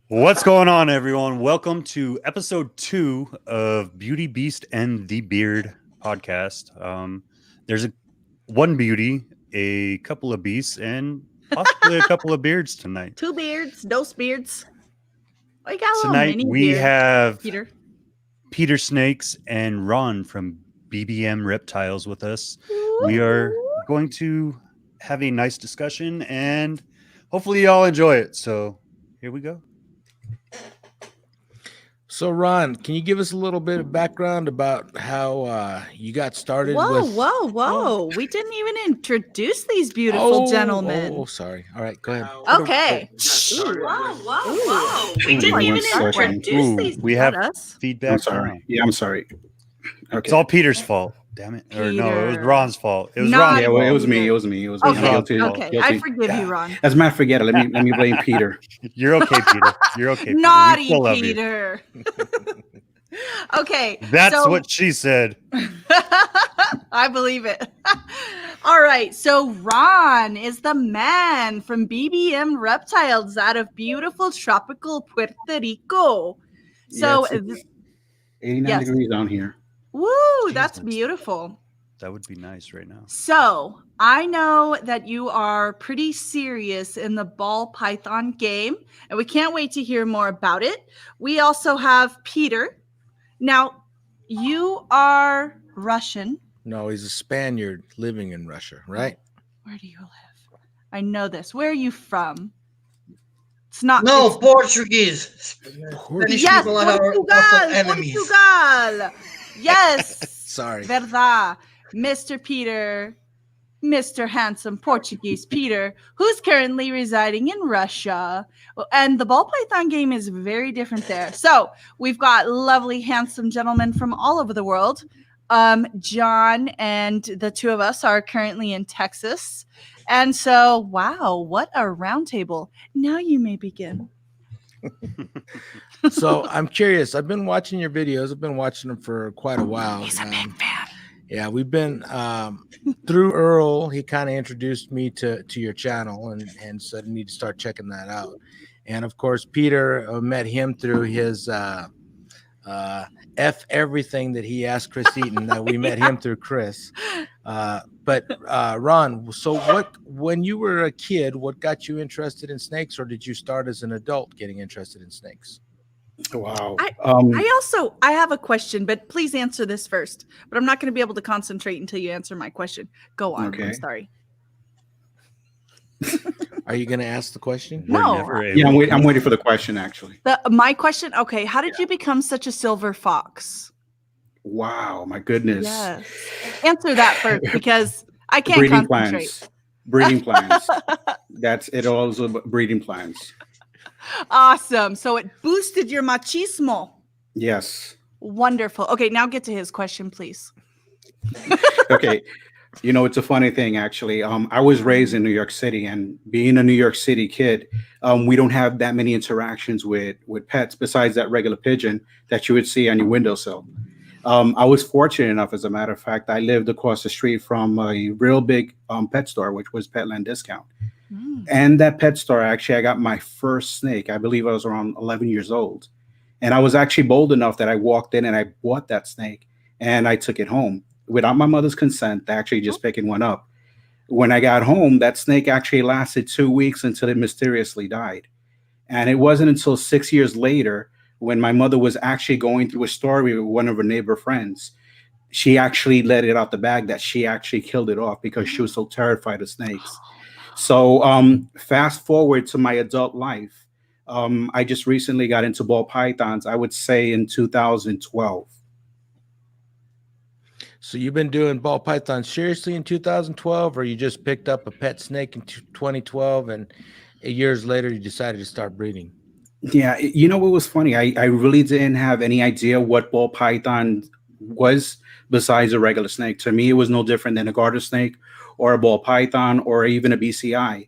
What's going on, everyone? Welcome to episode 2 of Beauty, Beast, and the Beard podcast. There's one beauty, a couple of beasts, and possibly a couple of beards tonight. 2 beards, dos beards. I got a little Tonight mini we beard, have Peter. Snakes and Ron from BBM Reptiles with us. We are going to have a nice discussion, and hopefully y'all enjoy it. So here we go. So, Ron, can you give us a little bit of background about how you got started? Whoa. We didn't even introduce these beautiful gentlemen. Oh, sorry. All right, go ahead. Okay. Whoa. We didn't even introduce these. We have us. feedback. I'm sorry. Yeah, I'm sorry. Okay. It's all Peter's fault. Damn it. Or no, it was Peter. Ron's fault. It was Not- Ron's Yeah, fault. well, it was me. I'm Okay, guilty. okay. Guilty. I forgive you, Ron. As a matter of fact, forget it. Let me blame Peter. You're okay, Peter. You're okay, Peter. We Naughty still love you. Peter. Okay. That's so- what she said. I believe it. All right. So Ron is the man from BBM Reptiles out of beautiful tropical Puerto Rico. So, Yeah, it's 89 yes. degrees down here. woo, that's Jesus. beautiful. That would be nice right now. So I know that you are pretty serious in the ball python game, and we can't wait to hear more about it. We also have Peter. Now, you are Russian. No, he's a Spaniard living in Russia, right? Where do you live? I know this. Where are you from? It's not. No, it's- Portuguese. Spanish Yes, people are our also enemies. Portugal. Yes. Sorry. Verdad. Mr. Peter, Mr. Handsome Portuguese Peter, who's currently residing in Russia. And the ball python game is very different there. So we've got lovely, handsome gentlemen from all over the world. John and the two of us are currently in Texas. And so, wow, what a roundtable. Now you may begin. So I'm curious. I've been watching your videos. I've been watching them for quite a while. He's a big fan. Yeah, we've been through Earl. He kind of introduced me to your channel and said I need to start checking that out. And of course, Peter met him through his F everything that he asked Chris Eaton. That we met him through Chris. But Ron, so when you were a kid, what got you interested in snakes, or did you start as an adult getting interested in snakes? Wow. I have a question, but please answer this first. But I'm not going to be able to concentrate until you answer my question. Go on. Okay. I'm sorry. Are you going to ask the question? We're No. never able Yeah, to- I'm waiting for the question, actually. My question. Okay. How did you become such a silver fox? Wow, my goodness. Yes. Answer that first because I can't Breeding concentrate. plans. Breeding plans. That's it. Also breeding plans. Awesome. So it boosted your machismo. Yes. Wonderful. Okay. Now get to his question, please. Okay. You know, it's a funny thing, actually. I was raised in New York City, and being a New York City kid, we don't have that many interactions with pets besides that regular pigeon that you would see on your windowsill. I was fortunate enough, as a matter of fact, I lived across the street from a real big pet store, which was Petland Discount. And that pet store, actually, I got my first snake. I believe I was around 11 years old. And I was actually bold enough that I walked in and I bought that snake and I took it home without my mother's consent, actually just picking one up. When I got home, that snake actually lasted 2 weeks until it mysteriously died. And it wasn't until 6 years later, when my mother was actually going through a story with one of her neighbor friends, she actually let it out the bag that she actually killed it off because she was so terrified of snakes. So fast forward to my adult life, I just recently got into ball pythons, I would say in 2012. So you've been doing ball pythons seriously in 2012, or you just picked up a pet snake in 2012 and years later you decided to start breeding? Yeah, you know what was funny? I really didn't have any idea what ball python was besides a regular snake. To me, it was no different than a garter snake or a ball python or even a BCI.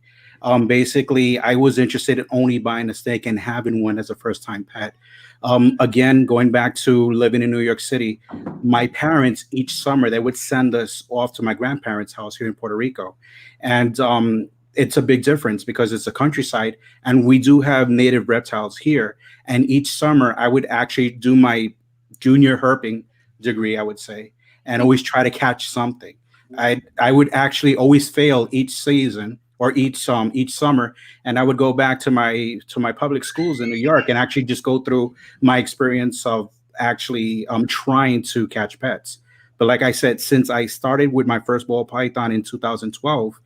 Basically, I was interested in only buying a snake and having one as a first-time pet. Again, going back to living in New York City, my parents, each summer, they would send us off to my grandparents' house here in Puerto Rico. And it's a big difference because it's a countryside and we do have native reptiles here. And each summer I would actually do my junior herping degree, I would say, and always try to catch something. I would actually always fail each season or each summer, and I would go back to my public schools in New York and actually just go through my experience of actually trying to catch pets. But like I said, since I started with my first ball python in 2012,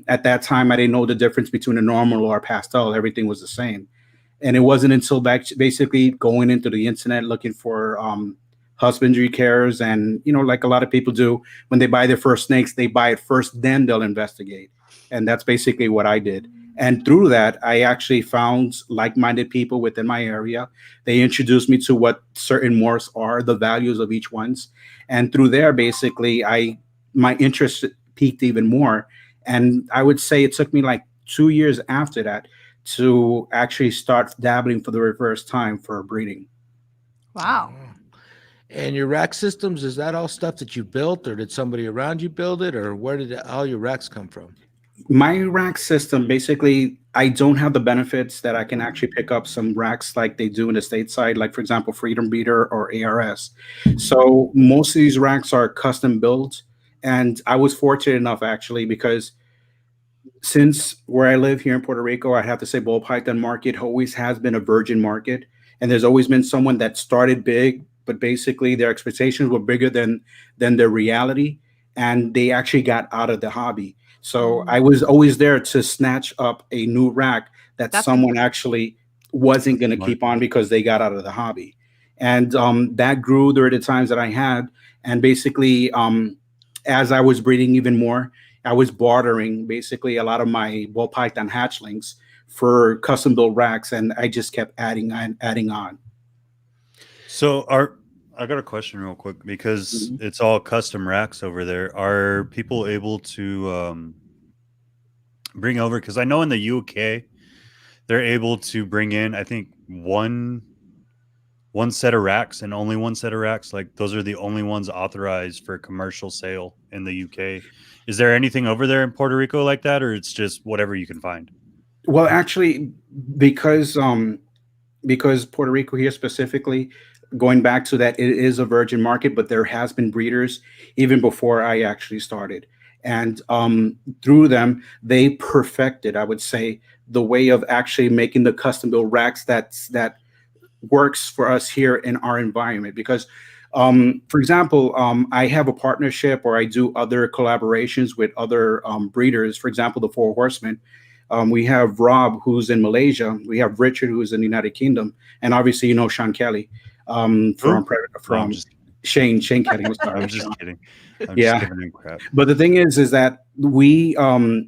at that time I didn't know the difference between a normal or a pastel. Everything was the same. And it wasn't until basically going into the internet looking for husbandry cares, and like a lot of people do when they buy their first snakes, they buy it first, then they'll investigate. And that's basically what I did. And through that, I actually found like-minded people within my area. They introduced me to what certain morphs are, the values of each ones. And through there, basically, my interest peaked even more. And I would say it took me like 2 years after that to actually start dabbling for the reverse time for breeding. Wow. And your rack systems, is that all stuff that you built, or did somebody around you build it, or where did all your racks come from? My rack system, basically, I don't have the benefits that I can actually pick up some racks like they do in the stateside, like, for example, Freedom Breeder or ARS. So most of these racks are custom built. And I was fortunate enough, actually, because since where I live here in Puerto Rico, I have to say ball python market always has been a virgin market. And there's always been someone that started big, but basically their expectations were bigger than their reality. And they actually got out of the hobby. So I was always there to snatch up a new rack that someone actually wasn't going to keep on because they got out of the hobby. And that grew during the times that I had. And basically, as I was breeding even more, I was bartering basically a lot of my ball python hatchlings for custom built racks. And I just kept adding on. So I got a question real quick because it's all custom racks over there. Are people able to bring over? Because I know in the UK they're able to bring in, I think, one set of racks and only one set of racks. Like those are the only ones authorized for commercial sale in the UK. Is there anything over there in Puerto Rico like that, or it's just whatever you can find? Well, actually, because Puerto Rico here specifically, going back to that, it is a virgin market, but there has been breeders even before I actually started. And through them, they perfected, I would say, the way of actually making the custom built racks that works for us here in our environment. Because, for example, I have a partnership or I do other collaborations with other breeders. For example, the Four Horsemen. We have Rob, who's in Malaysia. We have Richard, who's in the United Kingdom. And obviously, Sean Kelly from Shane Kelly. I'm just kidding. I'm Yeah. just giving him crap. But the thing is that we,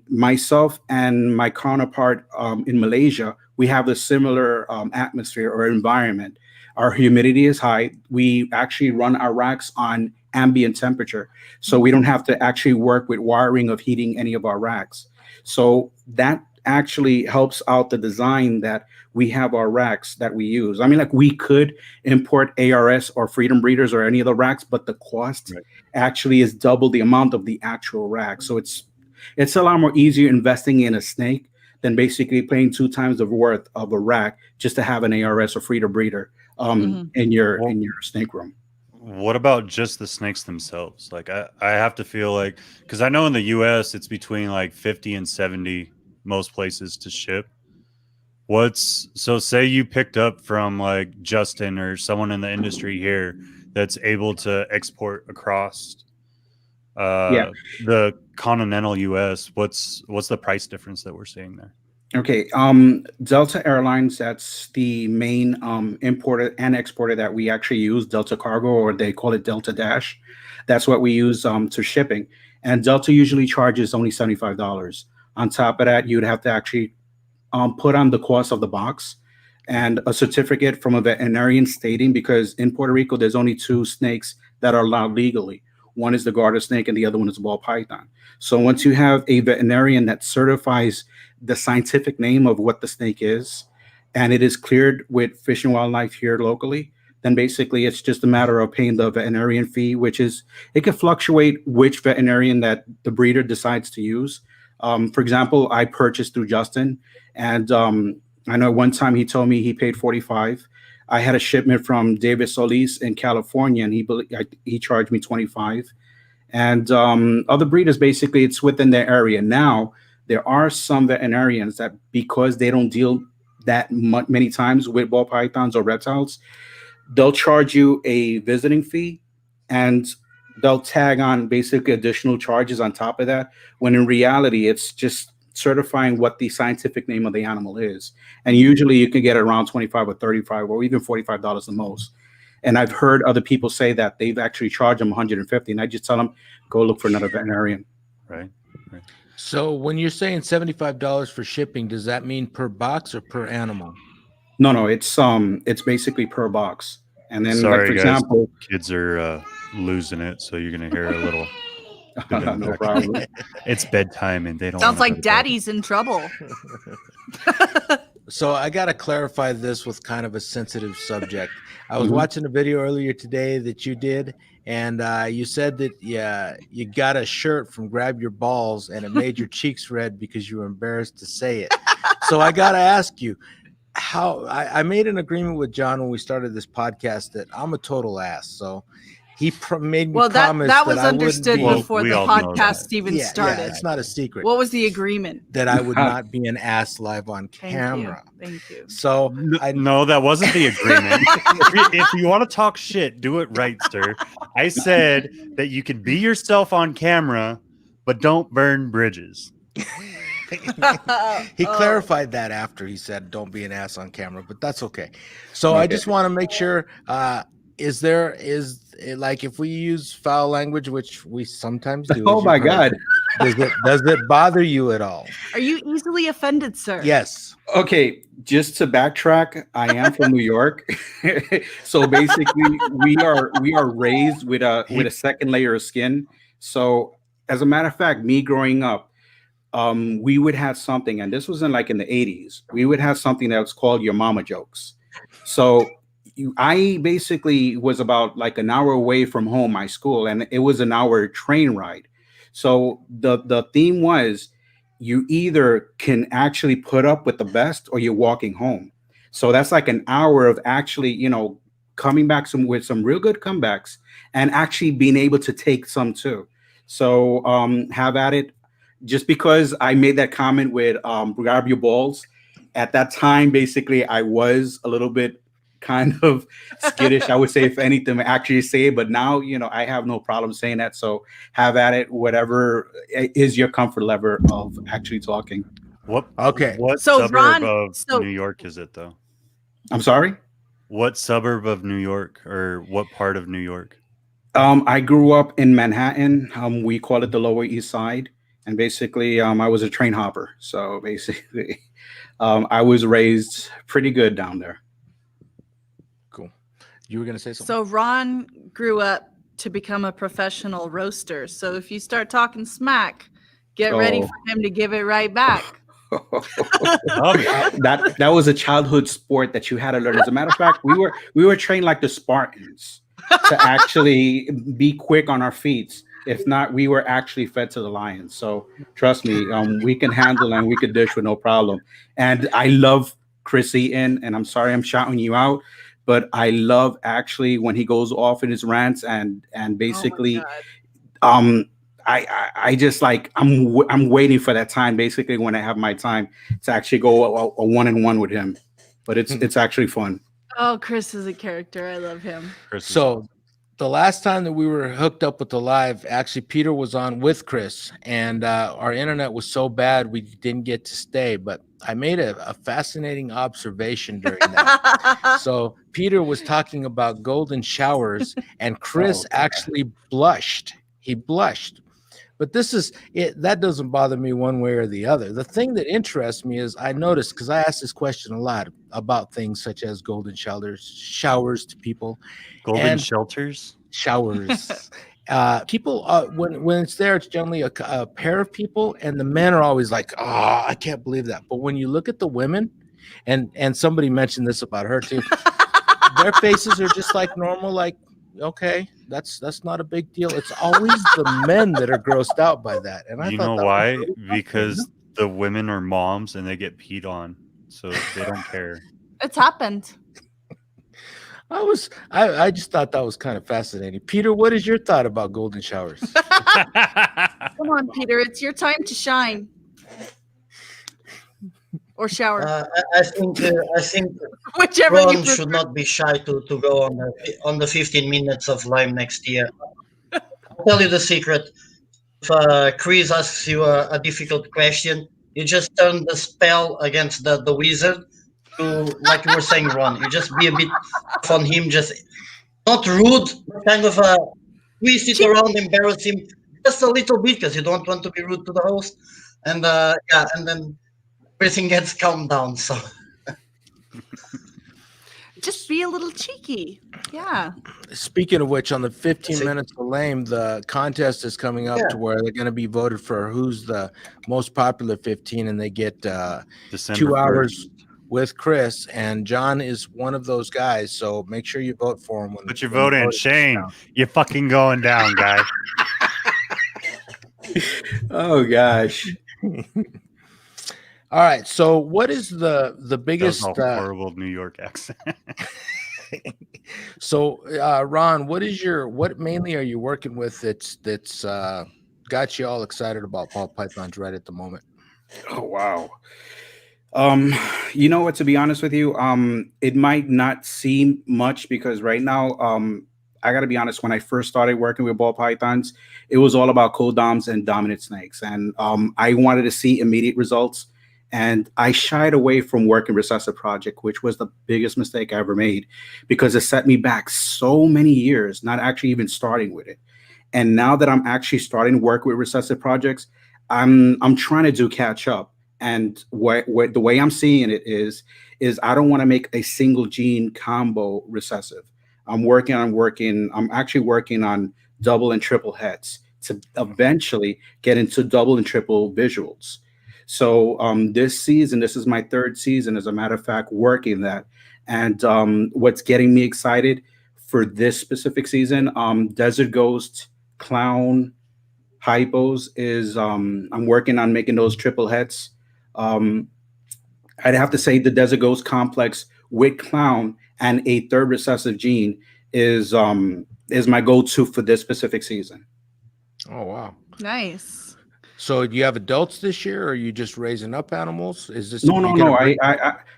myself and my counterpart in Malaysia, we have a similar atmosphere or environment. Our humidity is high. We actually run our racks on ambient temperature. So we don't have to actually work with wiring of heating any of our racks. So that actually helps out the design that we have our racks that we use. I mean, like we could import ARS or Freedom Breeders or any of the racks, but the cost actually is double the amount of the actual rack. So it's a lot more easier investing in a snake than basically paying 2 times the worth of a rack just to have an ARS or Freedom Breeder in your snake room. What about just the snakes themselves? Like I have to feel like, because I know in the US it's between like 50 and 70 most places to ship. So say you picked up from like Justin or someone in the industry here that's able to export across the continental US. What's the price difference that we're seeing there? Okay, Delta Airlines, that's the main importer and exporter that we actually use, Delta Cargo, or they call it Delta Dash. That's what we use to shipping. And Delta usually charges only $75. On top of that, you'd have to actually put on the cost of the box and a certificate from a veterinarian stating, because in Puerto Rico, there's only 2 snakes that are allowed legally. One is the garter snake and the other one is a ball python. So once you have a veterinarian that certifies the scientific name of what the snake is, and it is cleared with Fish and Wildlife here locally, then basically it's just a matter of paying the veterinarian fee, which is, it can fluctuate which veterinarian that the breeder decides to use. For example, I purchased through Justin, and I know one time he told me he paid 45. I had a shipment from David Solis in California, and he charged me 25. And other breeders, basically, it's within their area. Now, there are some veterinarians that, because they don't deal that many times with ball pythons or reptiles, they'll charge you a visiting fee, and they'll tag on basically additional charges on top of that, when in reality, it's just certifying what the scientific name of the animal is. And usually you can get it around 25 or 35 or even $45 the most. And I've heard other people say that they've actually charged them 150, and I just tell them, go look for another veterinarian. Right. So when you're saying $75 for shipping, does that mean per box or per animal? No, it's basically per box. And then, Sorry, like, for guys, example, kids are losing it, so you're gonna hear a little. no problem. It's bedtime, and they don't. Sounds wanna go like to bed. daddy's in trouble. So I got to clarify this with kind of a sensitive subject. I was watching a video earlier today that you did, and you said that you got a shirt from Grab Your Balls, and it made your cheeks red because you were embarrassed to say it. So I got to ask you, how I made an agreement with John when we started this podcast that I'm a total ass. So he made me Well, promise that was I wouldn't understood be- Well, before we the all know podcast that. even started. Yeah, it's not a secret What was the agreement? that I would not be an ass live on Thank camera. you. Thank you. So No, that wasn't the agreement. If you want to talk shit, do it right, sir. I said that you can be yourself on camera, but don't burn bridges. he clarified that after he said, "Don't be an ass on camera," but that's okay. So I just want to make sure: is like if we use foul language, which we sometimes do? Oh as my you've heard, God. does it bother you at all? Are you easily offended, sir? Yes. Okay, just to backtrack, I am from New York. So basically we are raised with a second layer of skin. So as a matter of fact, me growing up, we would have something, and this was in the 80s. We would have something that was called your mama jokes. So I basically was about like an hour away from home, my school, and it was an hour train ride. So the theme was, you either can actually put up with the best or you're walking home. So that's like an hour of actually, coming back with some real good comebacks and actually being able to take some too. So have at it. Just because I made that comment with Grab Your Balls, at that time, basically, I was a little bit kind of skittish, I would say, if anything, actually say it. But now, I have no problem saying that. So have at it, whatever is your comfort level of actually talking. What So, suburb Ron, of New York is it, though? I'm sorry? What suburb of New York, or what part of New York? I grew up in Manhattan. We call it the Lower East Side. And basically, I was a train hopper. So basically, I was raised pretty good down there. Cool. You were going to say something? So Ron grew up to become a professional roaster. So if you start talking smack, get ready for him to give it right back. That was a childhood sport that you had to learn. As a matter of fact, we were trained like the Spartans to actually be quick on our feet. If not, we were actually fed to the lions. So trust me, we can handle and we could dish with no problem. And I love Chris Eaton, and I'm sorry I'm shouting you out, but I love actually when he goes off in his rants and basically, I just like I'm waiting for that time. Basically, when I have my time to actually go a one-on-one with him, but it's actually fun. Oh, Chris is a character. I love him. So the last time that we were hooked up with the live, actually Peter was on with Chris, and our internet was so bad we didn't get to stay. But I made a fascinating observation during that. So Peter was talking about golden showers, and Chris actually blushed. He blushed. But this is it. That doesn't bother me one way or the other. The thing that interests me is I noticed, because I asked this question a lot about things such as golden showers to people. Golden shelters? Showers. People, when it's there, it's generally a pair of people, and the men are always like, "Oh, I can't believe that." But when you look at the women, and somebody mentioned this about her too, their faces are just like normal, like okay, that's not a big deal. It's always the men that are grossed out by that. And I You thought know that was why? really something. Because the women are moms and they get peed on, so they don't care. It's happened. I just thought that was kind of fascinating. Peter, what is your thought about golden showers? Come on, Peter. It's your time to shine. Or shower. I think Whichever you Ron prefer. should not be shy to go on the 15 minutes of Lime next year. I'll tell you the secret. If Chris asks you a difficult question, you just turn the spell against the wizard to, like you were saying, Ron. You just be a bit tough on him, just not rude, but kind of twist it around, embarrass him just a little bit because you don't want to be rude to the host. And and then everything gets calmed down. So Just be a little cheeky. Yeah. Speaking of which, on the 15 See. minutes of lame, the contest is coming up to where they're going to be voted for who's the most popular 15, and they get December 2 hours 1st. with Chris, and John is one of those guys. So make sure you vote for him. Put your vote in. Shane, you're fucking going down, guy. Oh gosh. All right. So what is the That biggest? was a horrible New York accent. So Ron, what mainly are you working with that's got you all excited about ball pythons right at the moment? Oh wow. You know what, to be honest with you, it might not seem much because right now, I gotta be honest, when I first started working with ball pythons, it was all about codoms and dominant snakes. And I wanted to see immediate results. And I shied away from working recessive project, which was the biggest mistake I ever made because it set me back so many years, not actually even starting with it. And now that I'm actually starting to work with recessive projects, I'm trying to do catch up. And what the way I'm seeing it is I don't want to make a single gene combo recessive. I'm actually working on double and triple heads to eventually get into double and triple visuals. So this season, this is my third season, as a matter of fact, working that. And what's getting me excited for this specific season, Desert Ghost, Clown, Hypos is I'm working on making those triple heads. I'd have to say the Desert Ghost complex with Clown and a third recessive gene is my go-to for this specific season. Oh wow. Nice. So do you have adults this year, or are you just raising up animals? Is this No.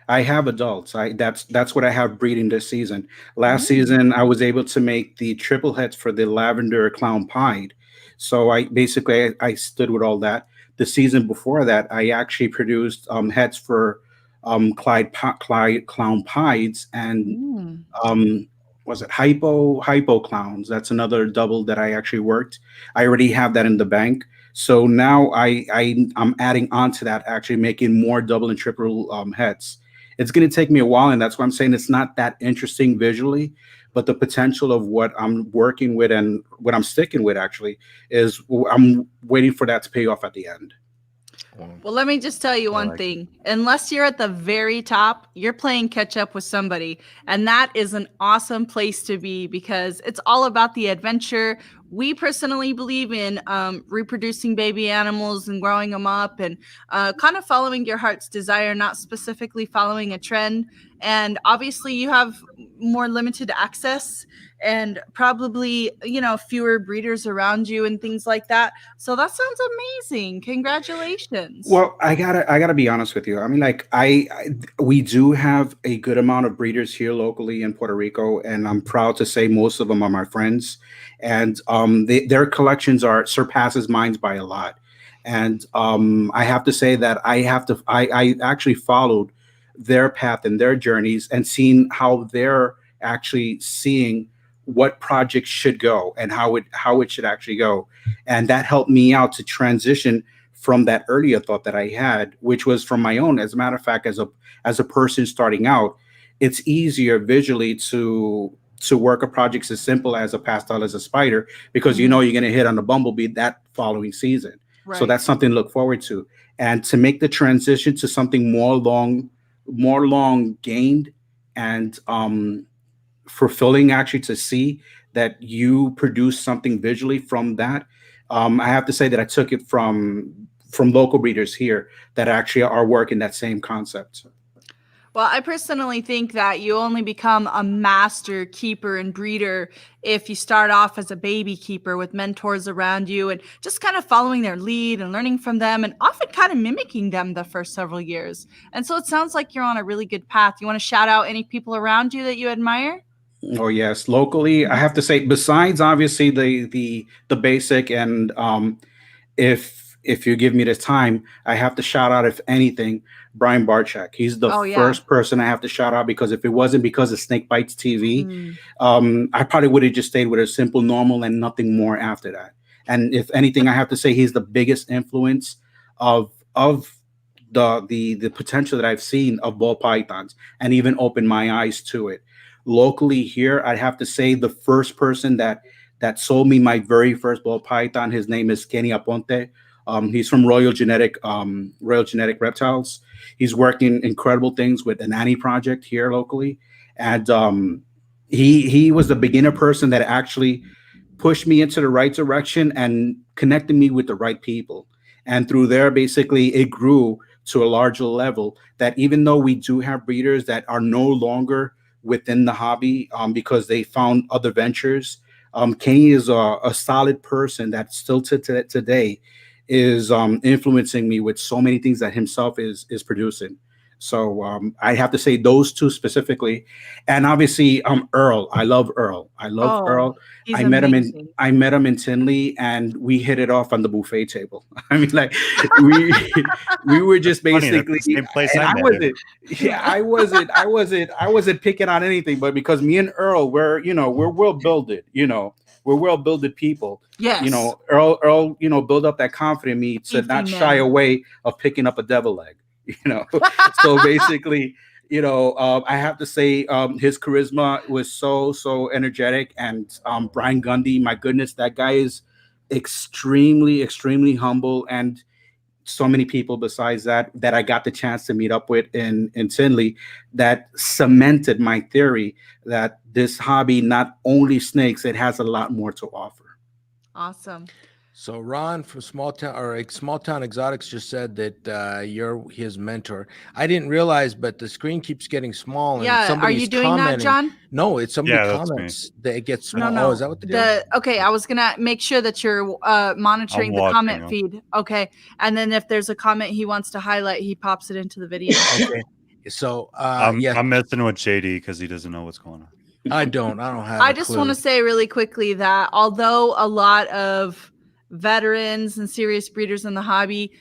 I have adults. That's what I have breeding this season. Last season, I was able to make the triple heads for the lavender clown pied. So I stood with all that. The season before that, I actually produced heads for Clyde clown pieds and was it hypo clowns. That's another double that I actually worked. I already have that in the bank. So now I'm adding on to that, actually making more double and triple heads. It's going to take me a while, and that's why I'm saying it's not that interesting visually, but the potential of what I'm working with and what I'm sticking with actually is I'm waiting for that to pay off at the end. Well, let me just tell you one thing. Unless you're at the very top, you're playing catch up with somebody. And that is an awesome place to be because it's all about the adventure. We personally believe in reproducing baby animals and growing them up and kind of following your heart's desire, not specifically following a trend. And obviously you have more limited access and probably, fewer breeders around you and things like that. So that sounds amazing. Congratulations. Well, I gotta be honest with you. I mean, like we do have a good amount of breeders here locally in Puerto Rico, and I'm proud to say most of them are my friends, and their collections surpasses mine by a lot. And I have to say that I actually followed their path and their journeys and seen how they're actually seeing what projects should go and how it should actually go. And that helped me out to transition from that earlier thought that I had, which was from my own. As a matter of fact, as a person starting out, it's easier visually to work a project as simple as a pastel as a spider, because you're going to hit on the bumblebee that following season. Right. So that's something to look forward to. And to make the transition to something more long gained and fulfilling, actually, to see that you produce something visually from that. I have to say that I took it from local breeders here that actually are working that same concept. Well, I personally think that you only become a master keeper and breeder if you start off as a baby keeper with mentors around you and just kind of following their lead and learning from them and often kind of mimicking them the first several years. And so it sounds like you're on a really good path. You want to shout out any people around you that you admire? Oh yes, locally, I have to say, besides obviously the basic, and if you give me the time, I have to shout out, if anything, Brian Barchak. He's the Oh, yeah. first person I have to shout out, because if it wasn't because of Snake Bites TV, Mm. I probably would have just stayed with a simple normal and nothing more after that. And if anything, I have to say he's the biggest influence of the potential that I've seen of ball pythons, and even opened my eyes to it. Locally here, I'd have to say the first person that sold me my very first ball python, his name is Kenny Aponte. He's from Royal Genetic Reptiles. He's working incredible things with the Nanny Project here locally, and he was the beginner person that actually pushed me into the right direction and connected me with the right people. And through there, basically, it grew to a larger level. That even though we do have breeders that are no longer within the hobby because they found other ventures, Kenny is a solid person that still today is influencing me with so many things that himself is producing. So I have to say those two specifically, and obviously Earl. I love Earl. Oh, Earl. he's I met amazing. him in Tinley, and we hit it off on the buffet table. I mean, like we we were just Funny, that's basically. the same place And I I met wasn't. him. Yeah, I wasn't picking on anything, but because me and Earl, we're well builded. We're well builded people. Yes. Earl, build up that confidence in me to Beefy not shy man. away of picking up a devil egg. So basically, I have to say, his charisma was so energetic, and Brian Gundy, my goodness, that guy is extremely humble, and so many people besides that I got the chance to meet up with in Tinley that cemented my theory that this hobby not only snakes, it has a lot more to offer. Awesome. So Ron from Small Town Exotics just said that you're his mentor. I didn't realize, but the screen keeps getting small. And Yeah. Are somebody's you doing that, commenting. John? No, it's somebody Yeah, that's me. comments that it gets No, small. no. Oh, is that what they do? Okay, I was gonna make sure that you're monitoring I'm the watching comment them. feed. Okay, and then if there's a comment he wants to highlight, he pops it into the video. Okay. So I'm yeah, messing with JD because he doesn't know what's going on. I don't have. I a just clue. want to say really quickly that although a lot of veterans and serious breeders in the hobby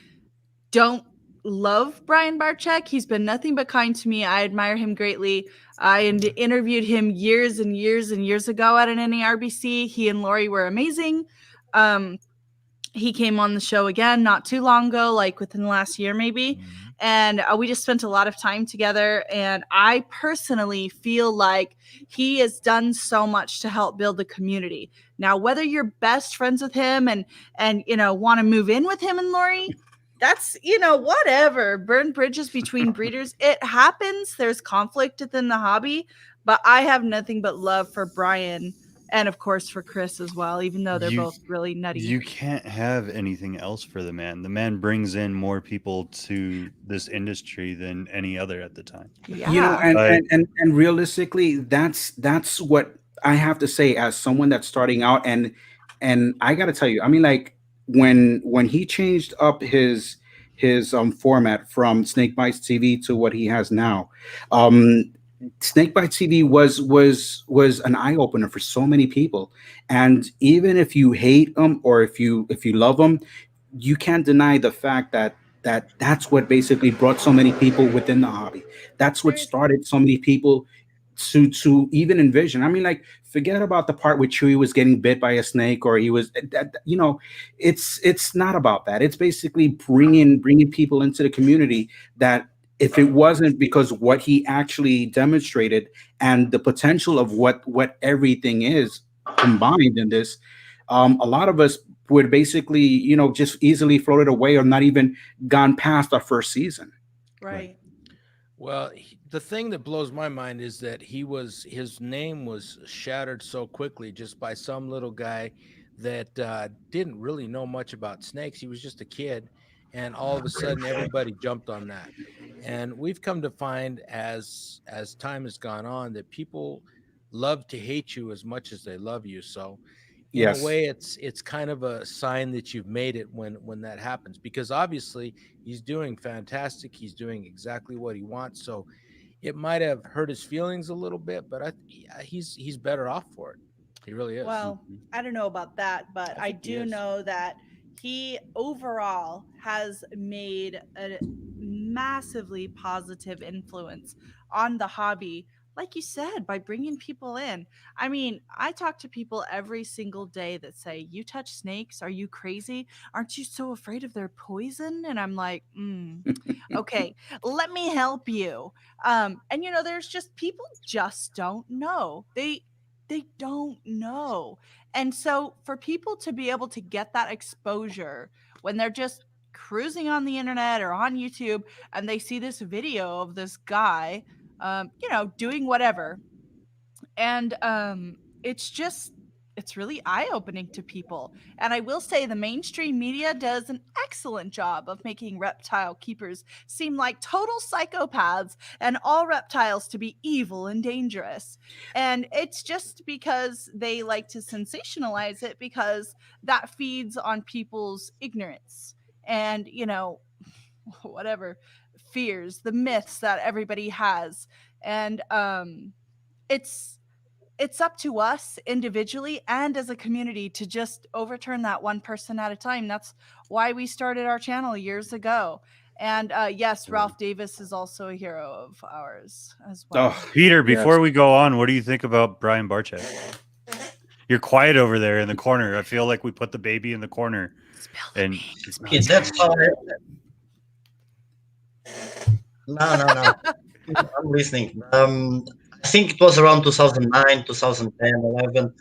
don't love Brian Barchek, he's been nothing but kind to me. I admire him greatly. I interviewed him years and years and years ago at an NARBC. He and Lori were amazing. He came on the show again not too long ago, like within the last year maybe. Mhm. And we just spent a lot of time together. And I personally feel like he has done so much to help build the community. Now, whether you're best friends with him and want to move in with him and Lori, that's, whatever. Burn bridges between breeders. It happens. There's conflict within the hobby. But I have nothing but love for Brian and, of course, for Chris as well, even though they're both really nutty. You can't have anything else for the man. The man brings in more people to this industry than any other at the time. Yeah. And realistically, that's what I have to say as someone that's starting out. And I got to tell you, I mean, like when he changed up his format from Snake Bites TV to what he has now, Snakebite TV was an eye opener for so many people, and even if you hate them or if you love them, you can't deny the fact that that's what basically brought so many people within the hobby. That's what started so many people to even envision. I mean, like, forget about the part where Chewie was getting bit by a snake or he was, it's not about that. It's basically bringing people into the community that, if it wasn't because what he actually demonstrated and the potential of what everything is combined in this, a lot of us would basically, just easily floated away or not even gone past our first season. Right. Well, the thing that blows my mind is that his name was shattered so quickly just by some little guy that didn't really know much about snakes. He was just a kid, and all of a sudden everybody jumped on that. And we've come to find as time has gone on that people love to hate you as much as they love you. So in a Yes. way it's kind of a sign that you've made it when that happens, because obviously he's doing fantastic. He's doing exactly what he wants. So it might have hurt his feelings a little bit, but he's better off for it. He really is. Well, I don't know about that, but I I think he do is. know that he overall has made a massively positive influence on the hobby. Like you said, by bringing people in. I mean, I talk to people every single day that say, "You touch snakes? Are you crazy? Aren't you so afraid of their poison?" And I'm like, okay, let me help you. And there's just people just don't know. They don't know. And so for people to be able to get that exposure when they're just cruising on the internet or on YouTube and they see this video of this guy, doing whatever, and it's really eye-opening to people. And I will say the mainstream media does an excellent job of making reptile keepers seem like total psychopaths and all reptiles to be evil and dangerous. And it's just because they like to sensationalize it, because that feeds on people's ignorance and whatever fears, the myths that everybody has. And it's up to us individually and as a community to just overturn that one person at a time. That's why we started our channel years ago. And yes, Ralph Davis is also a hero of ours as well. Oh, Peter, yes. before we go on, what do you think about Brian Barchett? You're quiet over there in the corner. I feel like we put the baby in the corner. And That's how no. I'm listening. I think it was around 2009, 2010, 11.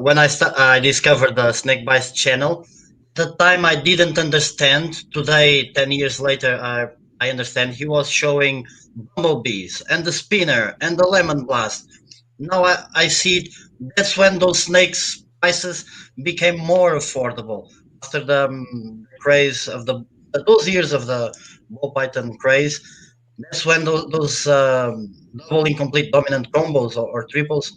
When I discovered the Snake Bites channel. The time I didn't understand. Today, 10 years later, I understand. He was showing bumblebees and the spinner and the lemon blast. Now I see it. That's when those snakes prices became more affordable after the craze of those years of the ball python craze. That's when those double incomplete dominant combos or triples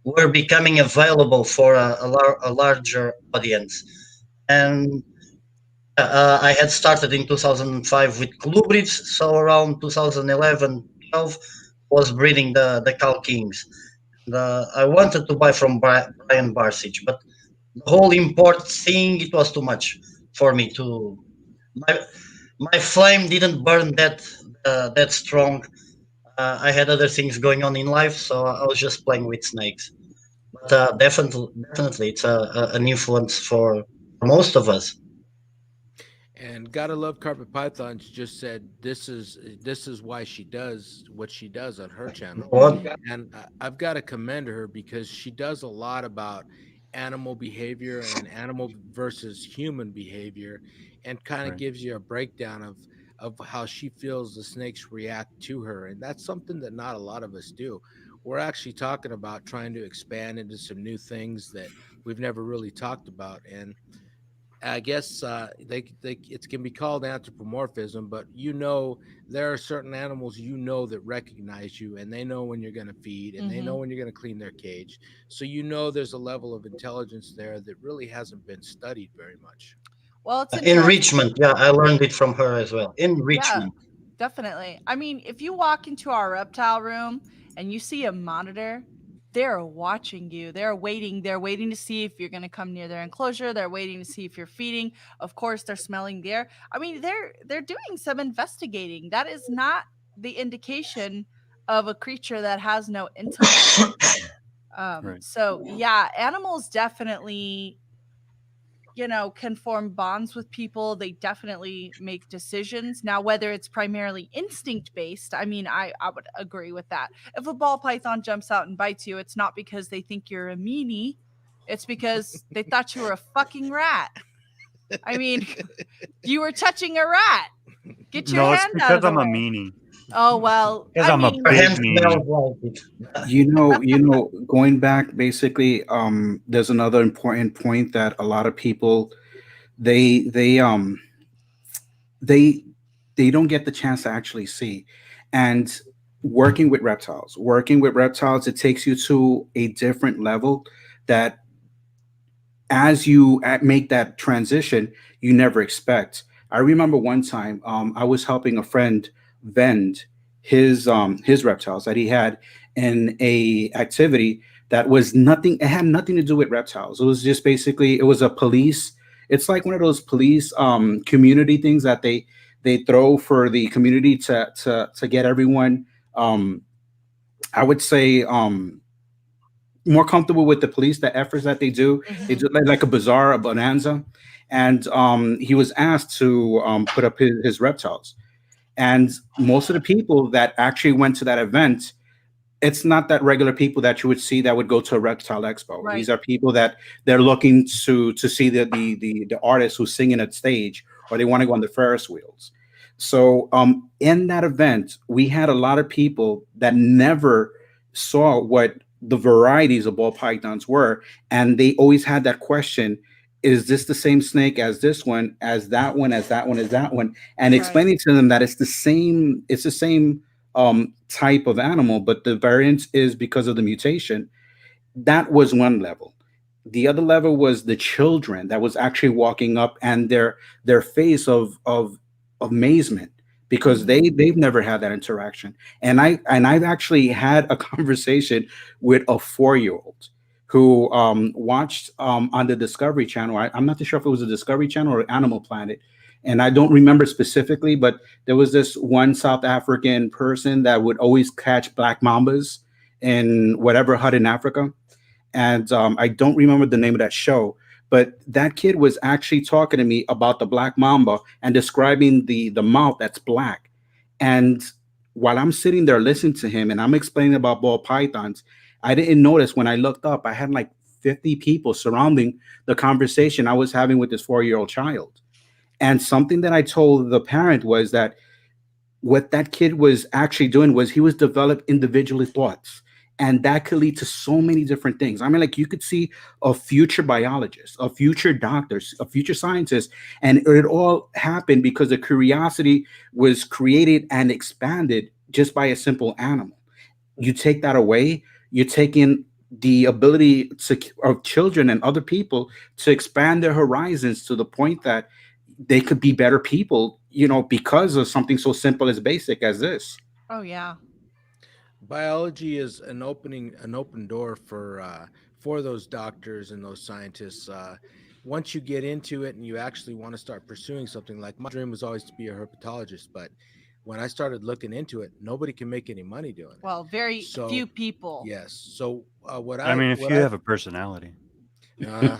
were becoming available for a larger audience. And I had started in 2005 with glue breeds, so around 2011, 12 was breeding the Cal Kings. I wanted to buy from Brian Barsich, but the whole import thing, it was too much for me to. My flame didn't burn that strong. I had other things going on in life, so I was just playing with snakes. But definitely, it's an influence for most of us. And gotta love carpet pythons just said this is why she does what she does on her channel. What? And I've got to commend her because she does a lot about animal behavior and animal versus human behavior, and kind of Right. gives you a breakdown of how she feels the snakes react to her. And that's something that not a lot of us do. We're actually talking about trying to expand into some new things that we've never really talked about. And I guess it can be called anthropomorphism, but there are certain animals that recognize you, and they know when you're going to feed, and they know when you're going to clean their cage. So there's a level of intelligence there that really hasn't been studied very much. Well, it's Enrichment. Yeah, I learned it from her as well. Yeah, Enrichment. definitely. I mean, if you walk into our reptile room and you see a monitor, they're watching you. They're waiting. They're waiting to see if you're going to come near their enclosure. They're waiting to see if you're feeding. Of course, they're smelling the air. I mean, they're doing some investigating. That is not the indication of a creature that has no intellect. Right. So yeah, animals definitely can form bonds with people. They definitely make decisions. Now, whether it's primarily instinct based, I mean, I would agree with that. If a ball python jumps out and bites you, it's not because they think you're a meanie. It's because they thought you were a fucking rat. I mean, you were touching a rat. Get your No, it's hand out of because the I'm a way. meanie. Oh well, Because I I'm a mean, Your big hand me. smells like it. Going back basically, there's another important point that a lot of people they they um they they don't get the chance to actually see. And working with reptiles, it takes you to a different level that as you make that transition, you never expect. I remember one time, I was helping a friend vend his reptiles that he had in a activity that was nothing. It had nothing to do with reptiles. It was just basically it was a police. It's like one of those police community things that they throw for the community to get everyone. Um, I would say more comfortable with the police, the efforts that they do. They mhm, do like a bazaar, a bonanza, and he was asked to put up his reptiles. And most of the people that actually went to that event, it's not that regular people that you would see that would go to a reptile expo. right. These are people that they're looking to see the artist who's singing at stage, or they want to go on the Ferris wheels. So in that event, we had a lot of people that never saw what the varieties of ball pythons were, and they always had that question: is this the same snake as this one, as that one, as that one, as that one? And Right. explaining to them that it's the same type of animal, but the variance is because of the mutation. That was one level. The other level was the children that was actually walking up, and their face of amazement, because Mhm. they've never had that interaction. And I've actually had a conversation with a 4 year old who watched on the Discovery Channel. I'm not too sure if it was a Discovery Channel or Animal Planet, and I don't remember specifically, but there was this one South African person that would always catch black mambas in whatever hut in Africa. And I don't remember the name of that show, but that kid was actually talking to me about the black mamba and describing the mouth that's black. And while I'm sitting there listening to him and I'm explaining about ball pythons, I didn't notice when I looked up, I had like 50 people surrounding the conversation I was having with this 4 year old child. And something that I told the parent was that what that kid was actually doing was he was developed individually thoughts, and that could lead to so many different things. I mean, like, you could see a future biologist, a future doctor, a future scientist, and it all happened because the curiosity was created and expanded just by a simple animal. You take that away, you're taking the ability of children and other people to expand their horizons to the point that they could be better people, because of something so simple as basic as this. Oh yeah. Biology is an open door for those doctors and those scientists. Once you get into it and you actually want to start pursuing something, like my dream was always to be a herpetologist, but when I started looking into it, nobody can make any money doing it. Well, very few So people. yes, so what I I mean, if what you I have a personality. uh,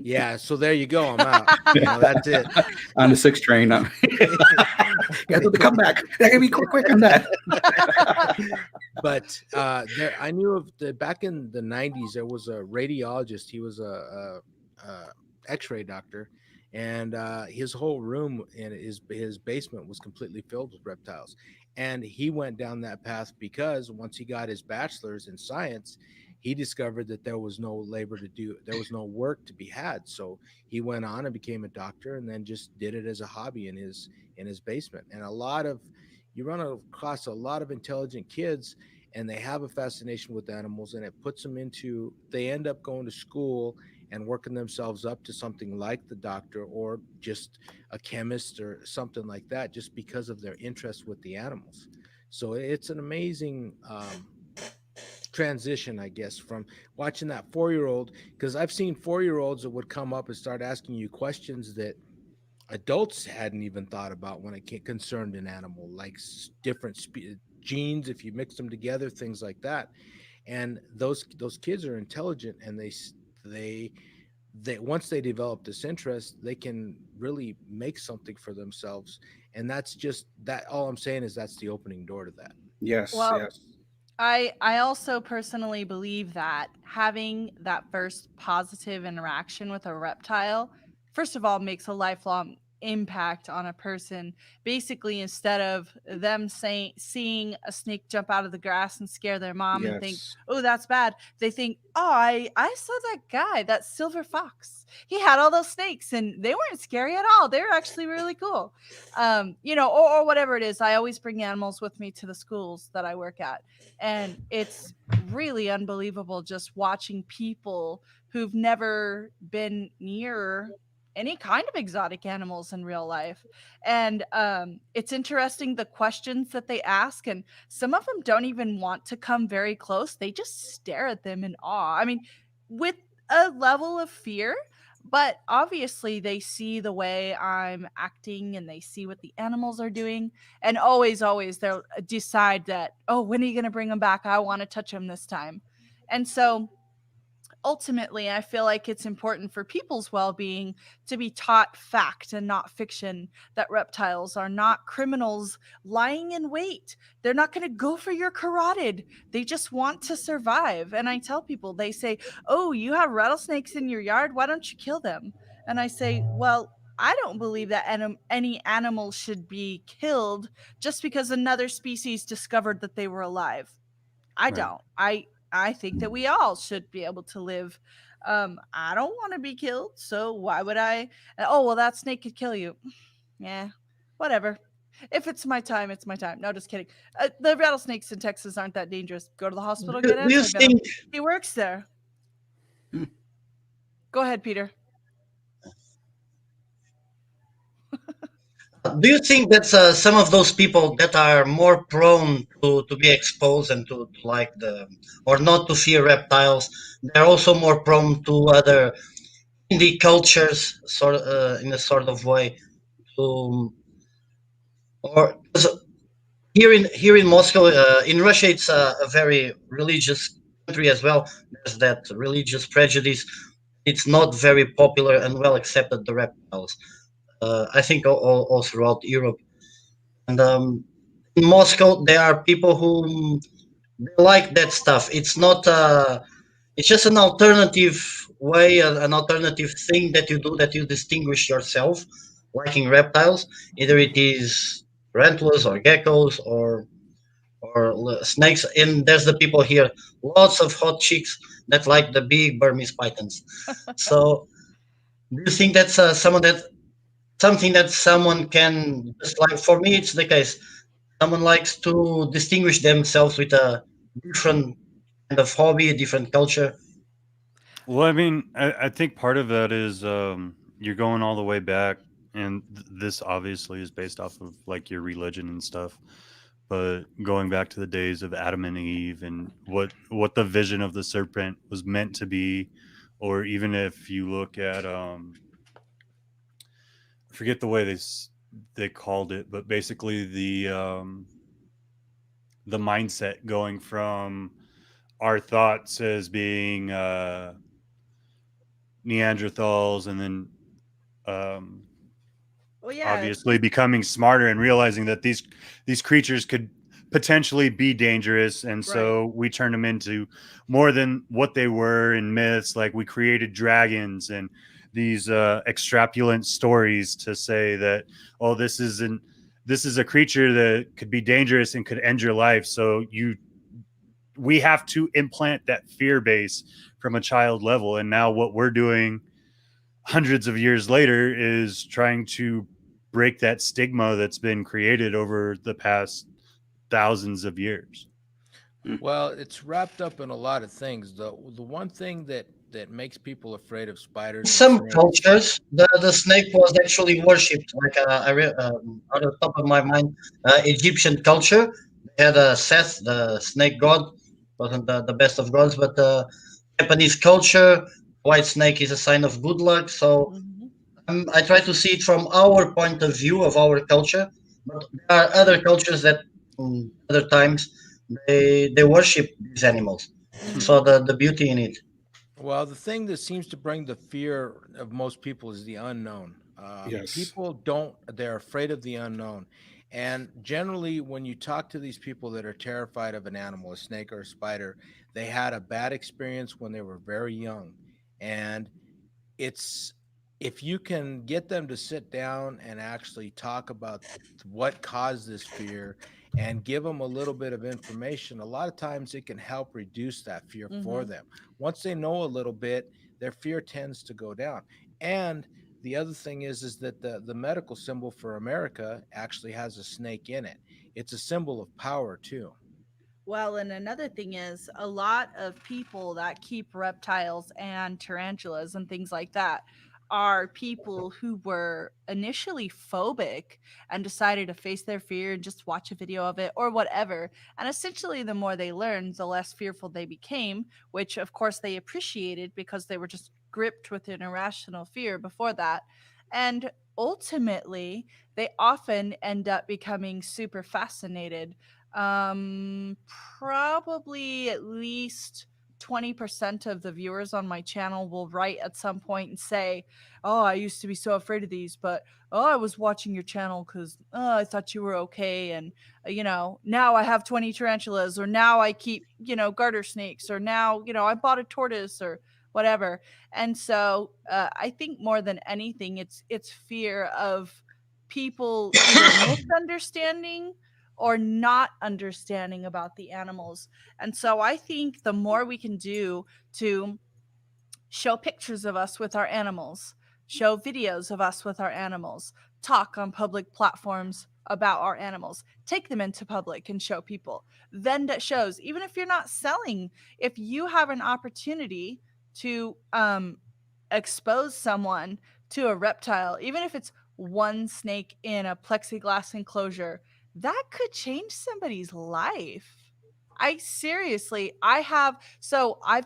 yeah, so there you go. I'm out. That's it. On the six train. Got to come back. I gotta be quick on that. But there, I knew of back in the '90s. There was a radiologist. He was a X-ray doctor, and his whole room in his basement was completely filled with reptiles. And he went down that path because once he got his bachelor's in science, he discovered that there was no labor to do. There was no work to be had. So he went on and became a doctor, and then just did it as a hobby in his basement. And a lot of you run across a lot of intelligent kids, and they have a fascination with animals, and it puts them into, they end up going to school and working themselves up to something like the doctor, or just a chemist or something like that, just because of their interest with the animals. So it's an amazing transition, I guess, from watching that 4 year old, because I've seen 4 year olds that would come up and start asking you questions that adults hadn't even thought about when it concerned an animal, like different genes, if you mix them together, things like that. And those kids are intelligent, and they they once they develop this interest, they can really make something for themselves. And that's just that. All I'm saying is that's the opening door to that. Yes, Well, yes. I also personally believe that having that first positive interaction with a reptile, first of all, makes a lifelong impact on a person. Basically, instead of them seeing a snake jump out of the grass and scare their mom and think, Yes. oh, that's bad, they think, oh, I saw that guy, that silver fox. He had all those snakes and they weren't scary at all. They were actually really cool. Or whatever it is. I always bring animals with me to the schools that I work at. And it's really unbelievable just watching people who've never been near any kind of exotic animals in real life. And it's interesting the questions that they ask. And some of them don't even want to come very close. They just stare at them in awe. I mean, with a level of fear, but obviously they see the way I'm acting and they see what the animals are doing. And always, always they'll decide that, oh, when are you going to bring them back? I want to touch them this time. And so ultimately, I feel like it's important for people's well being to be taught fact and not fiction, that reptiles are not criminals lying in wait. They're not going to go for your carotid. They just want to survive. And I tell people, they say, oh, you have rattlesnakes in your yard. Why don't you kill them? And I say, well, I don't believe that any animal should be killed just because another species discovered that they were alive. I Right. don't. I think that we all should be able to live. I don't want to be killed, so why would I? Oh well, that snake could kill you. Yeah, whatever. If it's my time, it's my time. No, just kidding. The rattlesnakes in Texas aren't that dangerous. Go to the hospital, Do get you anti-venom. think He works there. Go ahead, Peter. Do you think that some of those people that are more prone to be exposed and to like the or not to fear reptiles, they're also more prone to other indie cultures, sort of in a sort of way, to or 'cause here in Moscow, in Russia, it's a very religious country as well. There's that religious prejudice. It's not very popular and well accepted. The reptiles, I think, all throughout Europe. And in Moscow, there are people who they like that stuff. It's not. It's just an alternative way, an alternative thing that you do that you distinguish yourself, liking reptiles. Either it is tarantulas or geckos or snakes. And there's the people here, lots of hot chicks that like the big Burmese pythons. So, do you think that's something that someone can just like? For me, it's the case. Someone likes to distinguish themselves with a different kind of hobby, a different culture. Well, I mean, I think part of that is you're going all the way back, and this obviously is based off of like your religion and stuff. But going back to the days of Adam and Eve and what the vision of the serpent was meant to be, or even if you look at I forget the way they called it, but basically the mindset going from our thoughts as being Neanderthals, and then Well, yeah. obviously becoming smarter and realizing that these creatures could potentially be dangerous, and so we turned them into more than what they were in myths. Like we created dragons and these extrapolate stories to say that, oh, this is a creature that could be dangerous and could end your life, so we have to implant that fear base from a child level. And now what we're doing hundreds of years later is trying to break that stigma that's been created over the past thousands of years. Well, it's wrapped up in a lot of things. The one thing that makes people afraid of spiders and Some snakes. cultures, the snake was actually worshipped. Like out of the top of my mind, Egyptian culture they had Seth, the snake god, wasn't the best of gods, but Japanese culture, white snake is a sign of good luck. So Mhm. I try to see it from our point of view of our culture, but there are other cultures that other times they worship these animals. Mhm. So the beauty in it. Well, the thing that seems to bring the fear of most people is the unknown. Yes. People don't, they're afraid of the unknown. And generally, when you talk to these people that are terrified of an animal, a snake or a spider, they had a bad experience when they were very young. And it's if you can get them to sit down and actually talk about what caused this fear and give them a little bit of information, a lot of times it can help reduce that fear for them. Once they know a little bit, their fear tends to go down. And the other thing is that the medical symbol for America actually has a snake in it. It's a symbol of power too. Well, and another thing is a lot of people that keep reptiles and tarantulas and things like that are people who were initially phobic and decided to face their fear and just watch a video of it or whatever. And essentially, the more they learned, the less fearful they became, which of course they appreciated because they were just gripped with an irrational fear before that. And ultimately, they often end up becoming super fascinated. um Probably at least 20% of the viewers on my channel will write at some point and say, "Oh, I used to be so afraid of these, but oh, I was watching your channel because I thought you were okay, and now I have 20 tarantulas, or now I keep garter snakes, or now I bought a tortoise, or whatever." And so I think more than anything, it's fear of people either misunderstanding or not understanding about the animals. And so I think the more we can do to show pictures of us with our animals, show videos of us with our animals, talk on public platforms about our animals, take them into public and show people, then that shows, even if you're not selling, if you have an opportunity to expose someone to a reptile, even if it's one snake in a plexiglass enclosure, that could change somebody's life. I seriously, I've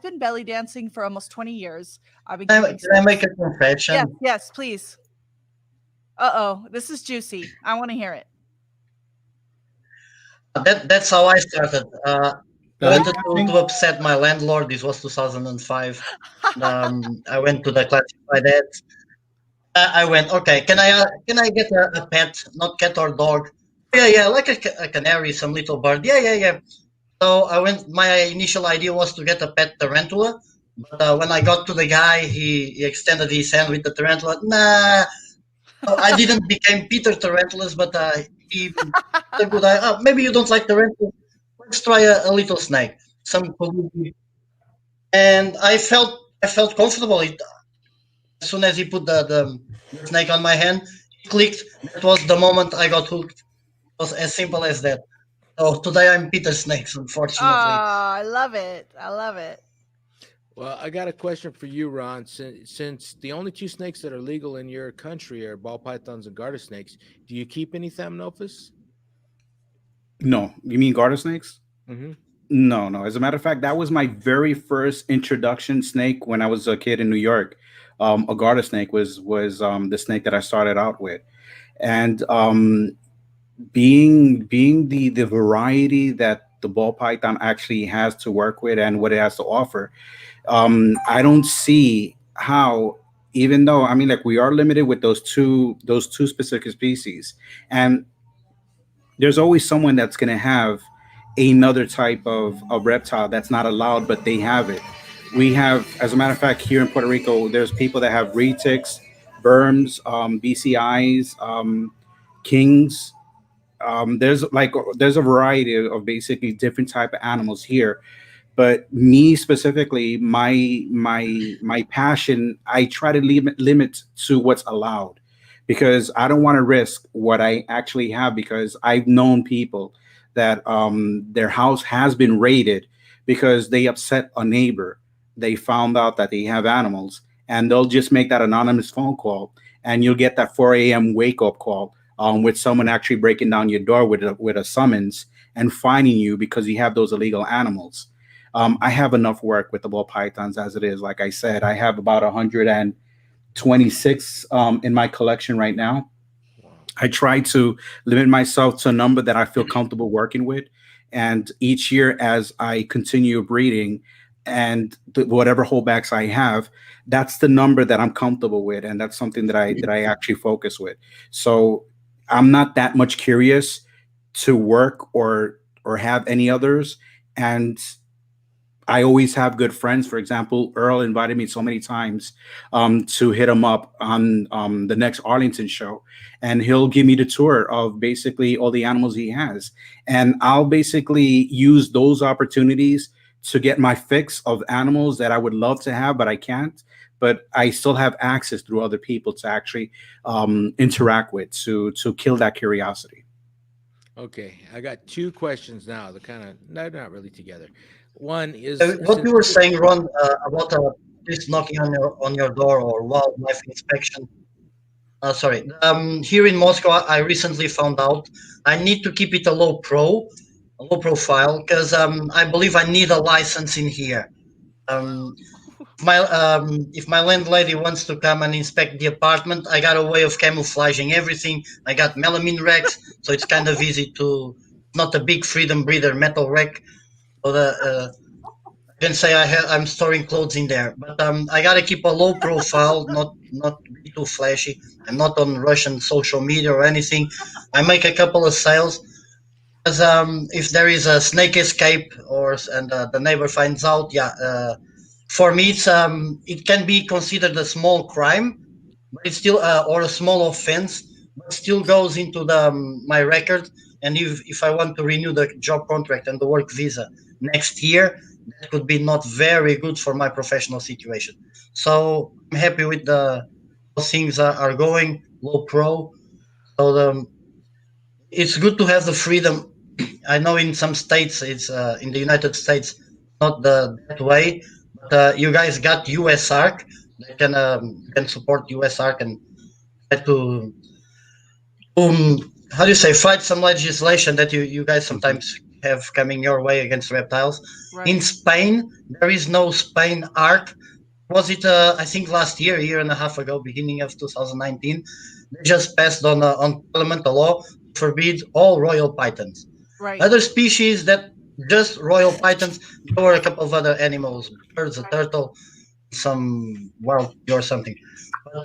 been belly dancing for almost 20 years. I've been keeping Can I make snakes. a confession? Yes, yes, please. Uh-oh, this is juicy. I want to hear it. That's how I started. I Belly wanted to dancing? upset my landlord. This was 2005. I went to the classified ads. I went, okay, can I get a pet, not cat or dog? Yeah, yeah, like a canary, some little bird. Yeah, yeah, yeah. So I went. My initial idea was to get a pet tarantula, but when I got to the guy, he extended his hand with the tarantula. Nah, so I didn't become Peter Tarantulas, but he a good idea. Oh, maybe you don't like tarantulas. Let's try a little snake. Some and I felt comfortable. As soon as he put the snake on my hand, it clicked. That was the moment I got hooked. It was as simple as that. So today I'm Peter Snakes, Oh, unfortunately. I love it. I love it. Well, I got a question for you, Ron. Since the only two snakes that are legal in your country are ball pythons and garter snakes, do you keep any Thamnophis? No, you mean garter snakes? Mm-hmm. No, no. As a matter of fact, that was my very first introduction snake when I was a kid in New York. A garter snake was the snake that I started out with, and being the variety that the ball python actually has to work with and what it has to offer, I don't see how. Even though I mean, like we are limited with those two specific species, and there's always someone that's going to have another type of reptile that's not allowed, but they have it. We have, as a matter of fact, here in Puerto Rico, there's people that have retics, berms, BCIs, kings. There's a variety of basically different type of animals here, but me specifically, my passion, I try to limit to what's allowed, because I don't want to risk what I actually have, because I've known people that their house has been raided because they upset a neighbor. They found out that they have animals, and they'll just make that anonymous phone call, and you'll get that 4 a.m. wake up call, with someone actually breaking down your door with a summons and finding you because you have those illegal animals. I have enough work with the ball pythons as it is. Like I said, I have about 126 in my collection right now. Wow. I try to limit myself to a number that I feel comfortable working with. And each year, as I continue breeding and whatever holdbacks I have, that's the number that I'm comfortable with, and that's something that I actually focus with. So I'm not that much curious to work or have any others. And I always have good friends. For example, Earl invited me so many times to hit him up on the next Arlington show, and he'll give me the tour of basically all the animals he has, and I'll basically use those opportunities to get my fix of animals that I would love to have, but I can't. But I still have access through other people to actually interact with to kill that curiosity. Okay, I got two questions now. They're kind of not really together. One is What since you were saying, Ron, about police knocking on your door or wildlife inspection. Sorry. Here in Moscow, I recently found out I need to keep it a low profile, because I believe I need a license in here. Um, if my landlady wants to come and inspect the apartment, I got a way of camouflaging everything. I got melamine racks, so it's kind of easy to not a big freedom breeder metal rack. So I can say I'm storing clothes in there, but I gotta keep a low profile, not be too flashy. I'm not on Russian social media or anything. I make a couple of sales, as if there is a snake escape the neighbor finds out, yeah. For me, it can be considered a small crime, but it's still or a small offense, but still goes into the my record. And if I want to renew the job contract and the work visa next year, that could be not very good for my professional situation. So I'm happy with the how things are going low pro. So it's good to have the freedom. I know in some states, it's in the United States, not that way. But you guys got US ARC that can support US ARC and try to how do you say, fight some legislation that you guys Mhm. sometimes have coming your way against reptiles. In Right. Spain, there is no Spain ARC. Was it I think last year, a year and a half ago, beginning of 2019, they just passed on Parliament a law to forbid all royal pythons. Right. Other species that just royal pythons, there were a couple of other animals, birds, a turtle, some wild pig or something.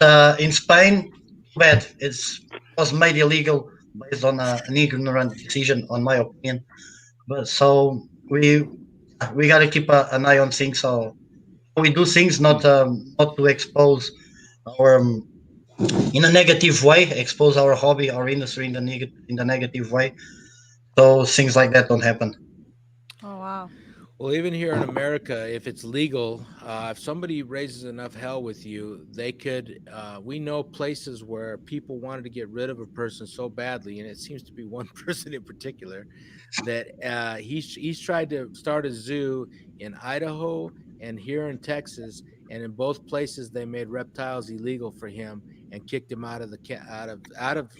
But in Spain, too bad. It was made illegal based on an ignorant decision, on my opinion. But so we got to keep an eye on things. So we do things not to expose our in a negative way, expose our hobby, our industry in the negative way. So things like that don't happen. Oh wow. well, even here in America, if it's legal, if somebody raises enough hell with you, they could. We know places where people wanted to get rid of a person so badly, and it seems to be one person in particular that he's tried to start a zoo in Idaho and here in Texas, and in both places they made reptiles illegal for him and kicked him out of out of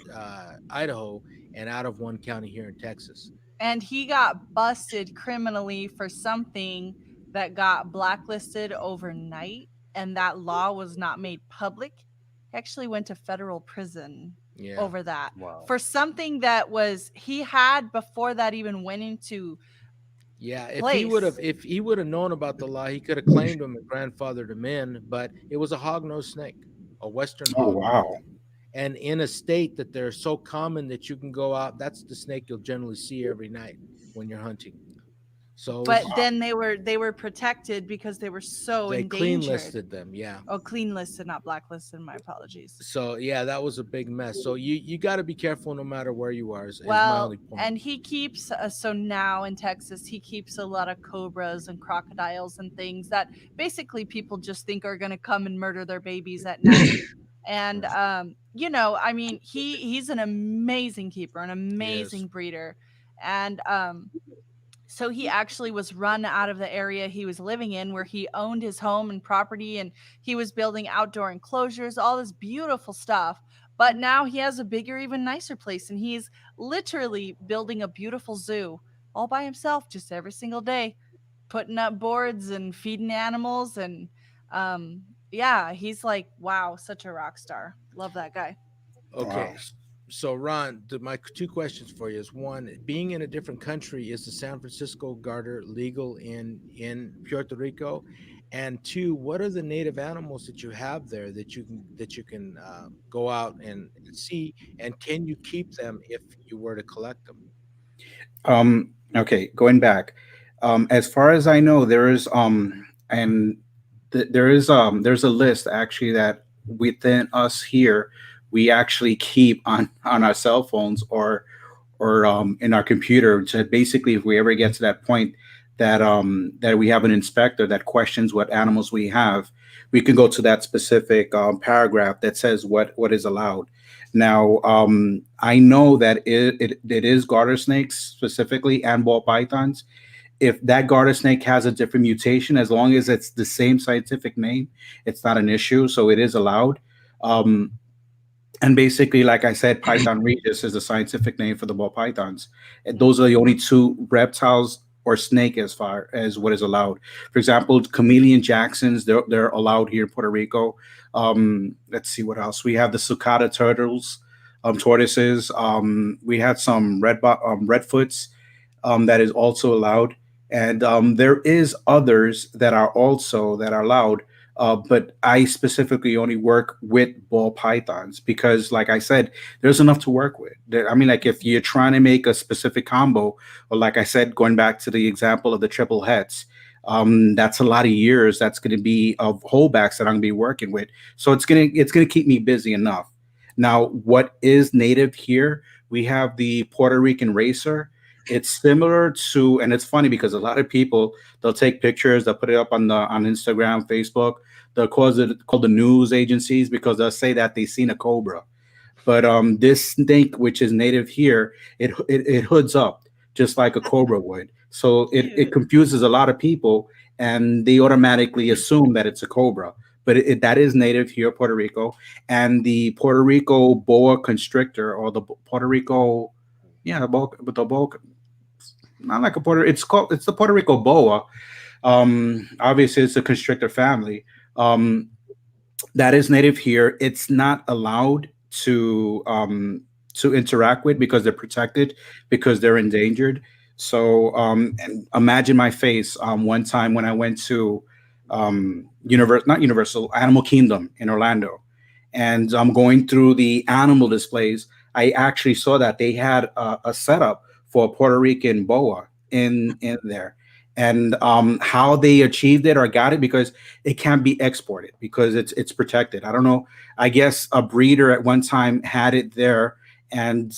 Idaho and out of one county here in Texas. And he got busted criminally for something that got blacklisted overnight, and that law was not made public. He actually went to federal prison Yeah. over that Wow. for something that was he had before that even went into Yeah, place. if he would have known about the law, he could have claimed him and grandfathered him in, but it was a hognose snake, a western Oh hognose. wow. And in a state that they're so common that you can go out, that's the snake you'll generally see every night when you're hunting. So But it's, Wow. then they were protected because they were so they clean endangered. listed them, yeah. Oh, clean listed, not blacklisted. My apologies. So yeah, that was a big mess. So you got to be careful no matter where you are. Is my Well, only point. and he keeps so now in Texas, he keeps a lot of cobras and crocodiles and things that basically people just think are going to come and murder their babies at night. And I mean, he's an amazing keeper, an Yes. amazing breeder. And so he actually was run out of the area he was living in where he owned his home and property, and he was building outdoor enclosures, all this beautiful stuff. But now he has a bigger, even nicer place, and he's literally building a beautiful zoo all by himself, just every single day, putting up boards and feeding animals. And yeah, he's like, wow, such a rock star. Love that guy. Okay. Wow. So Ron, my two questions for you is one, being in a different country, is the San Francisco garter legal in Puerto Rico? And two, what are the native animals that you have there that you can go out and see, and can you keep them if you were to collect them? Okay, going back. As far as I know, there is and there's a list actually that within us here we actually keep on our cell phones or in our computer. So basically, if we ever get to that point that we have an inspector that questions what animals we have, we can go to that specific paragraph that says what is allowed. Now, I know that it is garter snakes specifically and ball pythons. If that garter snake has a different mutation, as long as it's the same scientific name, it's not an issue. So it is allowed. Um, and basically, like I said, Python regis is the scientific name for the ball pythons. And those are the only two reptiles or snake as far as what is allowed. For example, chameleon jacksons, they're allowed here in Puerto Rico. Let's see what else. We have the sucata turtles, tortoises. We had some redfoots that is also allowed, and there is others that are allowed. But I specifically only work with ball pythons because, like I said, there's enough to work with. I mean, like if you're trying to make a specific combo, or like I said, going back to the example of the triple heads, that's a lot of years. That's going to be of holdbacks that I'm going to be working with. So it's gonna keep me busy enough. Now, what is native here? We have the Puerto Rican racer. It's similar to, and it's funny because a lot of people, they'll take pictures, they'll put it up on Instagram, Facebook. They'll call the news agencies because they'll say that they've seen a cobra. But this snake, which is native here, it hoods up just like a cobra would. So it confuses a lot of people, and they automatically assume that it's a cobra. But that is native here, Puerto Rico, and the Puerto Rico boa constrictor, or the Puerto Rico, yeah, the boa, not like a it's the Puerto Rico boa. Obviously, it's a constrictor family. Um, that is native here. It's not allowed to interact with because they're protected, because they're endangered. So and imagine my face one time when I went to not Universal, Animal Kingdom in Orlando, and I'm going through the animal displays. I actually saw that they had a setup for a Puerto Rican boa in there, and how they achieved it or got it, because it can't be exported because it's protected. I don't know. I guess a breeder at one time had it there, and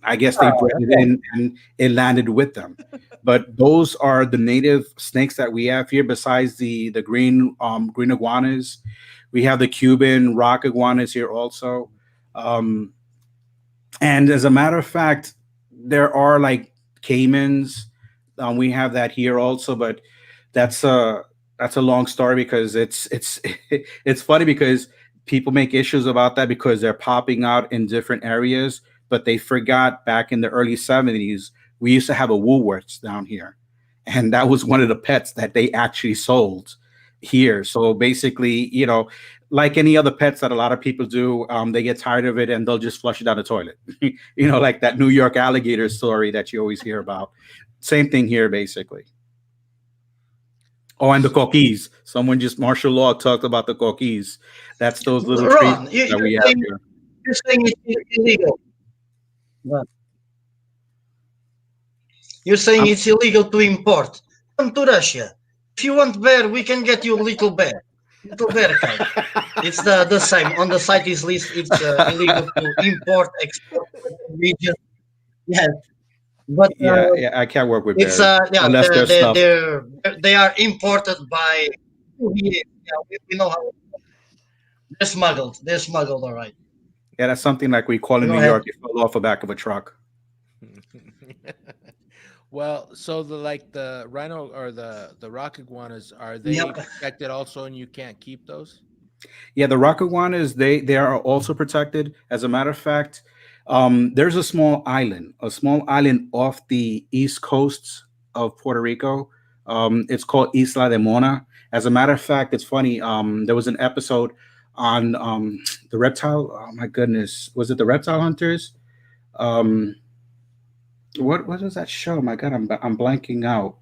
I guess they bred it in and it landed with them. But those are the native snakes that we have here. Besides the green iguanas, we have the Cuban rock iguanas here also. Um, and as a matter of fact, there are like caimans. We have that here also, but that's a that's a long story because it's it's funny because people make issues about that because they're popping out in different areas, but they forgot back in the early 70s we used to have a Woolworths down here, and that was one of the pets that they actually sold here. So basically, like any other pets that a lot of people do, they get tired of it and they'll just flush it down the toilet. Like that New York alligator story that you always hear about. Same thing here, basically. Oh, and the coquis. Someone just martial law talked about the coquis. That's those little trees Ron, that we have here. you're saying it's illegal. Ron, you're saying Um, it's illegal to import. Come to Russia. If you want bear, we can get you a little bear. Little bear card. It's the same. On the site is list. It's illegal to import, export region. Yes, but yeah, I can't work with it's bears yeah, unless they're stuffed. they are imported by. Yeah, we know how they're smuggled. They're smuggled, all right. Yeah, that's something like we call in Go New ahead. York. It fell off the back of a truck. Well, so the rhino or the rock iguanas, are they Yep. protected also, and you can't keep those? Yeah, the rock iguanas, they are also protected. As a matter of fact, there's a small island off the east coast of Puerto Rico. It's called Isla de Mona. As a matter of fact, it's funny. There was an episode on the reptile. Oh my goodness, was it the Reptile Hunters? Um, what was that show? My God, I'm blanking out.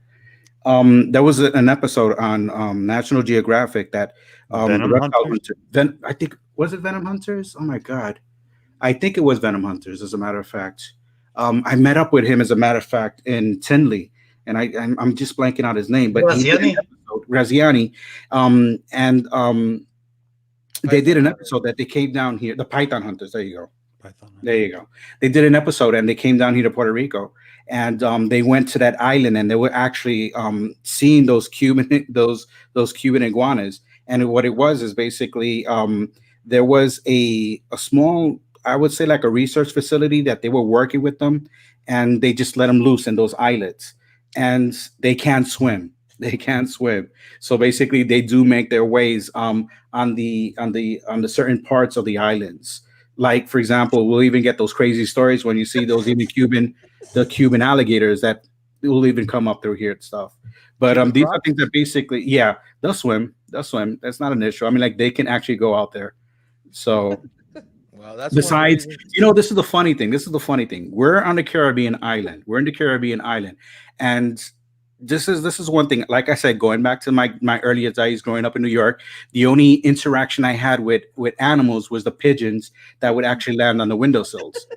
There was an episode on National Geographic that the Venom reptile Hunters. hunter. I think was it Venom Hunters? Oh my God, I think it was Venom Hunters. As a matter of fact, I met up with him. As a matter of fact, in Tinley, and I'm just blanking out his name, but he did an Graziani? episode, Graziani, and they did an episode that they came down here, the Python Hunters. There you go. Python. There you go. They did an episode and they came down here to Puerto Rico, and they went to that island and they were actually seeing those Cuban Cuban iguanas. And what it was is basically there was a small, I would say like a research facility that they were working with them, and they just let them loose in those islets, and they can't swim. They can't swim. So basically, they do make their ways on the certain parts of the islands. Like, for example, we'll even get those crazy stories when you see those even the Cuban alligators that will even come up through here and stuff. But these are things that basically, yeah, they'll swim. They'll swim. That's not an issue. I mean, like, they can actually go out there. So Well, that's besides, this is the funny thing. This is the funny thing. We're on the Caribbean island. We're in the Caribbean island, and this is one thing. Like I said, going back to my earlier days growing up in New York, the only interaction I had with animals was the pigeons that would actually land on the windowsills.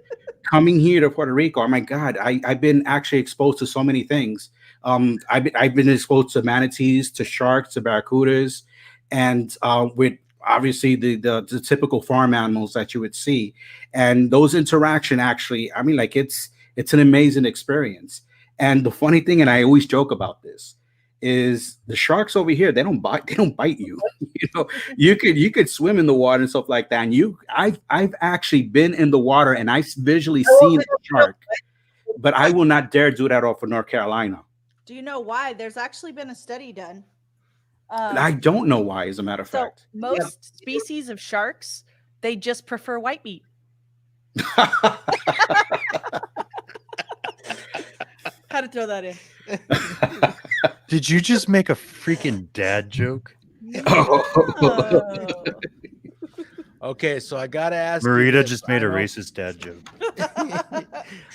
Coming here to Puerto Rico, oh my God, I've been actually exposed to so many things. I've been exposed to manatees, to sharks, to barracudas, and with obviously the typical farm animals that you would see. And those interaction actually, I mean, like it's an amazing experience. And the funny thing, and I always joke about this, is the sharks over here, they don't bite you. You could swim in the water and stuff like that. And I've actually been in the water and I've visually seen a shark, but I will not dare do that off of North Carolina. Do you know why? There's actually been a study done. I don't know why, as a matter of fact. Most species of sharks, they just prefer white meat. Had to throw that in. Did you just make a freaking dad joke? Oh. Okay, so I gotta ask. Marita just made a racist dad joke.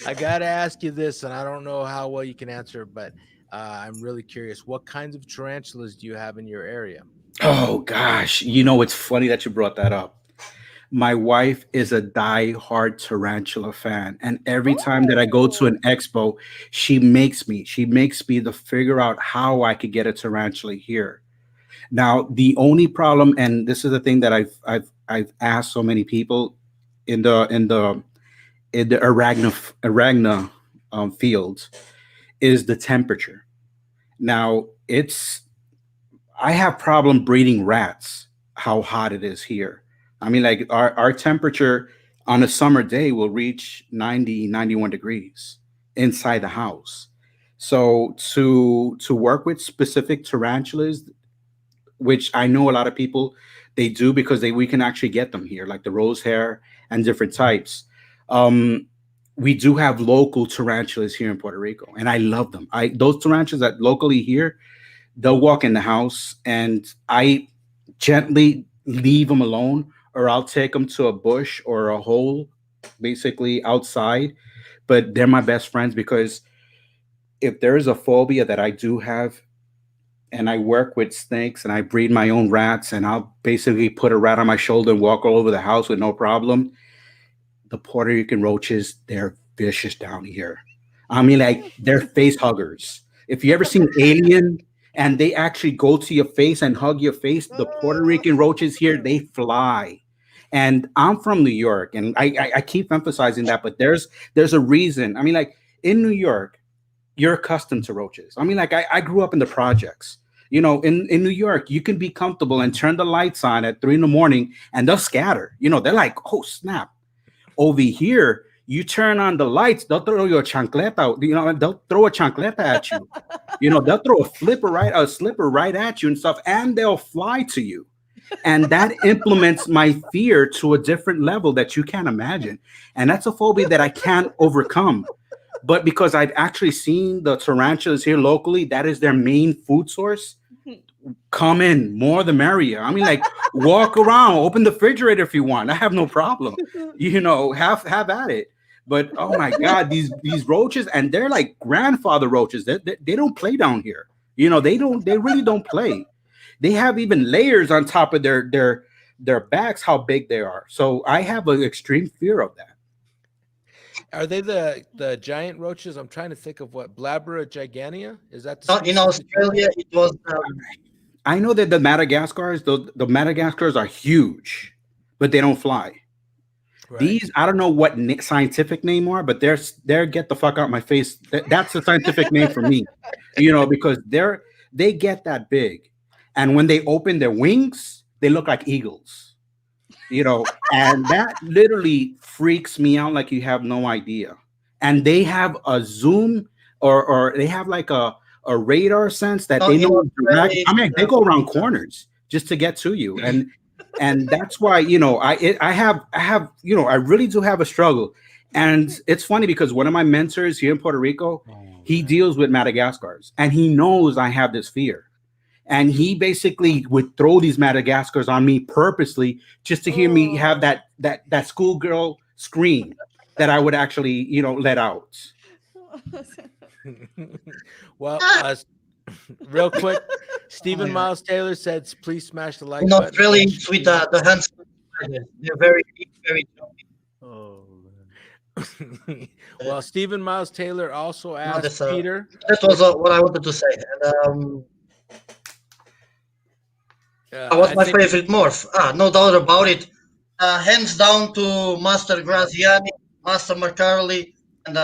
I gotta ask you this, and I don't know how well you can answer, but I'm really curious. What kinds of tarantulas do you have in your area? Oh gosh, it's funny that you brought that up. My wife is a die-hard tarantula fan, and every time that I go to an expo, she makes me to figure out how I could get a tarantula here. Now, the only problem, and this is the thing that I've asked so many people in the arachna fields, is the temperature. Now, I have problem breeding rats, how hot it is here. I mean, like our temperature on a summer day will reach 90, 91 degrees inside the house. So to work with specific tarantulas, which I know a lot of people, they do because we can actually get them here, like the rose hair and different types. We do have local tarantulas here in Puerto Rico, and I love them. Those tarantulas that locally here, they'll walk in the house and I gently leave them alone, or I'll take them to a bush or a hole, basically outside. But they're my best friends, because if there is a phobia that I do have, and I work with snakes and I breed my own rats, and I'll basically put a rat on my shoulder and walk all over the house with no problem. The Puerto Rican roaches, they're vicious down here. I mean, like, they're face huggers. If you ever seen Alien and they actually go to your face and hug your face, the Puerto Rican roaches here, they fly. And I'm from New York, and I keep emphasizing that, but there's a reason. I mean, like, in New York, you're accustomed to roaches. I mean, like, I grew up in the projects. In New York, you can be comfortable and turn the lights on at 3 a.m. and they'll scatter. They're like, oh, snap. Over here, you turn on the lights, they'll throw you a chancleta. They'll throw a chancleta at you. They'll throw a slipper right at you and stuff, and they'll fly to you. And that implements my fear to a different level that you can't imagine. And that's a phobia that I can't overcome. But because I've actually seen the tarantulas here locally, that is their main food source. Come in, more the merrier. I mean, like, walk around, open the refrigerator if you want. I have no problem. Have at it. But oh my God, these roaches, and they're like grandfather roaches. They don't play down here. They really don't play. They have even layers on top of their backs, how big they are. So I have an extreme fear of that. Are they the giant roaches? I'm trying to think of what Blabra gigania. Is that the In species? Australia, it was I know that the Madagascars, the Madagascars are huge, but they don't fly. Right. These, I don't know what scientific name are, but they're get the fuck out my face. That's the scientific name for me, because they get that big, and when they open their wings, they look like eagles, and that literally freaks me out like you have no idea. And they have a zoom, or they have like a radar sense that they in know direct. Australia, I mean, they go around corners just to get to you, and that's why I really do have a struggle. And it's funny because one of my mentors here in Puerto Rico, he deals with Madagascars, and he knows I have this fear, and he basically would throw these Madagascars on me purposely just to hear me have that schoolgirl scream that I would actually let out. Well, real quick, Stephen Miles Taylor said, "Please smash the like in button." Australia, it's with the handsome spiders. They're very big, very jumpy. Oh, Well, Stephen Miles Taylor also asked Peter. That was what I wanted to say. And what's my favorite morph? No doubt about it. Hands down to Master Graziani, Master Marcarli, and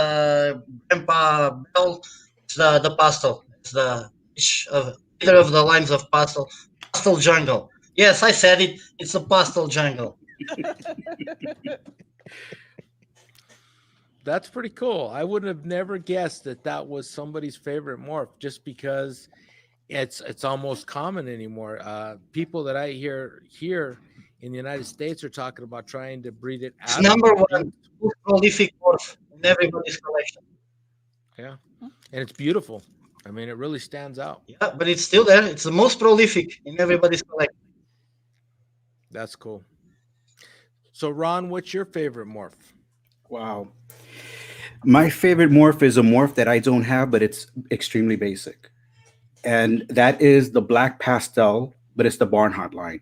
Grandpa Bell. It's the pastel. It's either of the lines of pastel. Pastel jungle. Yes, I said it. It's a pastel jungle. That's pretty cool. I wouldn't have never guessed that was somebody's favorite morph, just because it's almost common anymore. People that I hear here in the United States are talking about trying to breed it out. It's number one most prolific morph in everybody's collection. Yeah, and it's beautiful. I mean, it really stands out. Yeah, but it's still there. It's the most prolific in everybody's collection. That's cool. So, Ron, what's your favorite morph? Wow. My favorite morph is a morph that I don't have, but it's extremely basic. And that is the black pastel, but it's the Barnhart line.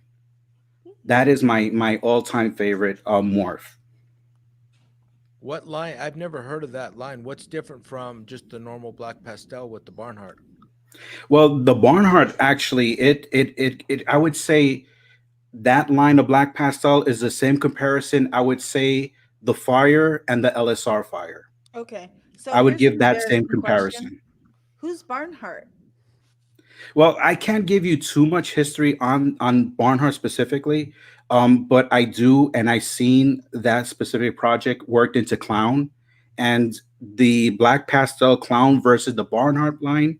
That is my all-time favorite morph. What line? I've never heard of that line. What's different from just the normal black pastel with the Barnhart? Well, the Barnhart actually, it I would say that line of black pastel is the same comparison. I would say the Fire and the LSR Fire. Okay. So I would here's give an that embarrassing same comparison. question. Who's Barnhart? Well, I can't give you too much history on Barnhart specifically, but I do, and I've seen that specific project worked into Clown, and the black pastel Clown versus the Barnhart line.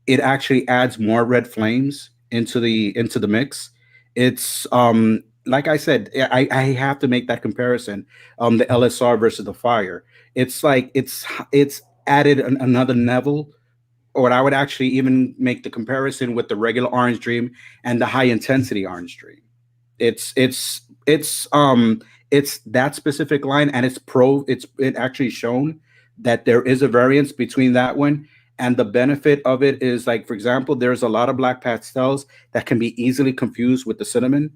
It actually adds more red flames into the mix. It's like I said, I have to make that comparison. The LSR versus the Fire. It's like it's added another level. Or I would actually even make the comparison with the regular Orange Dream and the high intensity Orange Dream. It's that specific line, and it actually shown that there is a variance between that one. And the benefit of it is, like, for example, there's a lot of black pastels that can be easily confused with the cinnamon.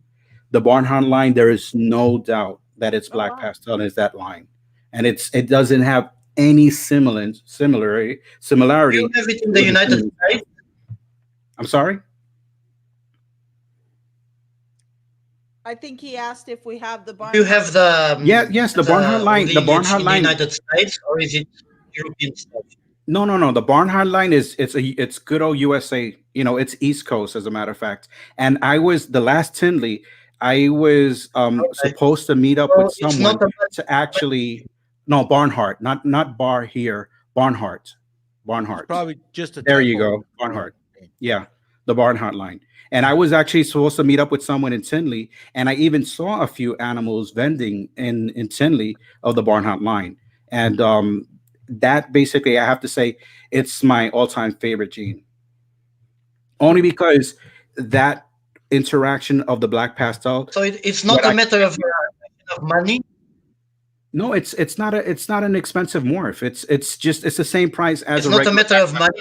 The Barnhart line, there is no doubt that it's black pastel and it's that line. And it doesn't have any similarity. Do you have it in the United States? I'm sorry? I think he asked if we have the Barnhart. Do you have the yes, the Barnhart line. The Barnhart in line. the United States, or is it European stuff? No. The Barnhart line it's good old USA. It's East Coast, as a matter of fact. And I was the last Tinley. I was supposed to meet up with someone to actually. No, Barnhart, not bar here. Barnhart. Probably just a. There you go, Barnhart. Yeah, the Barnhart line. And I was actually supposed to meet up with someone in Tinley, and I even saw a few animals vending in Tinley of the Barnhart line. And that basically, I have to say, it's my all-time favorite gene. Only because that interaction of the black pastel. So it's not a matter of money. No, it's not an expensive morph. It's the same price as. It's not a matter of money.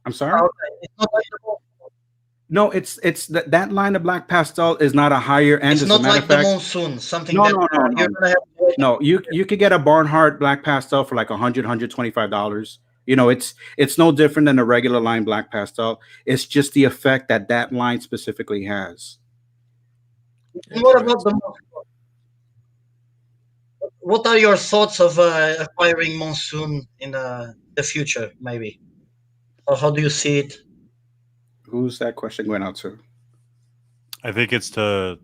I'm sorry. It's not like no, it's that line of black pastel is not a higher end. It's not like the Monsoon. Something. No. You're gonna have to No, you could get a Barnhart black pastel for like 125 dollars. You know, it's no different than a regular line black pastel. It's just the effect that that line specifically has. And what about what are your thoughts of acquiring Monsoon in the future, maybe? Or how do you see it? Who's that question going out to? I think it's to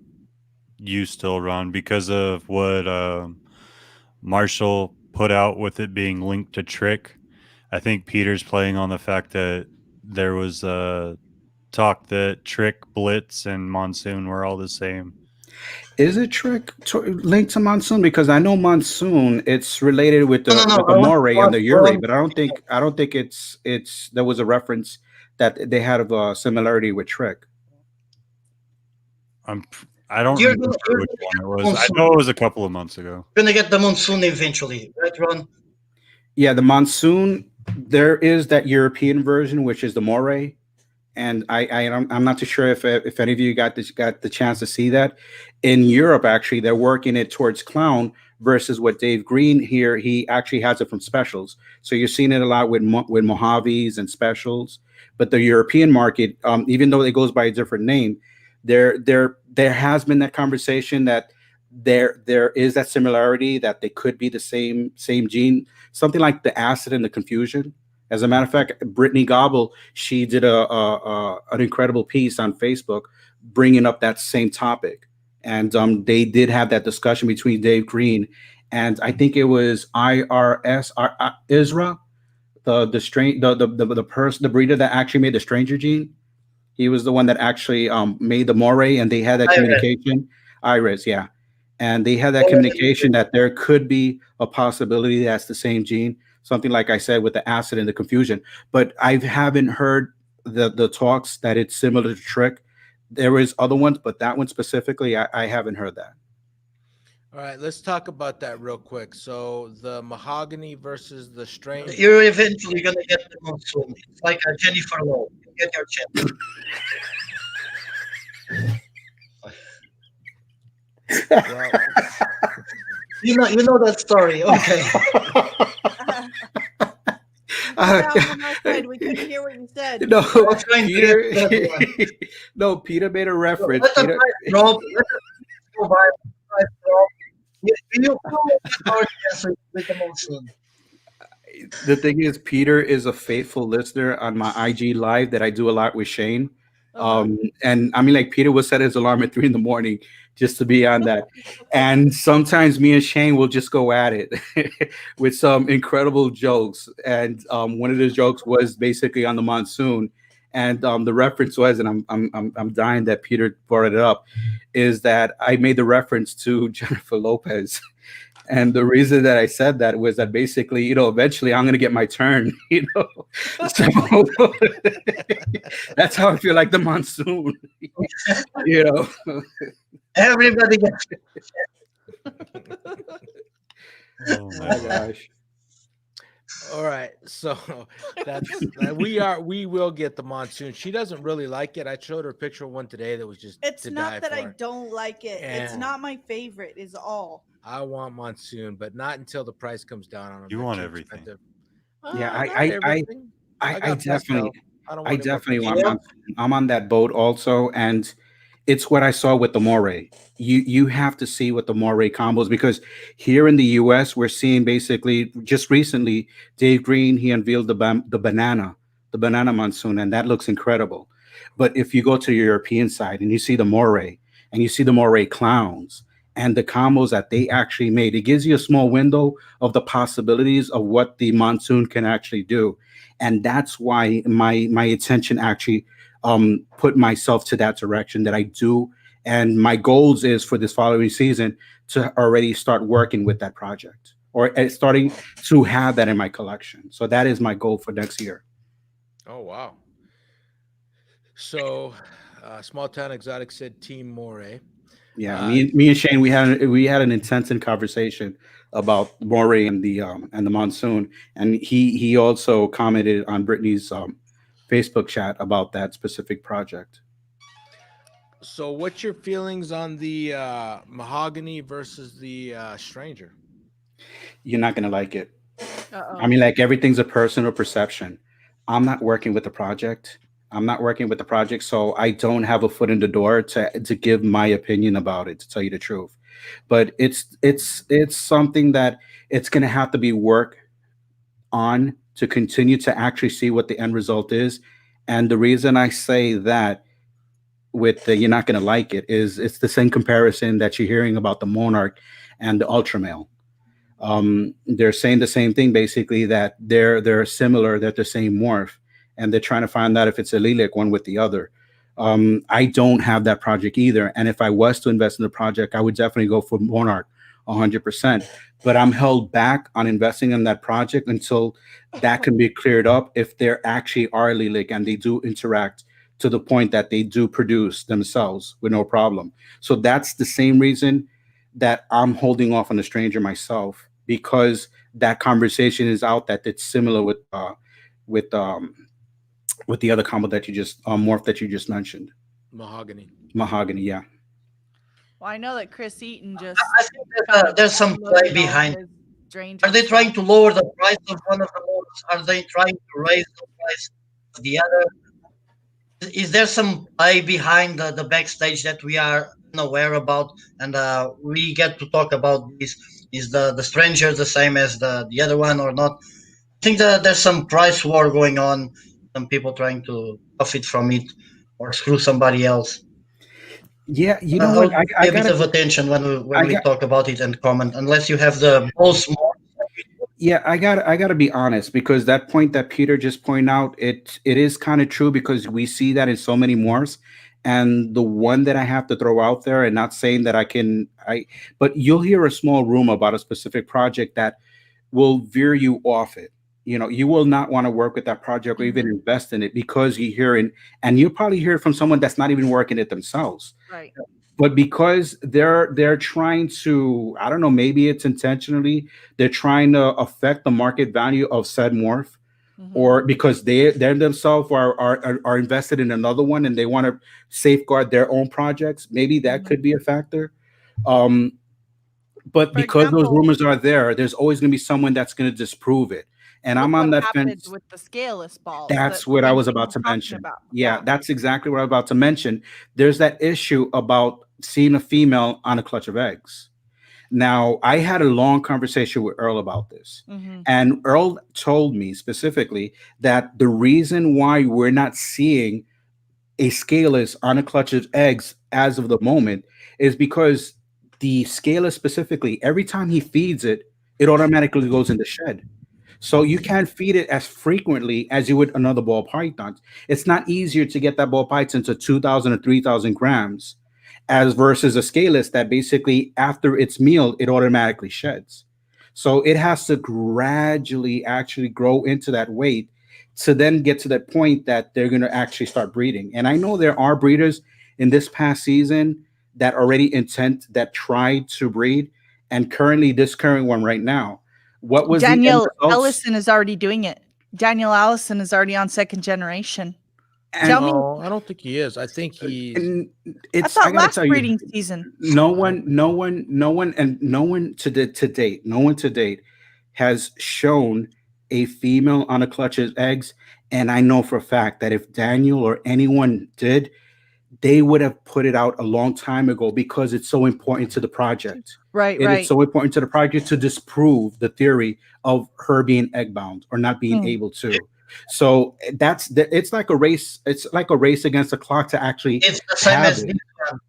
you still, Ron, because of what Marshall put out with it being linked to Trick. I think Peter's playing on the fact that there was talk that Trick, Blitz, and Monsoon were all the same. Is it linked to Monsoon? Because I know Monsoon, it's related with the No. with the I want moray to and the ask Uri, Ron. but I don't think it's there was a reference that they had of a similarity with Trick. I don't You're remember gonna, you're which gonna one get it the was. I Monsoon. know it was a couple of months ago. You're gonna get the Monsoon eventually, right, Ron? Yeah, the Monsoon. There is that European version, which is the moray, and I'm not too sure if any of you got the chance to see that. In Europe, actually, they're working it towards clown versus what Dave Green here. He actually has it from specials, so you're seeing it a lot with with Mojaves and specials. But the European market, even though it goes by a different name, there has been that conversation that there is that similarity that they could be the same gene, something like the acid and the confusion. As a matter of fact, Brittany Gobble, she did an incredible piece on Facebook bringing up that same topic, and they did have that discussion between Dave Green and I think it was Isra, the person, the breeder that actually made the stranger gene. He was the one that actually made the moray, and they had that Iris. communication. Iris, yeah, and they had that communication that there could be a possibility that's the same gene. Something like I said with the acid and the confusion, but I haven't heard the talks that it's similar to Trick. There is other ones, but that one specifically, I haven't heard that. All right, let's talk about that real quick. So the mahogany versus the strain. You're eventually gonna get the Monsoon. It's like a Jennifer Lowe. You get your chance. Well, You know that story, okay? On our side, we couldn't hear what you said. No, I'm trying to Peter. get that one. No, Peter made a reference. Let us Peter, try, Rob. Let us go by. Right, Rob. You get our chance with the Monsoon. the thing is, Peter is a faithful listener on my IG live that I do a lot with Shane. And I mean, like Peter will set his alarm at 3 in the morning just to be on that. And sometimes me and Shane will just go at it with some incredible jokes. And one of those jokes was basically on the Monsoon. And the reference was, and I'm dying that Peter brought it up, is that I made the reference to Jennifer Lopez. And the reason that I said that was that basically, eventually I'm going to get my turn, So that's how I feel like the Monsoon, Everybody gets Oh my gosh. all right, so we will get the Monsoon. She doesn't really like it. I showed her a picture of one today that was just. It's to not die that I for. don't like it. It's And- not my favorite, is all. I want Monsoon, but not until the price comes down on them. You They're want too everything. expensive. Yeah, Not I everything. I got definitely, pastel. I don't I want any more definitely pastel. want Monsoon. I'm on that boat also, and it's what I saw with the moray. You have to see what the moray combos, because here in the U.S. we're seeing basically just recently Dave Green, he unveiled the banana Monsoon, and that looks incredible. But if you go to the European side and you see the moray and you see the moray clowns and the combos that they actually made, it gives you a small window of the possibilities of what the Monsoon can actually do. And that's why my attention actually put myself to that direction that I do. And my goals is for this following season to already start working with that project, or starting to have that in my collection. So that is my goal for next year. Oh wow. So, Small Town Exotic said Team Moray. Yeah, me and Shane, we had an intense conversation about Moray and the Monsoon, and he also commented on Brittany's Facebook chat about that specific project. So, what's your feelings on the mahogany versus the stranger? You're not gonna like it. I Uh-oh. mean, like everything's a personal perception. I'm not working with the project. I'm not working with the project, so I don't have a foot in the door to give my opinion about it. To tell you the truth, but it's something that it's gonna have to be work on to continue to actually see what the end result is. And the reason I say that with the you're not gonna like it is it's the same comparison that you're hearing about the Monarch and the Ultra Male. They're saying the same thing basically, that they're similar, that the same morph, and they're trying to find out if it's a lilac one with the other. I don't have that project either, and if I was to invest in the project, I would definitely go for Monarch 100%. But I'm held back on investing in that project until that can be cleared up, if there actually are lilac and they do interact to the point that they do produce themselves with no problem. So that's the same reason that I'm holding off on the stranger myself, because that conversation is out that it's similar with um with the other combo that you just morph that you just mentioned, Mahogany. mahogany. Yeah, Well, I know that Chris Eaton just I think kind of there's some play uploaded all behind. his Are stranger they trying stuff. to lower the price of one of the modes? Are they trying to raise the price of the other? Is there some play behind the backstage that we are unaware about, and we get to talk about this? Is the stranger the same as the other one or not? I think that there's some price war going on. Some people trying to profit from it or screw somebody else. yeah. You know what? Mm-hmm. I'll I pay a bit gotta. of attention when I we got. talk about it and comment, unless you have the balls more. Yeah, I gotta be honest, because that point that Peter just pointed out, it is kind of true, because we see that in so many morphs. And the one that I have to throw out there, and not saying that but you'll hear a small rumor about a specific project that will veer you off it. You will not want to work with that project or even Mm-hmm. invest in it, because you hear it, and you'll probably hear it from someone that's not even working it themselves. Right. But because they're trying to, I don't know, maybe it's intentionally, they're trying to affect the market value of said morph, Mm-hmm. or because they themselves are invested in another one and they want to safeguard their own projects. Maybe that Mm-hmm. could be a factor. Um, but For because those example, rumors are there, there's always going to be someone that's going to disprove it. And I'm look on what that happened fence. with the scaleless balls, the That's what I same was thing about he's to talking mention. about. Yeah, Yeah. that's exactly what I'm about to mention. There's that issue about seeing a female on a clutch of eggs. Now, I had a long conversation with Earl about this. Mm-hmm. And Earl told me specifically that the reason why we're not seeing a scaleless on a clutch of eggs as of the moment is because the scaleless specifically, every time he feeds it, it automatically goes in the shed. So you can't feed it as frequently as you would another ball python. It's not easier to get that ball python to 2,000 or 3,000 grams as versus a scaleless that basically after its meal, it automatically sheds. So it has to gradually actually grow into that weight to then get to that point that they're going to actually start breeding. And I know there are breeders in this past season that already intent that tried to breed, and currently this current one right now, what was the end Daniel results? Ellison is already doing it. Daniel Allison is already on second generation. Tell And me, No, I don't think he is. I think he's. and I it's I thought gotta last tell you, breeding season. no one to date, no one to date has shown a female on a clutch of eggs. And I know for a fact that if Daniel or anyone did, they would have put it out a long time ago, because it's so important to the project. Right, It is right. so important to the project to disprove the theory of her being egg bound or not being Mm. able to. So it's like a race. It's like a race against the clock to actually It's the same have as it. this one.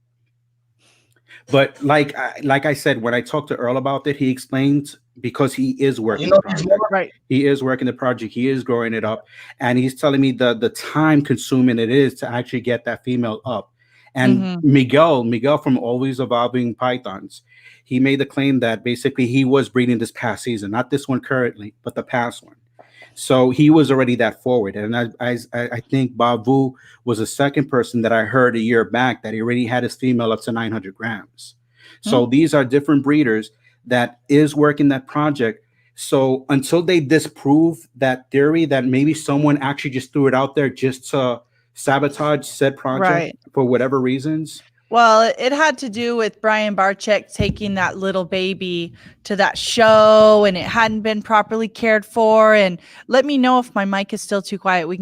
But like I said, when I talked to Earl about it, he explained, because he is You working the know, it's more. project. Right. He is working the project. He is growing it up, and he's telling me the time consuming it is to actually get that female up. And Mm-hmm. Miguel from Always Evolving Pythons, he made the claim that basically he was breeding this past season, not this one currently, but the past one. So he was already that forward. And I think Bavu was the second person that I heard a year back that he already had his female up to 900 grams. So these are different breeders that is working that project. So until they disprove that theory that maybe someone actually just threw it out there just to sabotage said project Right. for whatever reasons? Well, it had to do with Brian Barczyk taking that little baby to that show, and it hadn't been properly cared for. And let me know if my mic is still too quiet. We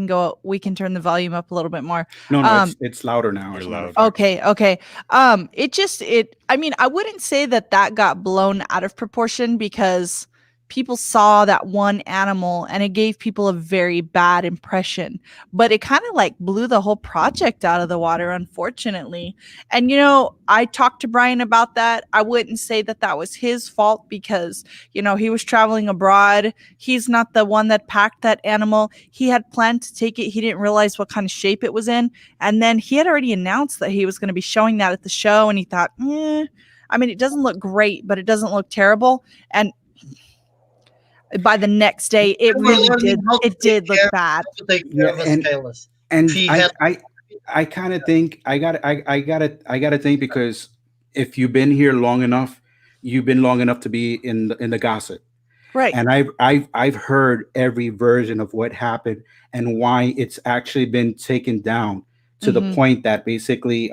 can turn the volume up a little bit more. No, it's louder now. You're As a matter of loud. fact. Okay. I mean, I wouldn't say that got blown out of proportion because people saw that one animal and it gave people a very bad impression, but it kind of like blew the whole project out of the water, unfortunately. And, I talked to Brian about that. I wouldn't say that was his fault because, he was traveling abroad. He's not the one that packed that animal. He had planned to take it. He didn't realize what kind of shape it was in. And then he had already announced that he was going to be showing that at the show. And he thought, I mean, it doesn't look great, but it doesn't look terrible. And by the next day, it really did. It did look bad. To take care of a scaleless. And He I kind of think I gotta think, because if you've been here long enough, you've been long enough to be in the gossip. Right. And I've heard every version of what happened and why it's actually been taken down to the point that basically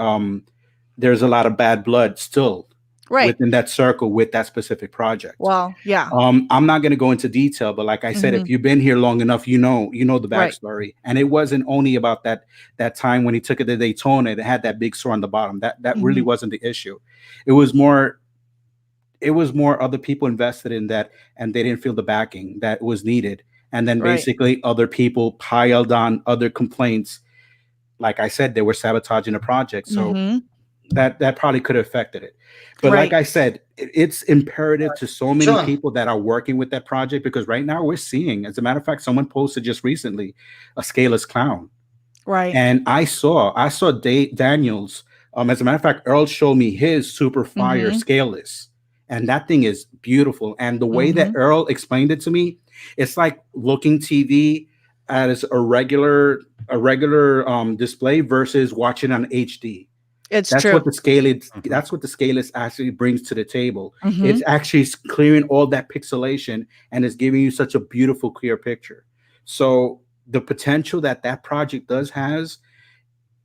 there's a lot of bad blood still within that circle with that specific project. Well, yeah. I'm not going to go into detail, but like I said, if you've been here long enough, you know the backstory. And it wasn't only about that time when he took it to Daytona, it had that big sore on the bottom. That really wasn't the issue. It was more other people invested in that, and they didn't feel the backing that was needed. And then basically other people piled on other complaints. Like I said, they were sabotaging the project. So that probably could have affected it. But like I said, it's imperative to so many people that are working with that project, because right now we're seeing, as a matter of fact, someone posted just recently a scaleless clown. Right. And I saw Daniels. As a matter of fact, Earl showed me his super fire scaleless. And that thing is beautiful. And the way that Earl explained it to me, it's like looking TV as a regular display versus watching on HD. That's true. what the scaleless actually brings to the table. It's actually clearing all that pixelation and it's giving you such a beautiful, clear picture. So the potential that project has,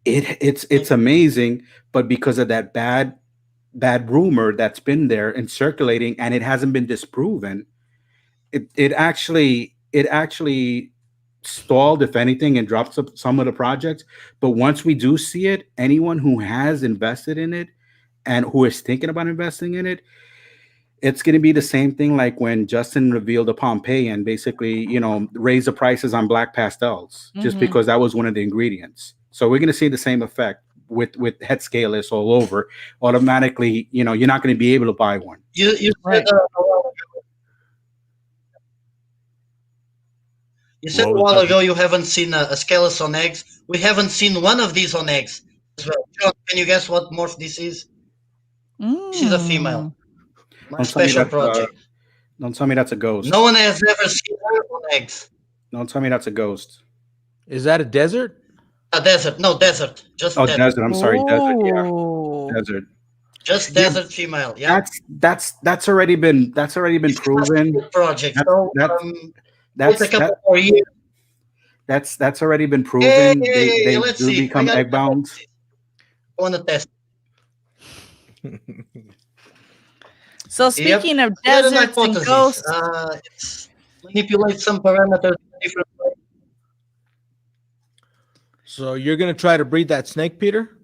it's amazing. But because of that bad rumor that's been there and circulating, and it hasn't been disproven, it actually stalled, if anything, and dropped some of the projects. But once we do see it, anyone who has invested in it and who is thinking about investing in it, it's going to be the same thing like when Justin revealed the Pompeii and basically, raised the prices on black pastels just because that was one of the ingredients. So we're going to see the same effect with head scaleless all over. Automatically, you're not going to be able to buy one. You said a while ago you haven't seen a scaleless on eggs. We haven't seen one of these on eggs as well. John, can you guess what morph this is? This is a female. My special project. Don't tell me that's a ghost. No one has ever seen her on eggs. Don't tell me that's a ghost. Is that a desert? A desert. No, desert. Just desert. Desert. I'm sorry, desert. Yeah, desert. Just desert female. Yeah. That's already been proven. Project. That's a couple more years. That's already been proven. They do see. become egg bound. I want to test. So speaking of deserts and ghosts, it's manipulate some parameters different way. So you're going to try to breed that snake, Peter?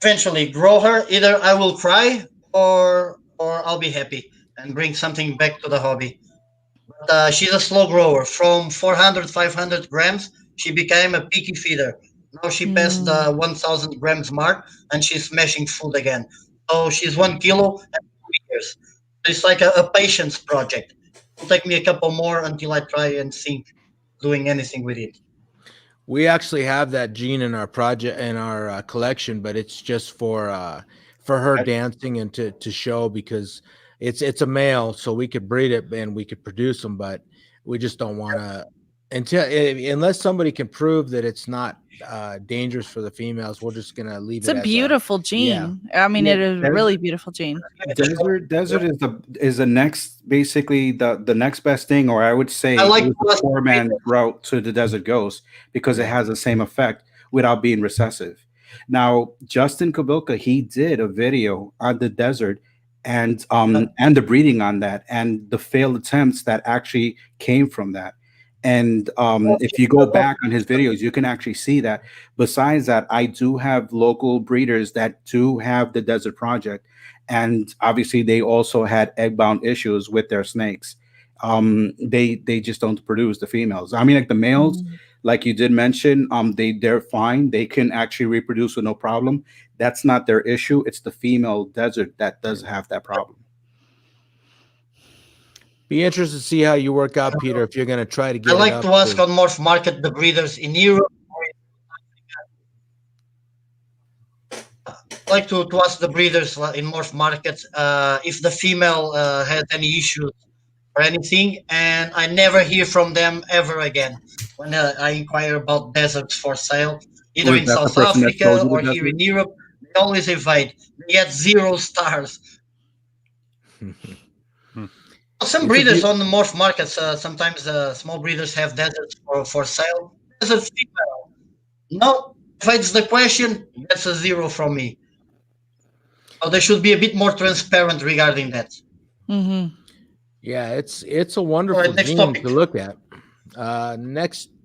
Eventually grow her. Either I will cry or I'll be happy and bring something back to the hobby. But she's a slow grower. From 400, 500 grams, she became a picky feeder. Now she passed the 1,000 grams mark and she's smashing food again. So she's 1 kilo and 2 years. It's like a patience project. It'll take me a couple more until I try and think doing anything with it. We actually have that gene in our project, in our collection, but it's just for her dancing and to show, because it's a male, so we could breed it and we could produce them, but we just don't want to unless somebody can prove that it's not dangerous for the females, we're just gonna leave It's it a as beautiful gene. I mean, Yeah, it is a really beautiful gene. desert is the next, basically the next best thing, or I would say I like it was to the ask poor man route to the desert ghost, because it has the same effect without being recessive. Now, Justin Kabilka, he did a video on the desert and the breeding on that and the failed attempts that actually came from that. And if you go back on his videos, you can actually see that. Besides that, I do have local breeders that do have the Desert Project, and obviously they also had egg-bound issues with their snakes. They just don't produce the females. I mean, like the males, like you did mention, they're fine. They can actually reproduce with no problem. That's not their issue. It's the female desert that does have that problem. Be interested to see how you work out, Peter, if you're gonna try to I get it like up to ask to. on Morph Market the breeders in Europe. I like to ask the breeders in Morph Markets if the female has any issues or anything, and I never hear from them ever again when I inquire about deserts for sale, either Was in that the South person that Africa showed you the or here desert? in Europe. They always evade. They get 0 stars. Some It's a breeders beau- on the morph markets, sometimes small breeders have deserts for sale. Desert female. No, if it's the question, that's a 0 from me. So they should be a bit more transparent regarding that. Mm-hmm. Yeah, it's a wonderful All right, next gene topic. to look at.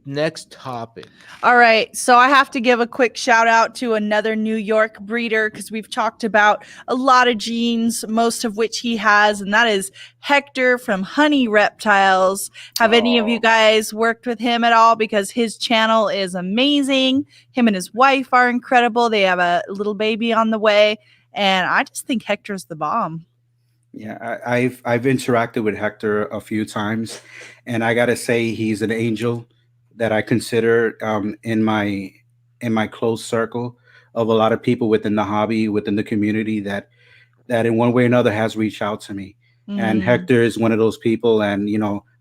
Next topic. All right. So I have to give a quick shout out to another New York breeder because we've talked about a lot of genes, most of which he has, and that is Hector from Honey Reptiles. Have any of you guys worked with him at all? Because his channel is amazing. Him and his wife are incredible. They have a little baby on the way. And I just think Hector's the bomb. Yeah, I've interacted with Hector a few times, and I gotta say he's an angel that I consider in my close circle of a lot of people within the hobby, within the community that in one way or another has reached out to me. And Mhm. Hector is one of those people, and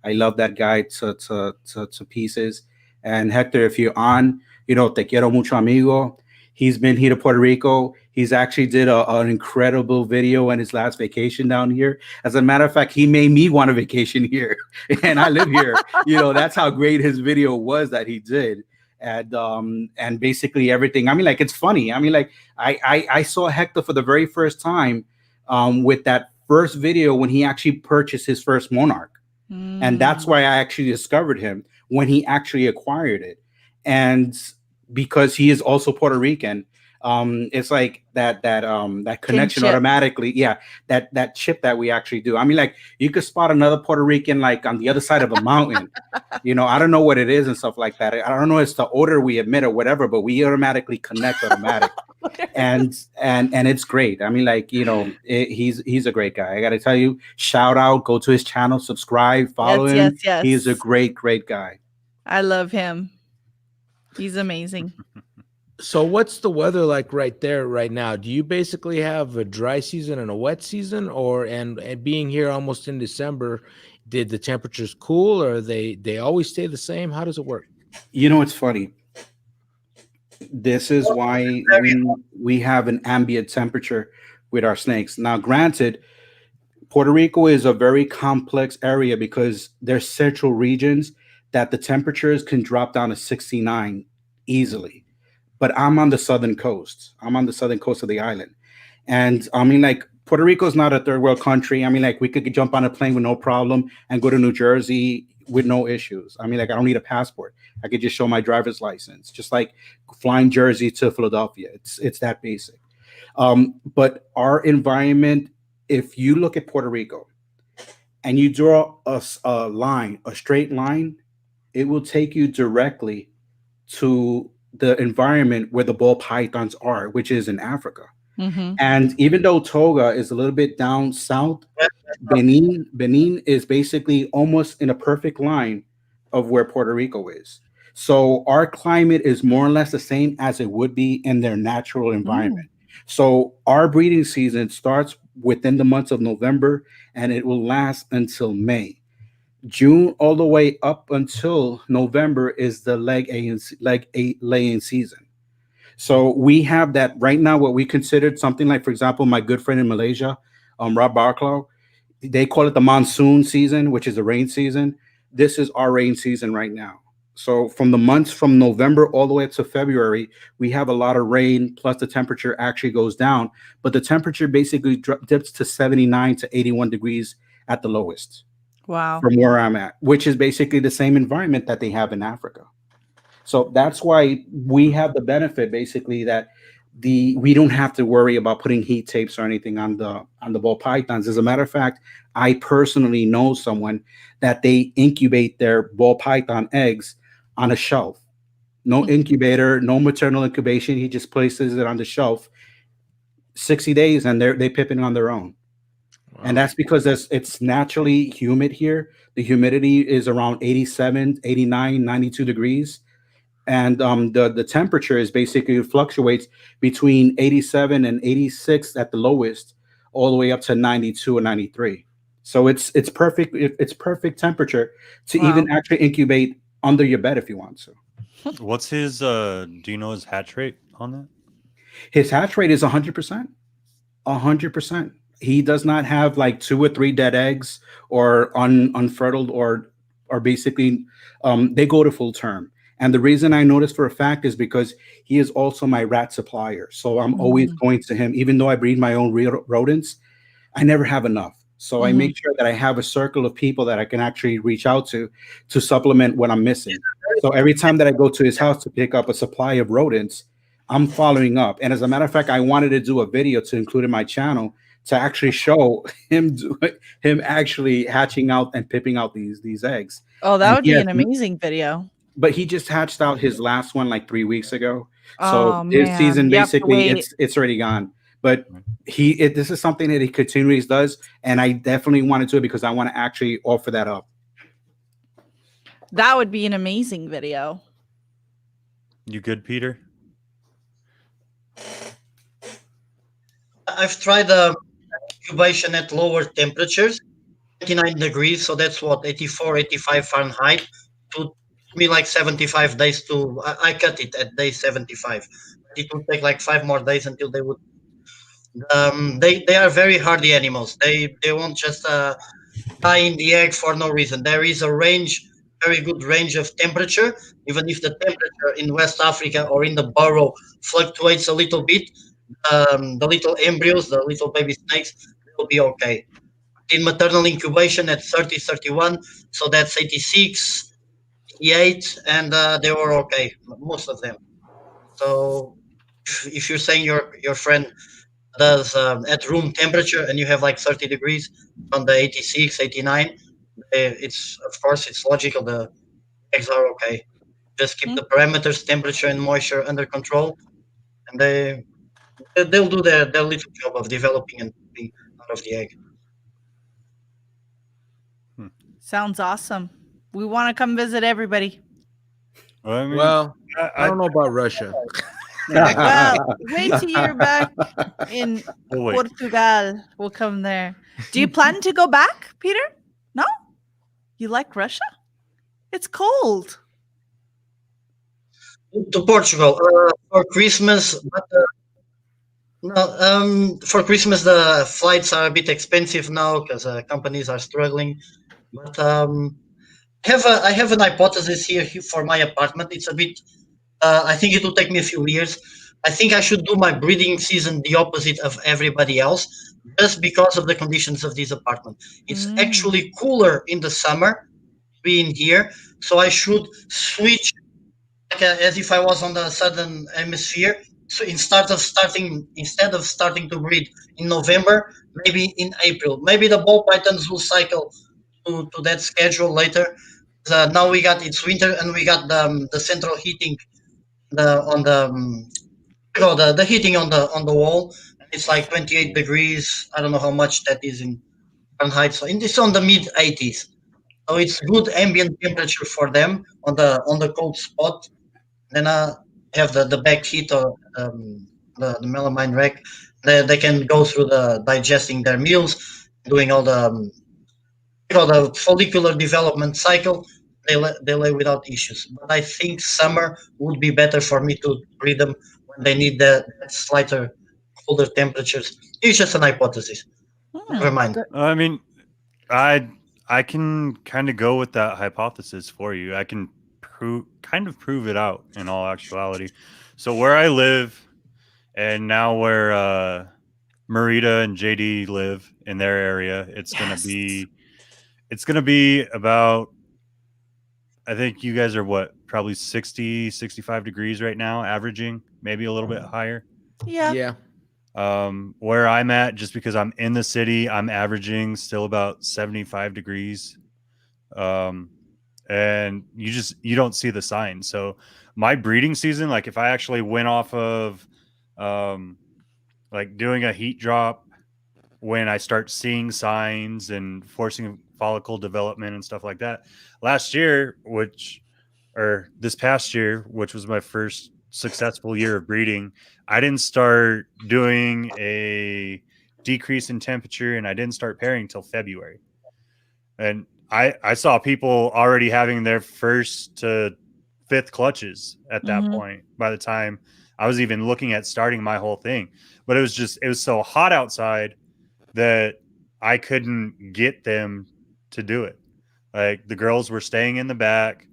I love that guy to pieces. And Hector, if you're on, te quiero mucho, amigo. He's been here to Puerto Rico. He's actually did an incredible video on his last vacation down here. As a matter of fact, he made me want a vacation here, and I live here. That's how great his video was that he did. And basically everything. I mean, like, it's funny. I mean, like, I saw Hector for the very first time with that first video when he actually purchased his first Monarch. And that's why I actually discovered him when he actually acquired it. And because he is also Puerto Rican, it's like that connection Kinship. automatically. Yeah, that chip that we actually do. I mean, like, you could spot another Puerto Rican like on the other side of a mountain. I don't know what it is and stuff like that. I don't know it's the odor we emit or whatever, but we automatically connect automatic. and it's great. I mean, like, he's a great guy. I got to tell you, shout out, go to his channel, subscribe, follow him. Yes. He's a great guy. I love him. He's amazing. So what's the weather like right there right now? Do you basically have a dry season and a wet season, and being here almost in December, did the temperatures cool, or they always stay the same? How does it work? It's funny. This is why we have an ambient temperature with our snakes. Now, granted, Puerto Rico is a very complex area because there's central regions that the temperatures can drop down to 69 easily. But I'm on the southern coast. I'm on the southern coast of the island. And I mean, like, Puerto Rico is not a third world country. I mean, like, we could jump on a plane with no problem and go to New Jersey with no issues. I mean, like, I don't need a passport. I could just show my driver's license, just like flying Jersey to Philadelphia. It's that basic. But our environment, if you look at Puerto Rico and you draw a straight line, it will take you directly to the environment where the ball pythons are, which is in Africa. Mm-hmm. And even though Toga is a little bit down south, Benin is basically almost in a perfect line of where Puerto Rico is. So our climate is more or less the same as it would be in their natural environment. So our breeding season starts within the months of November and it will last until May. June all the way up until November is the leg eight laying season. So we have that right now. What we considered something like, for example, my good friend in Malaysia, Rob Barclow, they call it the monsoon season, which is the rain season. This is our rain season right now. So from the months from November all the way up to February, we have a lot of rain. Plus the temperature actually goes down, but the temperature basically dips to 79 to 81 degrees at the lowest Wow. from where I'm at, which is basically the same environment that they have in Africa. So that's why we have the benefit basically that we don't have to worry about putting heat tapes or anything on the ball pythons. As a matter of fact, I personally know someone that they incubate their ball python eggs on a shelf. No incubator, no maternal incubation. He just places it on the shelf 60 days and they pip it on their own. Wow. And that's because it's naturally humid here. The humidity is around 87, 89, 92 degrees. And the temperature is basically fluctuates between 87 and 86 at the lowest, all the way up to 92 and 93. So it's perfect. It's perfect temperature to Wow. even actually incubate under your bed if you want to. What's his do you know his hatch rate on that? His hatch rate is 100%. 100%. He does not have like 2 or 3 dead eggs or unfertiled or basically they go to full term. And the reason I know this for a fact is because he is also my rat supplier. So I'm always going to him, even though I breed my own rodents, I never have enough. So I make sure that I have a circle of people that I can actually reach out to supplement what I'm missing. So every time that I go to his house to pick up a supply of rodents, I'm following up. And as a matter of fact, I wanted to do a video to include in my channel to actually show him actually hatching out and pipping out these eggs. Oh, that And would he be has an amazing video. But he just hatched out his last one like 3 weeks ago. So Oh, his man. season You have to basically wait. it's already gone. But this is something that he continually does, and I definitely want to do it because I want to actually offer that up. That would be an amazing video. You good, Peter? I've tried incubation at lower temperatures, 29 degrees, so that's what, 84, 85 Fahrenheit. To me, like 75 days to, I cut it at day 75. It would take like 5 more days until they would. They are very hardy animals. They won't just die in the egg for no reason. There is a range, very good range of temperature. Even if the temperature in West Africa or in the burrow fluctuates a little bit, the little embryos, the little baby snakes, will be okay. In maternal incubation at 30, 31, so that's 86, 88, and they were okay, most of them. So if you're saying your friend does at room temperature and you have like 30 degrees on the 86, 89, it's of course it's logical the eggs are okay. Just keep the parameters, temperature and moisture under control, and they'll do their little job of developing and being out of the egg. Sounds awesome. We want to come visit everybody. Well, I mean, Well, I I, don't know about Russia. Well, wait till you're back in oh, wait. Portugal. We'll come there. Do you plan to go back, Peter? No? You like Russia? It's cold. To Portugal for Christmas, but no, for Christmas the flights are a bit expensive now because companies are struggling. But I have an hypothesis here for my apartment. It's a bit. I think it will take me a few years. I think I should do my breeding season the opposite of everybody else, just because of the conditions of this apartment. It's actually cooler in the summer being here, so I should switch like as if I was on the southern hemisphere. So instead of starting to breed in November, maybe in April. Maybe the ball pythons will cycle to that schedule later. Now it's winter and we got the central heating the heating on the wall. It's like 28 degrees. I don't know how much that is in Fahrenheit. So it's on the mid 80s. So it's good ambient temperature for them on the cold spot. Then have the back heat or the melamine rack. They can go through the digesting their meals, doing all the the follicular development cycle, they lay without issues. But I think summer would be better for me to breed them when they need that slighter colder temperatures. It's just an hypothesis. Never mind. I mean, I can kind of go with that hypothesis for you. I can prove it out in all actuality. So where I live, and now where Marita and JD live in their area, it's gonna be about, I think you guys are what, probably 60, 65 degrees right now, averaging, maybe a little bit higher. Yeah. Yeah. Where I'm at, just because I'm in the city, I'm averaging still about 75 degrees. And you don't see the signs. So my breeding season, like if I actually went off of like doing a heat drop when I start seeing signs and forcing follicle development and stuff like that. Last year, this past year, which was my first successful year of breeding, I didn't start doing a decrease in temperature and I didn't start pairing until February. And I saw people already having their first to fifth clutches at that point by the time I was even looking at starting my whole thing. But it was so hot outside that I couldn't get them to do it. Like the girls were staying in the back,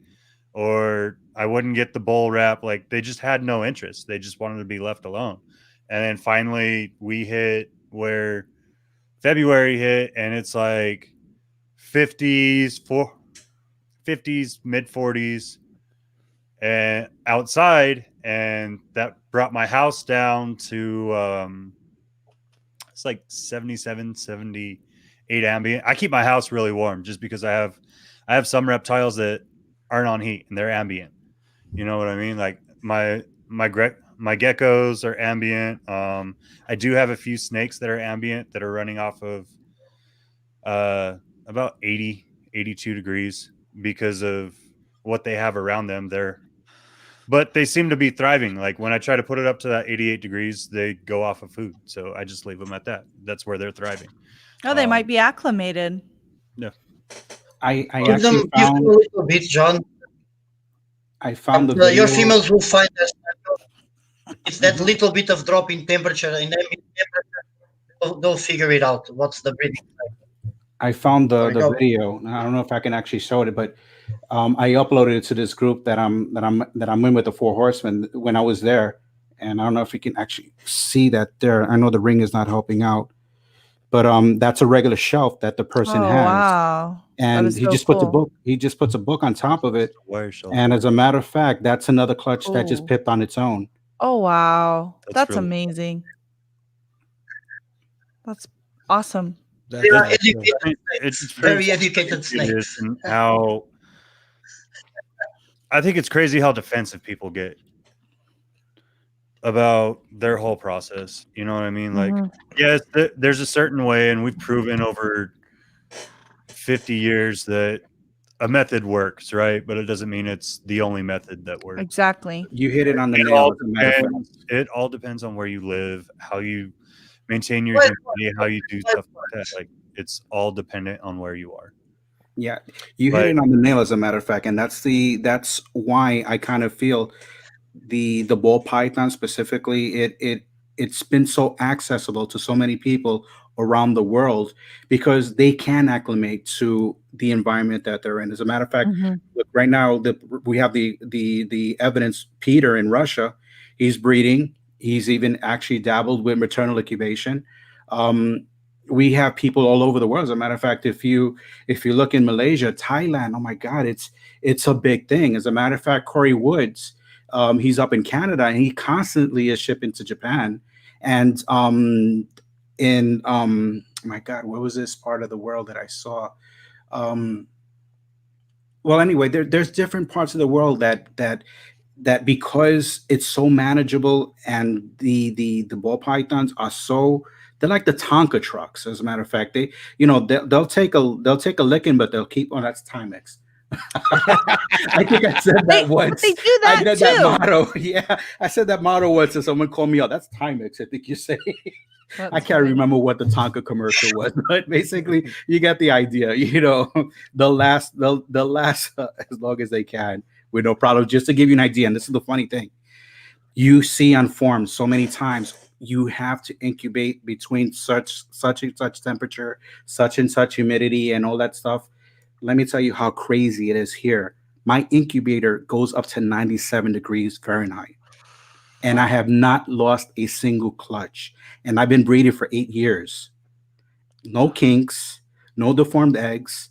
or I wouldn't get the bull wrap. Like they just had no interest. They just wanted to be left alone. And then finally we hit where February hit, and it's like 50s, mid 40s, and outside, and that brought my house down to it's like 77, 78 ambient. I keep my house really warm just because I have some reptiles that aren't on heat and they're ambient. You know what I mean? Like my geckos are ambient. I do have a few snakes that are ambient that are running off of about 80, 82 degrees because of what they have around them. But they seem to be thriving. Like when I try to put it up to that 88 degrees, they go off of food. So I just leave them at that. That's where they're thriving. Oh, they might be acclimated. Yeah. I Give them actually a found little bit, John. I found the video. Your females will find it's that little bit of drop in temperature, and then they'll figure it out. What's the breeding? I found the There we go. video. I don't know if I can actually show it, but I uploaded it to this group that I'm in with the Four Horsemen when I was there, and I don't know if you can actually see that there. I know the ring is not helping out, but that's a regular shelf that the person Oh, has, wow. and is he so just puts a cool. book. He just puts a book on top of it, Wire shelf. and as a matter of fact, that's another clutch that just Cool. pipped on its own. Oh, wow. That's That's really- amazing. That's awesome. That's They are nice. educated, It's very educated snakes. And how I think it's crazy how defensive people get about their whole process. You know what I mean? Like, yes, there's a certain way, and we've proven over 50 years that a method works, right? But it doesn't mean it's the only method that works. Exactly. You hit it on the It nail. all As a matter of fact. depends. It all depends on where you live, how you maintain your Right. humidity, how you do stuff like that. Like it's all dependent on where you are. Yeah, you But- hit it on the nail, as a matter of fact, and that's why I kind of feel the ball python specifically. It's been so accessible to so many people around the world because they can acclimate to the environment that they're in. As a matter of fact, look, right now we have the evidence. Peter in Russia, he's breeding. He's even actually dabbled with maternal incubation. We have people all over the world. As a matter of fact, if you look in Malaysia, Thailand, oh my God, it's a big thing. As a matter of fact, Corey Woods, he's up in Canada and he constantly is shipping to Japan. And my God, what was this part of the world that I saw? Well, anyway, there's different parts of the world that because it's so manageable and the ball pythons are they're like the Tonka trucks. As a matter of fact, they'll take a licking, but they'll keep. Oh, that's Timex. I think I said that once. They do that I did too. that motto. Yeah, I said that motto once, and someone called me out. That's Timex, I think you say. I can't remember what the Tonka commercial was, but basically, you get the idea. The last, as long as they can, with no problem. Just to give you an idea, and this is the funny thing, you see on forums so many times. You have to incubate between such and such temperature, such and such humidity, and all that stuff. Let me tell you how crazy it is here. My incubator goes up to 97 degrees Fahrenheit, and I have not lost a single clutch. And I've been breeding for 8 years. No kinks, no deformed eggs,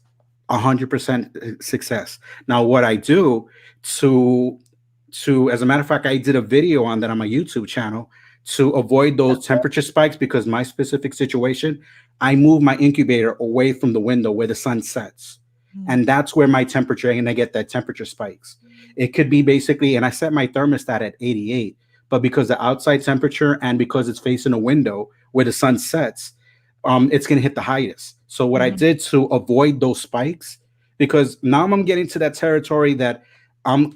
100% success. Now, what I do as a matter of fact, I did a video on that on my YouTube channel to avoid those temperature spikes, because my specific situation, I move my incubator away from the window where the sun sets. And that's where my temperature, and I get that temperature spikes. It could be basically, and I set my thermostat at 88, but because the outside temperature and because it's facing a window where the sun sets, it's going to hit the highest. So what I did to avoid those spikes, because now I'm getting to that territory that I'm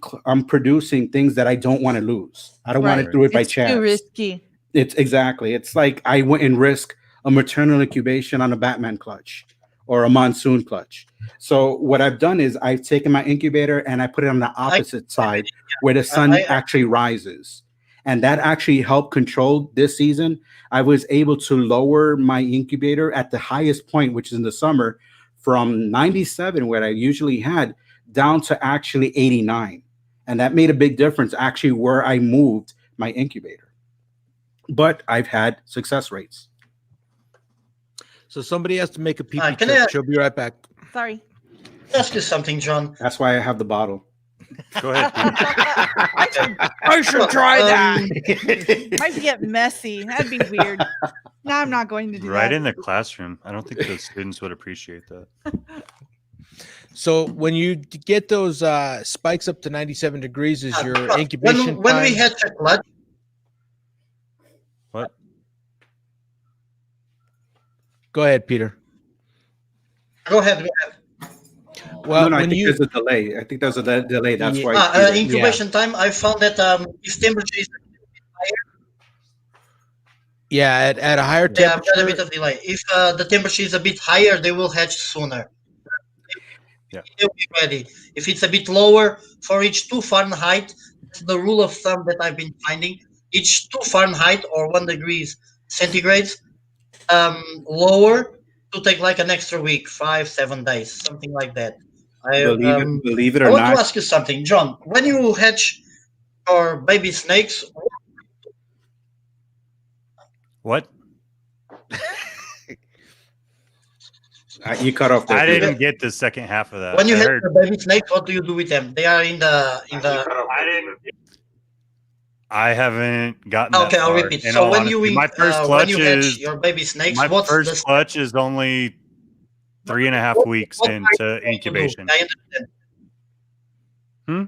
producing things that I don't want to lose. I don't want to do it by chance. Too risky. It's like I went and risk a maternal incubation on a Batman clutch or a Monsoon clutch. So what I've done is I've taken my incubator and I put it on the opposite side where the sun actually rises. And that actually helped control this season. I was able to lower my incubator at the highest point, which is in the summer, from 97, where I usually had, down to actually 89. And that made a big difference actually where I moved my incubator. But I've had success rates. So somebody has to make a pee can trip. I- She'll be right back. Sorry. Ask you something, John. That's why I have the bottle. Go ahead. Peter. I should try Um, that. Might get messy. That'd be weird. No, I'm not going to do Right that. in the classroom. I don't think the students would appreciate that. So when you get those spikes up to 97 degrees, is your when incubation when we time? hatch a clutch, What? Go ahead, Peter. go ahead. Well, no, I when think you there's a delay. I think there's a delay. That's Yeah. why. Incubation time. I found that if temperature is at a higher they have got a temperature, bit of delay. If the temperature is a bit higher, they will hatch sooner. Yeah. They'll be ready. If it's a bit lower, for each 2 Fahrenheit, that's the rule of thumb that I've been finding. Each 2 Fahrenheit or 1 degrees centigrade, lower, to take like an extra week, 5-7 days, something like that. Believe it I or want to not, ask you something, John. When you hatch your baby snakes, What? you cut off. I there. didn't get the second half of that. when you I hatch heard- the baby snakes, what do you do with them? They are in the I haven't gotten that Okay, I'll far, repeat. in So all when honesty. you My first clutch when you hatch is your baby snakes, my what's first the clutch is only 3.5 weeks what into are you going to do? incubation. I understand. Hmm?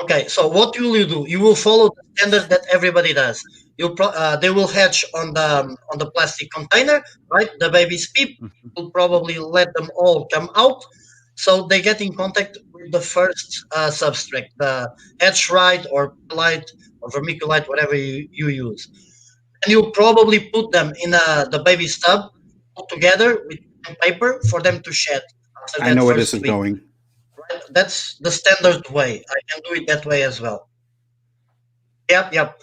Okay, so what will you do? You will follow the standard that everybody does. They will hatch on the plastic container, right? The baby's peep. Will probably let them all come out, so they get in contact with the first substrate, the hatch right or light or vermiculite, whatever you use. And you'll probably put them in the baby's tub all together with paper for them to shed. After I that know where first this is week. going. Right? That's the standard way. I can do it that way as well. Yep.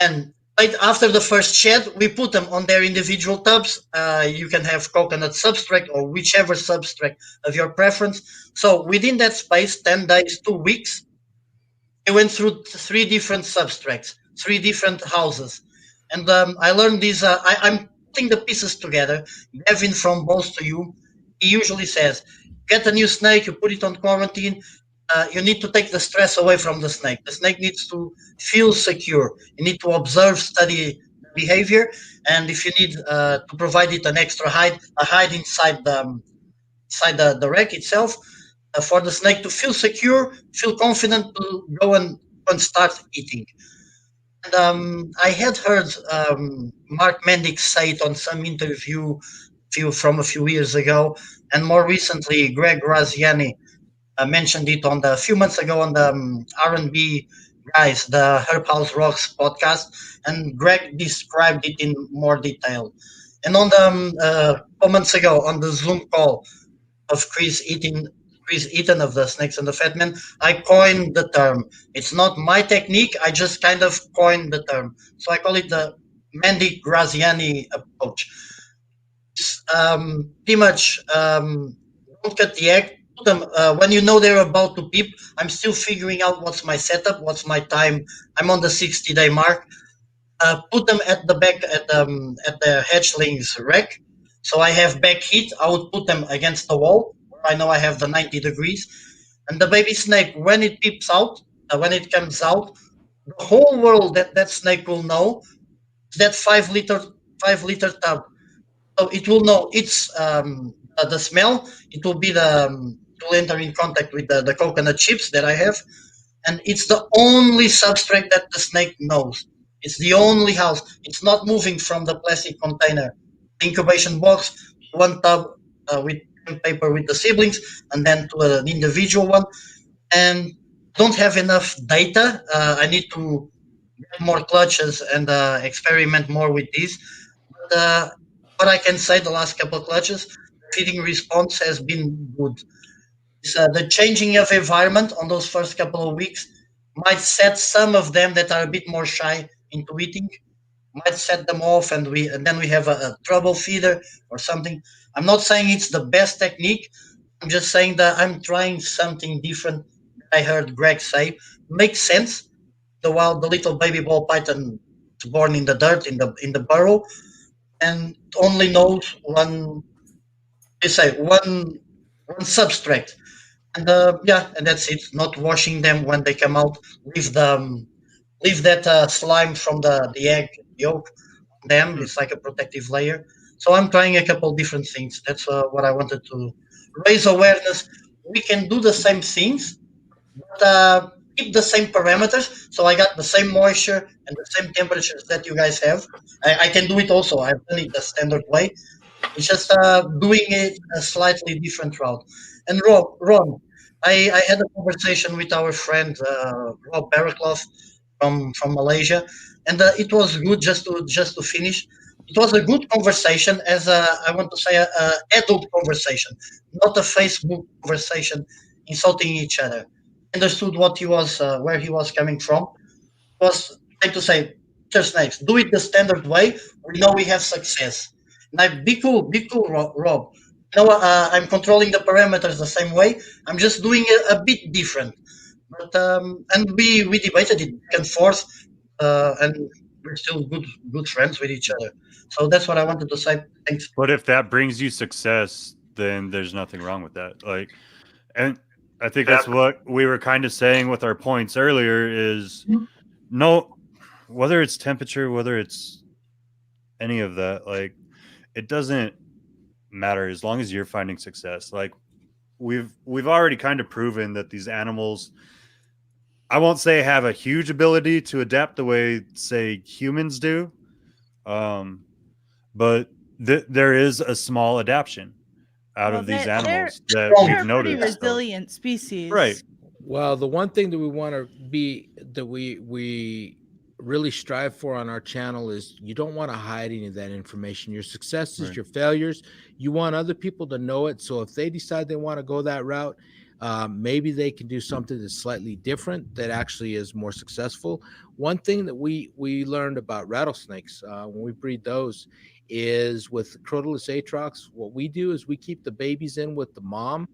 And right after the first shed, we put them on their individual tubs. You can have coconut substrate or whichever substrate of your preference. So within that space, 10 days, 2 weeks, they went through 3 different substrates, 3 different houses. And I learned this. I'm putting the pieces together. Gavin from Boss to You, he usually says, get a new snake, you put it on quarantine. You need to take the stress away from the snake. The snake needs to feel secure. You need to observe, study behavior, and if you need to provide it an extra hide, a hide inside the rack itself, for the snake to feel secure, feel confident to go and start eating. And I had heard Mark Mendick say it on some interview a from a few years ago, and more recently, Greg Graziani mentioned it on a few months ago on the R&B guys, the Herb House Rocks podcast, and Greg described it in more detail. And on the 4 months ago on the Zoom call of Chris Eaton of the Snakes and the Fat Man, I coined the term. It's not my technique. I just kind of coined the term. So I call it the Mandy Graziani approach. It's, pretty much don't cut the egg. Put them when you know they're about to peep. I'm still figuring out what's my setup, what's my time. I'm on the 60-day mark. Put them at the back at the hatchlings rack. So I have back heat. I would put them against the wall. I know I have the 90 degrees. And the baby snake, when it peeps out, when it comes out, the whole world that snake will know is that 5 liter tub. So it will know it's the smell. It will be it will enter in contact with the coconut chips that I have, and it's the only substrate that the snake knows. It's the only house. It's not moving from the plastic container, the incubation box, one tub with paper with the siblings, and then to an individual one. And don't have enough data. I need to get more clutches and experiment more with these. But what I can say, the last couple of clutches, the feeding response has been good. The changing of environment on those first couple of weeks might set some of them that are a bit more shy into eating, might set them off, and then we have a trouble feeder or something. I'm not saying it's the best technique. I'm just saying that I'm trying something different. I heard Greg say makes sense. The little baby ball python is born in the dirt in the burrow, and only knows one substrate. And and that's it. Not washing them when they come out. Leave that slime from the egg yolk on them. It's like a protective layer. So I'm trying a couple different things. That's what I wanted to raise awareness. We can do the same things, but keep the same parameters. So I got the same moisture and the same temperatures that you guys have. I can do it also. I've done it the standard way. It's just doing it a slightly different route. And Ron, I had a conversation with our friend Rob Barraclough from Malaysia, and it was good just to finish. It was a good conversation, as I want to say, a adult conversation, not a Facebook conversation insulting each other. Understood what he was, where he was coming from. Was trying to say, just snakes, do it the standard way. We know we have success. Now, be cool, Rob. You know, I'm controlling the parameters the same way. I'm just doing it a bit different. But and we debated it back and forth, and we're still good friends with each other. So that's what I wanted to say. Thanks. But if that brings you success, then there's nothing wrong with that. Like, and I think that's what we were kind of saying with our points earlier is no, whether it's temperature, whether it's any of that, like it doesn't matter as long as you're finding success. Like we've already kind of proven that these animals, I won't say have a huge ability to adapt the way, say, humans do, but there is a small adaptation out of these animals that they're we've noticed. Pretty resilient species, right? Well, the one thing that we want to be that we really strive for on our channel is you don't want to hide any of that information. Your successes, Right. your failures, you want other people to know it. So if they decide they want to go that route, maybe they can do something that's slightly different that actually is more successful. One thing that we learned about rattlesnakes when we breed those is with Crotalus atrox, what we do is we keep the babies in with the mom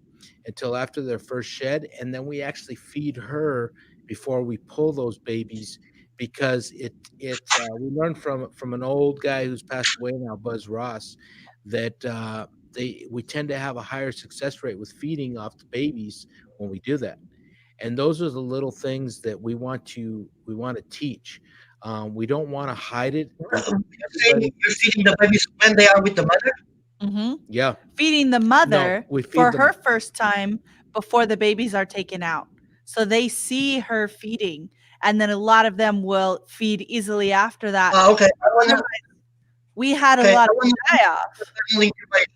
until after their first shed, and then we actually feed her before we pull those babies, because we learned from an old guy who's passed away now, Buzz Ross, that we tend to have a higher success rate with feeding off the babies when we do that. And those are the little things that we want to teach. We don't want to hide it. You're feeding the babies when they are with the mother. Mm-hmm. Yeah. Feeding the mother for them. her first time before the babies are taken out. So they see her feeding, and then a lot of them will feed easily after that. Okay. we had a Okay, lot I of want to die-off. maternal incubation.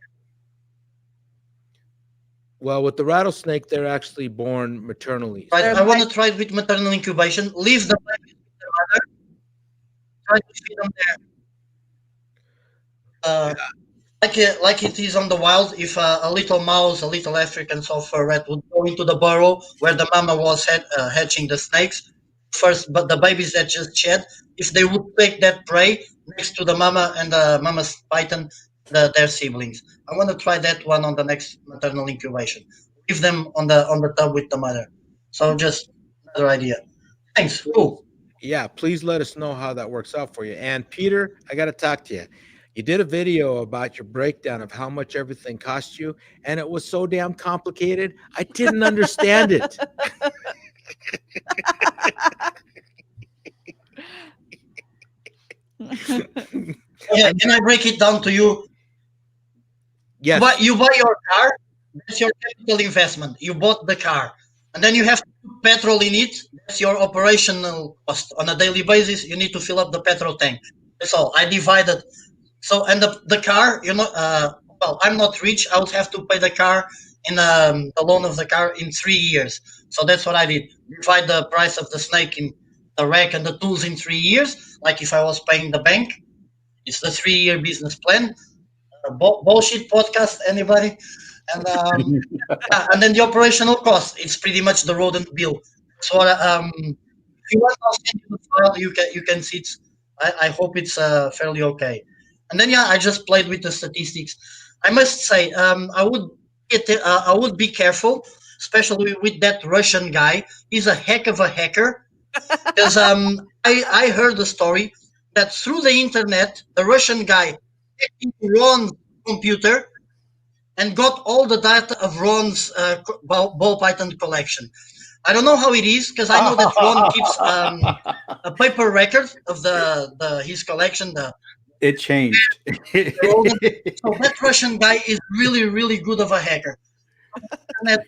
Well, with the rattlesnake, they're actually born maternally. Right, They're I want to like- try it with maternal incubation. Leave the babies with their mother. Try to feed them there. Like it is on the wild. If a little mouse, a little African soft fur rat would go into the burrow where the mama was hatching the snakes first, but the babies that just shed, if they would take that prey next to the mama and the mama's python, their siblings. I want to try that one on the next maternal incubation. Leave them on the tub with the mother. So just another idea. Thanks. Cool. Yeah, please let us know how that works out for you. And Peter, I got to talk to you. You did a video about your breakdown of how much everything cost you, and it was so damn complicated. I didn't understand it. Yeah, can I break it down to you? Yes. You buy your car, that's your capital investment. You bought the car, and then you have to put petrol in it. That's your operational cost. On a daily basis, you need to fill up the petrol tank. That's all. I divided. So, and the car, well, I'm not rich. I would have to pay the car in the loan of the car in 3 years. So that's what I did. Divide the price of the snake in the rack and the tools in 3 years, like if I was paying the bank. It's the 3 year business plan. Bullshit podcast, anybody? And yeah, and then the operational cost. It's pretty much the rodent bill. So if you want, I'll send you the file. You can see it. I hope it's fairly okay. And then yeah, I just played with the statistics. I must say, I would be careful, especially with that Russian guy. He's a heck of a hacker. Because I heard the story that through the internet, the Russian guy hacked into Ron's computer and got all the data of Ron's ball python collection. I don't know how it is because I know that Ron keeps a paper record of his collection. It changed. So that Russian guy is really, really good of a hacker. And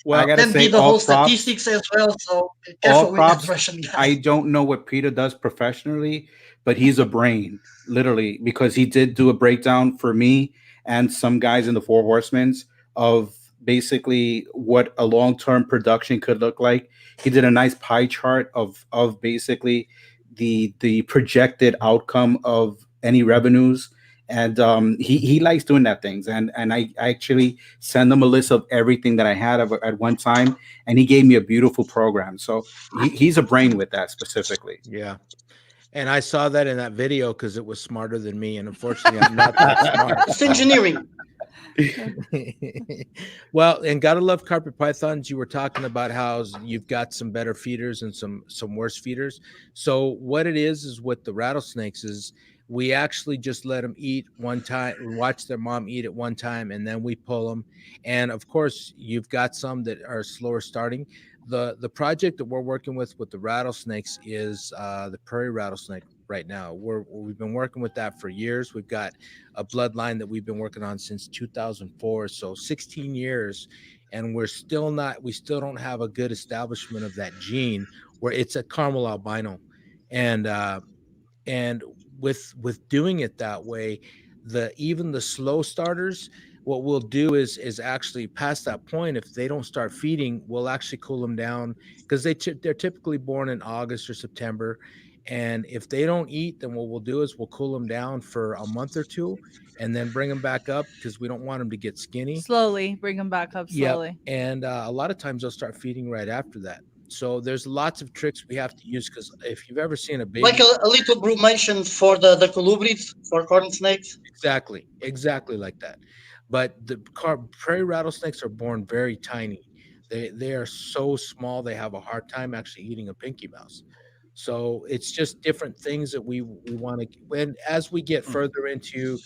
Well, I gotta then say, did the all whole props. statistics as well. So be All careful with that props. Russian guy. I don't know what Peter does professionally, but he's a brain, literally, because he did do a breakdown for me and some guys in the Four Horsemen of basically what a long-term production could look like. He did a nice pie chart of basically the projected outcome of any revenues. And he likes doing that things. And I actually send him a list of everything that I had at one time, and he gave me a beautiful program. So he's a brain with that specifically. yeah. And I saw that in that video because it was smarter than me. And unfortunately, I'm not that smart. It's engineering. Well, and gotta love carpet pythons. You were talking about how you've got some better feeders and some worse feeders. So what it is with the rattlesnakes is we actually just let them eat one time, watch their mom eat at one time, and then we pull them. And of course, you've got some that are slower starting. The project that we're working with the rattlesnakes is the prairie rattlesnake right now. We've been working with that for years. We've got a bloodline that we've been working on since 2004, so 16 years, and we still don't have a good establishment of that gene where it's a caramel albino. And with doing it that way, even the slow starters, what we'll do is actually past that point, if they don't start feeding, we'll actually cool them down because they're typically born in August or September. And if they don't eat, then what we'll do is we'll cool them down for a month or two and then bring them back up because we don't want them to get skinny. Slowly bring them back up slowly. Yep. And a lot of times they'll start feeding right after that. So there's lots of tricks we have to use because if you've ever seen a baby, Like a little brumation for the colubrids, for corn snakes. exactly like that. But the prairie rattlesnakes are born very tiny. They are so small they have a hard time actually eating a pinky mouse. So it's just different things that we want to. When as we get further into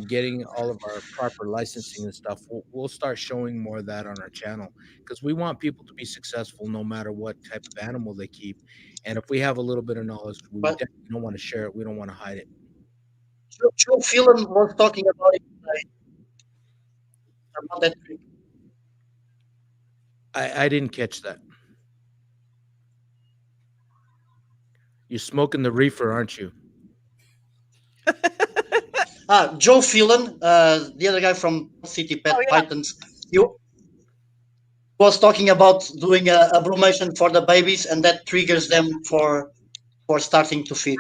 getting all of our proper licensing and stuff, we'll start showing more of that on our channel because we want people to be successful no matter what type of animal they keep. And if we have a little bit of knowledge, we But definitely don't want to share it. We don't want to hide it. Joe Phelan was talking about it tonight, about that trick. I didn't catch that. You're smoking the reefer, aren't you? Joe Phelan, the other guy from City Pet Oh, yeah. Pythons, you was talking about doing a bromation for the babies, and that triggers them for starting to feed.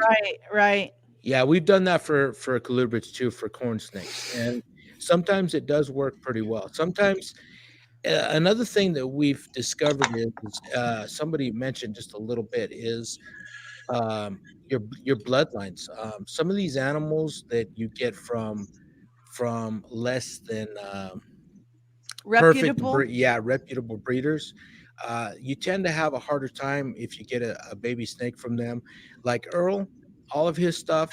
Right. Yeah, we've done that for colubrids too, for corn snakes, and sometimes it does work pretty well. Sometimes another thing that we've discovered is somebody mentioned just a little bit is your bloodlines. Some of these animals that you get from less than Reputable. reputable breeders, you tend to have a harder time if you get a baby snake from them. Like Earl, all of his stuff,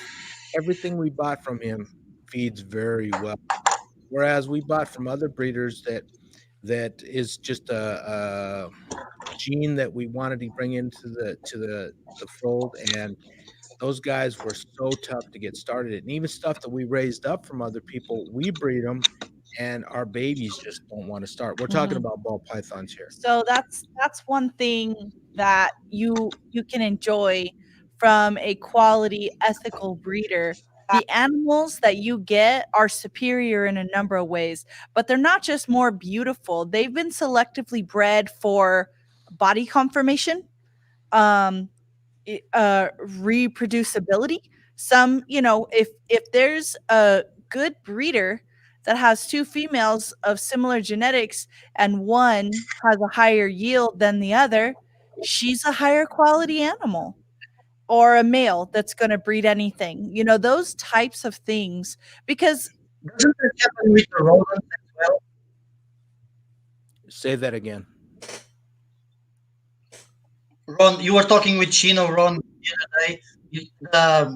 everything we bought from him feeds very well. Whereas we bought from other breeders that is just a gene that we wanted to bring into the fold, and those guys were so tough to get started. And even stuff that we raised up from other people, we breed them, and our babies just don't want to start. We're talking about ball pythons here. So that's one thing that you can enjoy from a quality ethical breeder. The animals that you get are superior in a number of ways, but they're not just more beautiful. They've been selectively bred for body conformation, um, reproducibility. Some, if there's a good breeder that has two females of similar genetics and one has a higher yield than the other, she's a higher quality animal. Or a male that's going to breed anything, those types of things. Because Doesn't that happen with the rodents as well? Say that again. Ron, you were talking with Chino, Ron, the other day.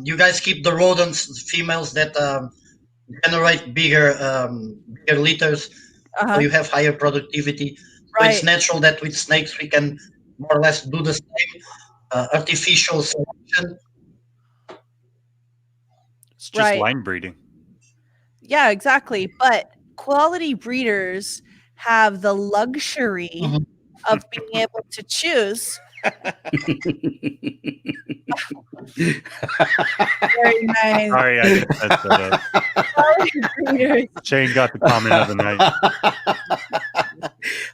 You guys keep the rodents, females that generate bigger litters, so you have higher productivity. So it's right. natural that with snakes we can more or less do the same artificial selection. It's just Right. line breeding. Yeah, exactly. But quality breeders have the luxury Mhm. of being able to choose. Very nice. Sorry, I just messed that up. Quality breeders. Shane got the comment of the night.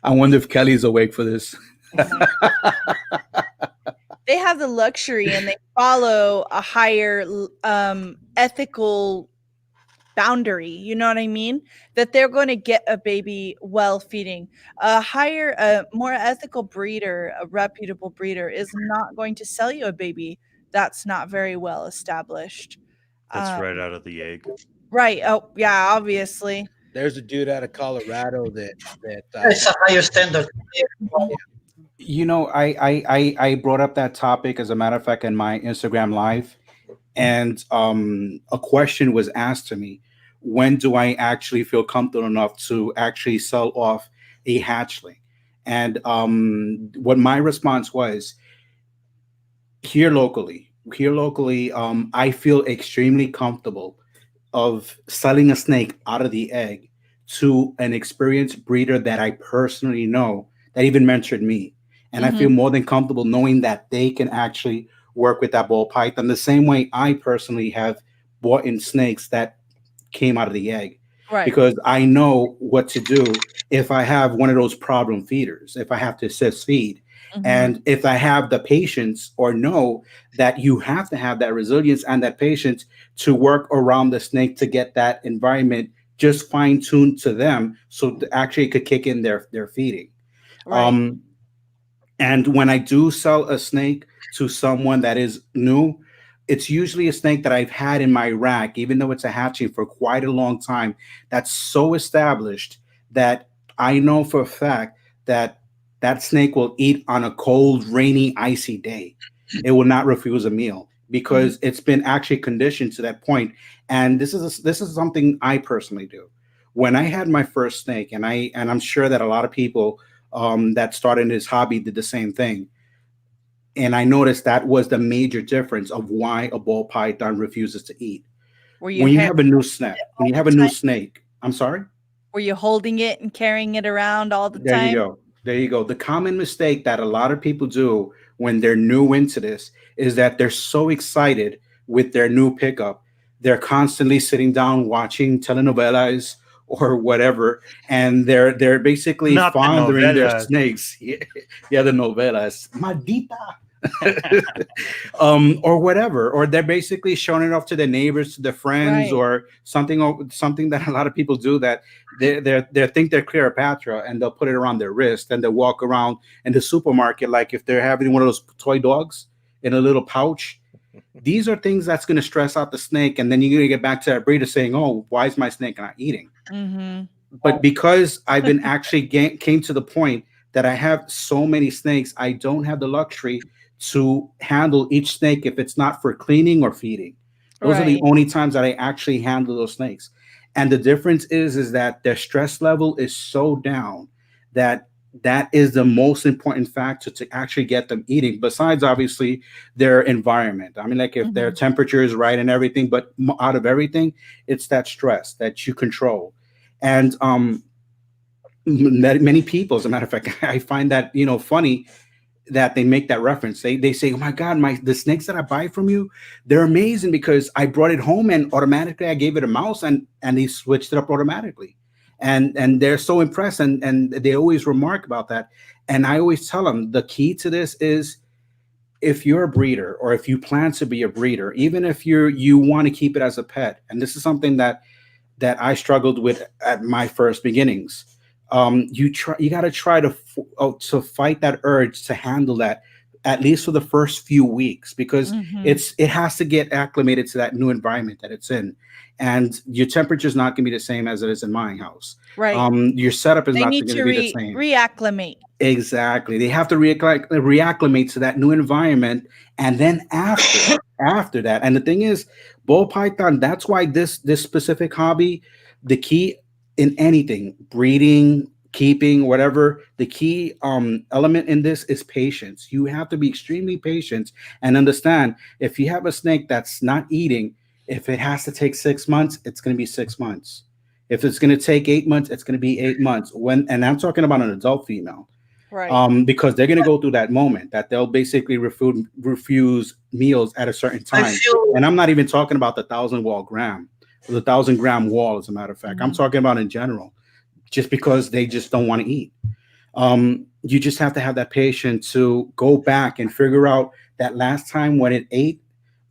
I wonder if Kelly's awake for this. They have the luxury and they follow a higher ethical boundary, you know what I mean? That they're going to get a baby well feeding. A more ethical breeder, a reputable breeder, is not going to sell you a baby that's not very well established. That's right out of the egg. Right. Oh, yeah, obviously. There's a dude out of Colorado that It's a higher standard. You know, I brought up that topic, as a matter of fact, in my Instagram live, and a question was asked to me: when do I actually feel comfortable enough to actually sell off a hatchling? And what my response was: here locally, I feel extremely comfortable of selling a snake out of the egg to an experienced breeder that I personally know, that even mentored me. And I feel more than comfortable knowing that they can actually work with that ball python the same way I personally have bought in snakes that came out of the egg. Right. Because I know what to do if I have one of those problem feeders, if I have to assist feed. And if I have the patience, or know that you have to have that resilience and that patience to work around the snake to get that environment just fine tuned to them, so actually it could kick in their feeding. Right. And when I do sell a snake to someone that is new, it's usually a snake that I've had in my rack, even though it's a hatching, for quite a long time. That's so established that I know for a fact that that snake will eat on a cold, rainy, icy day. It will not refuse a meal because it's been actually conditioned to that point. And this is something I personally do. When I had my first snake, and I'm sure that a lot of people that started this hobby did the same thing. And I noticed that was the major difference of why a ball python refuses to eat. When you have a new snake, I'm sorry. Were you holding it and carrying it around all the There time? you go. There you go. The common mistake that a lot of people do when they're new into this is that they're so excited with their new pickup. They're constantly sitting down watching telenovelas or whatever, and they're basically Not the fondling their novelas. snakes. Yeah, the novelas. Maldita. Or whatever, or they're basically showing it off to their neighbors, to their friends, Right. or something that a lot of people do, that they think they're Cleopatra, and they'll put it around their wrist, and they'll walk around in the supermarket like if they're having one of those toy dogs in a little pouch. These are things that's going to stress out the snake, and then you're going to get back to that breeder saying, "Oh, why is my snake not eating?" Mm-hmm. But because I've been actually came to the point that I have so many snakes, I don't have the luxury to handle each snake if it's not for cleaning or feeding. Those are the Right. only times that I actually handle those snakes. And the difference is that their stress level is so down that that is the most important factor to actually get them eating, besides obviously their environment. I mean, like if their Mm-hmm. temperature is right and everything, but out of everything, it's that stress that you control. And many people, as a matter of fact, I find that, funny that they make that reference. They say, "Oh my God, the snakes that I buy from you, they're amazing because I brought it home and automatically I gave it a mouse and he switched it up automatically." And they're so impressed, and they always remark about that. And I always tell them the key to this is, if you're a breeder, or if you plan to be a breeder, even if you want to keep it as a pet, and this is something that I struggled with at my first beginnings. You got to try to fight that urge to handle that, at least for the first few weeks, because Mm-hmm. it has to get acclimated to that new environment that it's in, and your temperature is not going to be the same as it is in my house. Right. Your setup is They not need going to to be the same. reacclimate. Exactly. They have to reacclimate to that new environment. And then after that, and the thing is, ball python, that's why this specific hobby, the key in anything, breeding, keeping, whatever, the key element in this is patience. You have to be extremely patient and understand, if you have a snake that's not eating, if it has to take 6 months, it's going to be 6 months. If it's going to take 8 months, it's going to be 8 months. And I'm talking about an adult female, Right. because they're going to go through that moment that they'll basically refuse meals at a certain I time. feel And I'm not even talking about the 1,000 gram wall, as a matter of fact. I'm Mhm. talking about in general, just because they just don't want to eat. You just have to have that patience to go back and figure out that last time when it ate,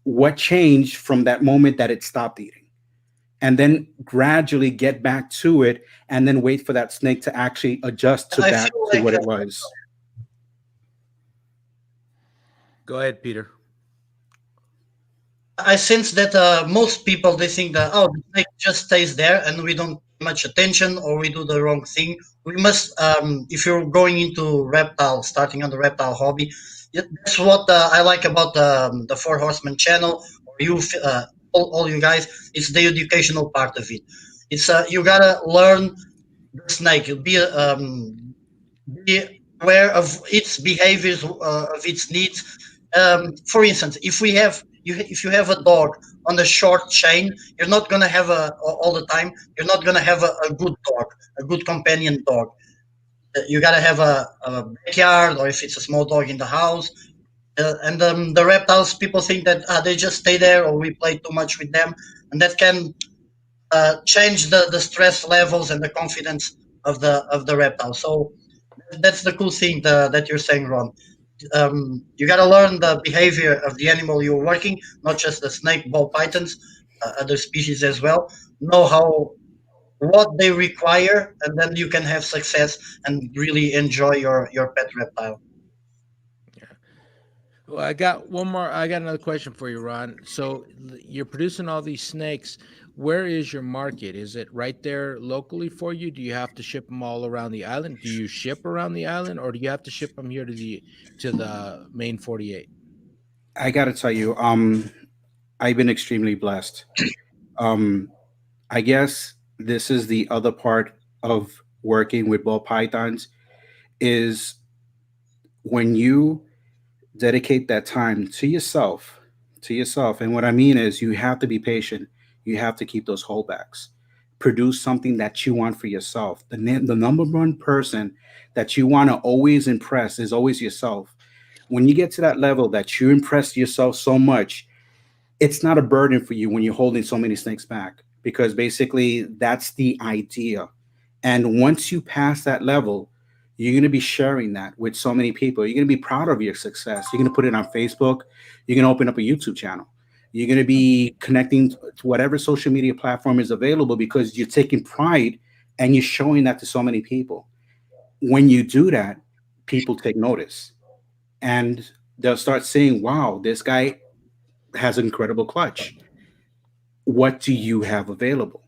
what changed from that moment that it stopped eating, and then gradually get back to it, and then wait for that snake to actually adjust to I back feel to like what it was. Go ahead, Peter. I sense that most people they think that, oh, the snake just stays there and we don't pay much attention or we do the wrong thing. We must, if you're going into reptile, starting on the reptile hobby, that's what I like about the Four Horsemen channel, or all you guys. It's the educational part of it. It's you gotta learn the snake. You'll be aware of its behaviors, of its needs. For instance, if you have a dog on a short chain, you're not gonna have all the time. You're not gonna have a good dog, a good companion dog. You gotta have a backyard, or if it's a small dog in the house. And the reptiles, people think that they just stay there, or we play too much with them, and that can change the stress levels and the confidence of the reptile. So that's the cool thing that you're saying, Ron. You got to learn the behavior of the animal you're working, not just the snake, ball pythons, other species as well. Know how what they require, and then you can have success and really enjoy your pet reptile. Well, I got one more. I got another question for you, Ron. So you're producing all these snakes. Where is your market? Is it right there locally for you? Do you have to ship them all around the island? Do you ship around the island, or do you have to ship them here to the main 48? I got to tell you, I've been extremely blessed. Um, I guess this is the other part of working with ball pythons, is when you dedicate that time to yourself. And what I mean is, you have to be patient. You have to keep those holdbacks. produce something that you want for yourself. The number one person that you want to always impress is always yourself. When you get to that level that you impress yourself so much, it's not a burden for you when you're holding so many snakes back, because basically that's the idea. And once you pass that level, you're going to be sharing that with so many people. You're going to be proud of your success. You're going to put it on Facebook. You're going to open up a YouTube channel. You're going to be connecting to whatever social media platform is available, because you're taking pride and you're showing that to so many people. When you do that, people take notice and they'll start saying, wow, this guy has an incredible clutch. What do you have available?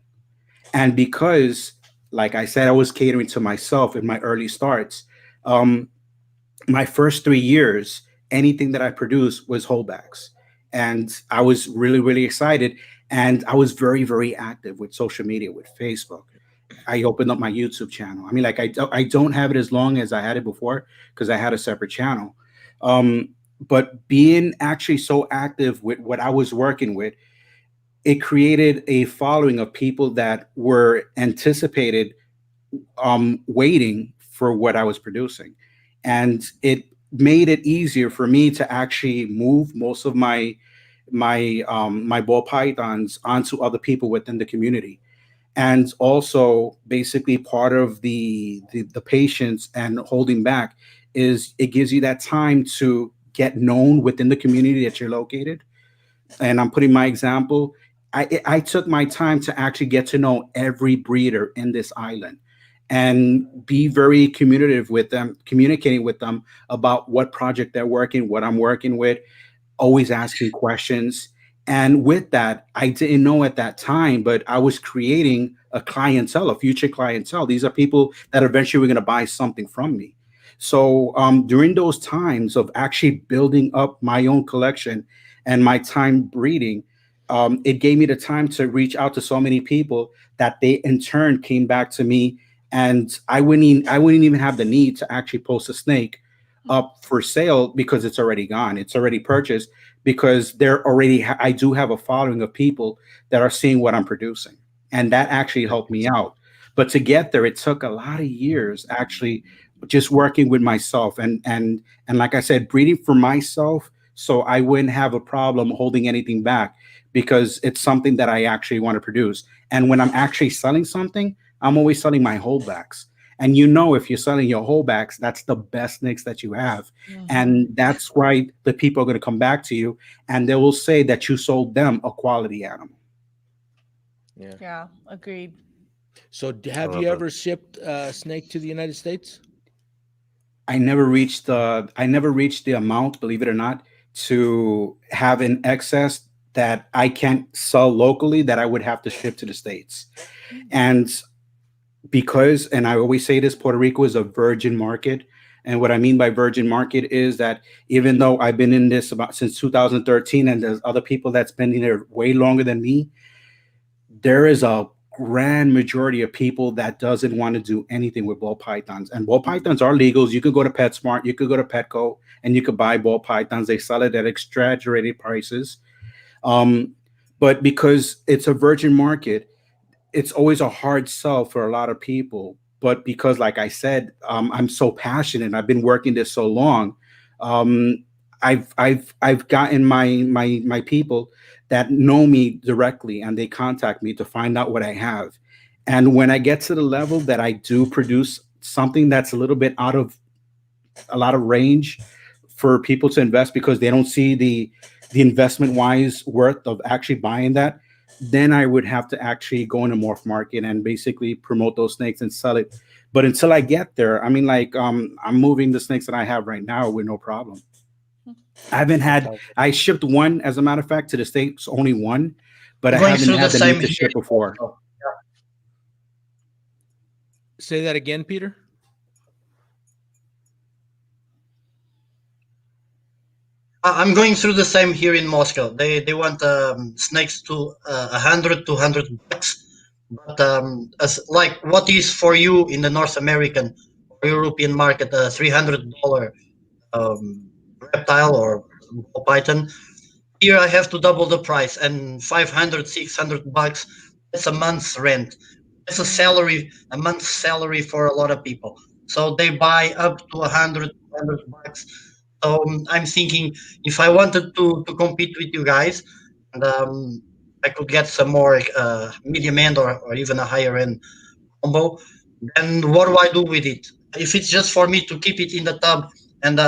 And because, like I said, I was catering to myself in my early starts. My first 3 years, anything that I produced was holdbacks. And I was really, really excited. And I was very, very active with social media, with Facebook. I opened up my YouTube channel. I mean, like I don't have it as long as I had it before, because I had a separate channel. But being actually so active with what I was working with, it created a following of people that were anticipated, waiting for what I was producing. And it made it easier for me to actually move most of my ball pythons onto other people within the community. And also, basically, part of the patience and holding back is it gives you that time to get known within the community that you're located. And I'm putting my example. I took my time to actually get to know every breeder in this island and be very communicative with them, communicating with them about what project they're working, what I'm working with, always asking questions. And with that, I didn't know at that time, but I was creating a clientele, a future clientele. These are people that eventually were going to buy something from me. So during those times of actually building up my own collection and my time breeding, it gave me the time to reach out to so many people that they in turn came back to me, and I wouldn't even have the need to actually post a snake up for sale, because it's already gone. It's already purchased, because I do have a following of people that are seeing what I'm producing, and that actually helped me out. But to get there, it took a lot of years actually, just working with myself and like I said, breeding for myself, so I wouldn't have a problem holding anything back, because it's something that I actually want to produce. And when I'm actually selling something, I'm always selling my holdbacks. And if you're selling your holdbacks, that's the best nicks that you have. Mhm. And that's why the people are going to come back to you and they will say that you sold them a quality animal. Yeah, agreed. So, have love you it. ever shipped a snake to the United States? I never reached the amount, believe it or not, to have an excess that I can't sell locally that I would have to ship to the States. And and I always say this, Puerto Rico is a virgin market. And what I mean by virgin market is that even though I've been in this about since 2013, and there's other people that's been in there way longer than me, there is a grand majority of people that doesn't want to do anything with ball pythons. And ball pythons are legals. You could go to PetSmart, you could go to Petco, and you could buy ball pythons. They sell it at exaggerated prices. But because it's a virgin market, it's always a hard sell for a lot of people. But because, like I said, I'm so passionate, I've been working this so long. I've gotten my people that know me directly, and they contact me to find out what I have. And when I get to the level that I do produce something that's a little bit out of a lot of range for people to invest, because they don't see the investment wise worth of actually buying that, then I would have to actually go in a morph market and basically promote those snakes and sell it. But until I get there, I mean, like, I'm moving the snakes that I have right now with no problem. I shipped one, as a matter of fact, to the States, only one, but I Going haven't through had the the same need to here. ship before. Say that again, Peter. I'm going through the same here in Moscow. They want snakes to 100 to 200 bucks, but as like what is for you in the North American or European market, a $300 reptile or ball python. Here I have to double the price, and 500, 600 bucks. That's a month's rent. It's a salary, a month's salary for a lot of people. So they buy up to 100 bucks. So I'm thinking if I wanted to compete with you guys, and I could get some more medium end or even a higher end combo, then what do I do with it? If it's just for me to keep it in the tub and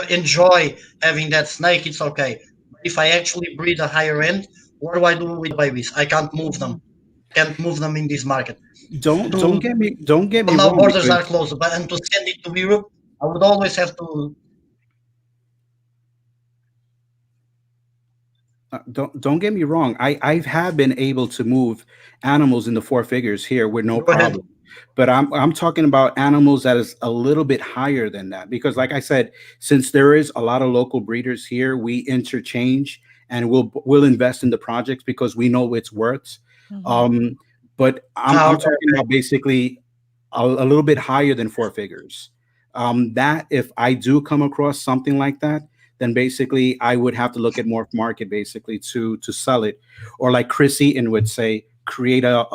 enjoy having that snake, it's okay. But if I actually breed a higher end, what do I do with babies? I can't move them. Can't move them in this market. Don't To get me well, now wrong, borders are because closed, but and to send it to Europe, I would always have to. don't get me wrong. I have been able to move animals in the four figures here with no Go ahead. problem. But I'm talking about animals that is a little bit higher than that, because like I said, since there is a lot of local breeders here, we interchange and we'll invest in the projects because we know its worth. Mhm. But Ah, I'm okay, talking okay. about basically a little bit higher than four figures. That if I do come across something like that, then basically I would have to look at Morph Market basically to sell it, or like Chris Eaton would say, create a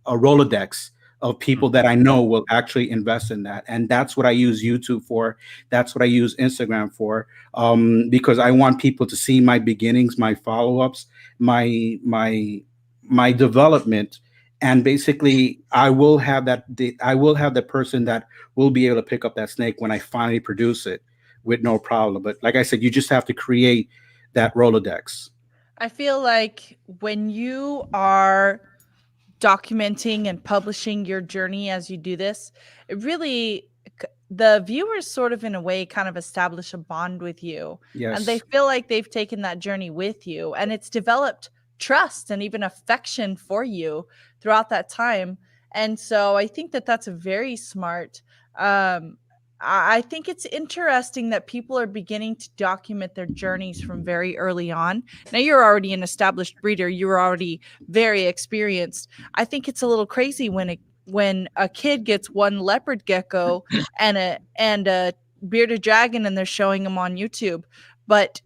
Rolodex of people that I know will actually invest in that, and that's what I use YouTube for. That's what I use Instagram for, because I want people to see my beginnings, my follow ups, my development, and basically I will have the person that will be able to pick up that snake when I finally produce it with no problem. But like I said, you just have to create that Rolodex. I feel like when you are documenting and publishing your journey as you do this, it really the viewers sort of in a way kind of establish a bond with you, and they Yes. feel like they've taken that journey with you, and it's developed trust and even affection for you throughout that time. And so I think that that's a very smart. I think it's interesting that people are beginning to document their journeys from very early on. Now you're already an established breeder, you're already very experienced. I think it's a little crazy when a kid gets one leopard gecko and a bearded dragon and they're showing them on YouTube. But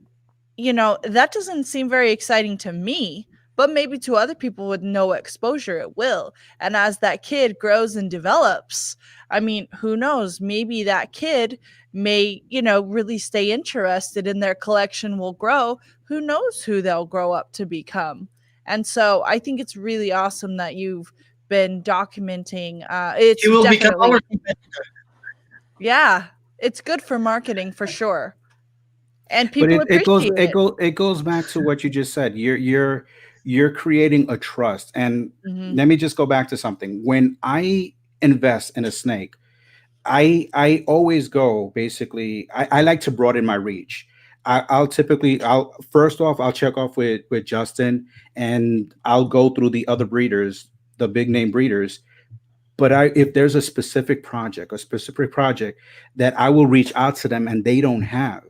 that doesn't seem very exciting to me, but maybe to other people with no exposure it will. And as that kid grows and develops, I mean, who knows? Maybe that kid may, really stay interested and their collection will grow. Who knows who they'll grow up to become? And so I think it's really awesome that you've been documenting. He It's will become our definitely, yeah, it's good for marketing for sure. And But people appreciate it. it goes back to what you just said. You're creating a trust. And Mhm. let me just go back to something. When I invest in a snake, I always go basically. I like to broaden my reach. I'll first off I'll check off with Justin, and I'll go through the other breeders, the big name breeders. But if there's a specific project that I will reach out to them and they don't have,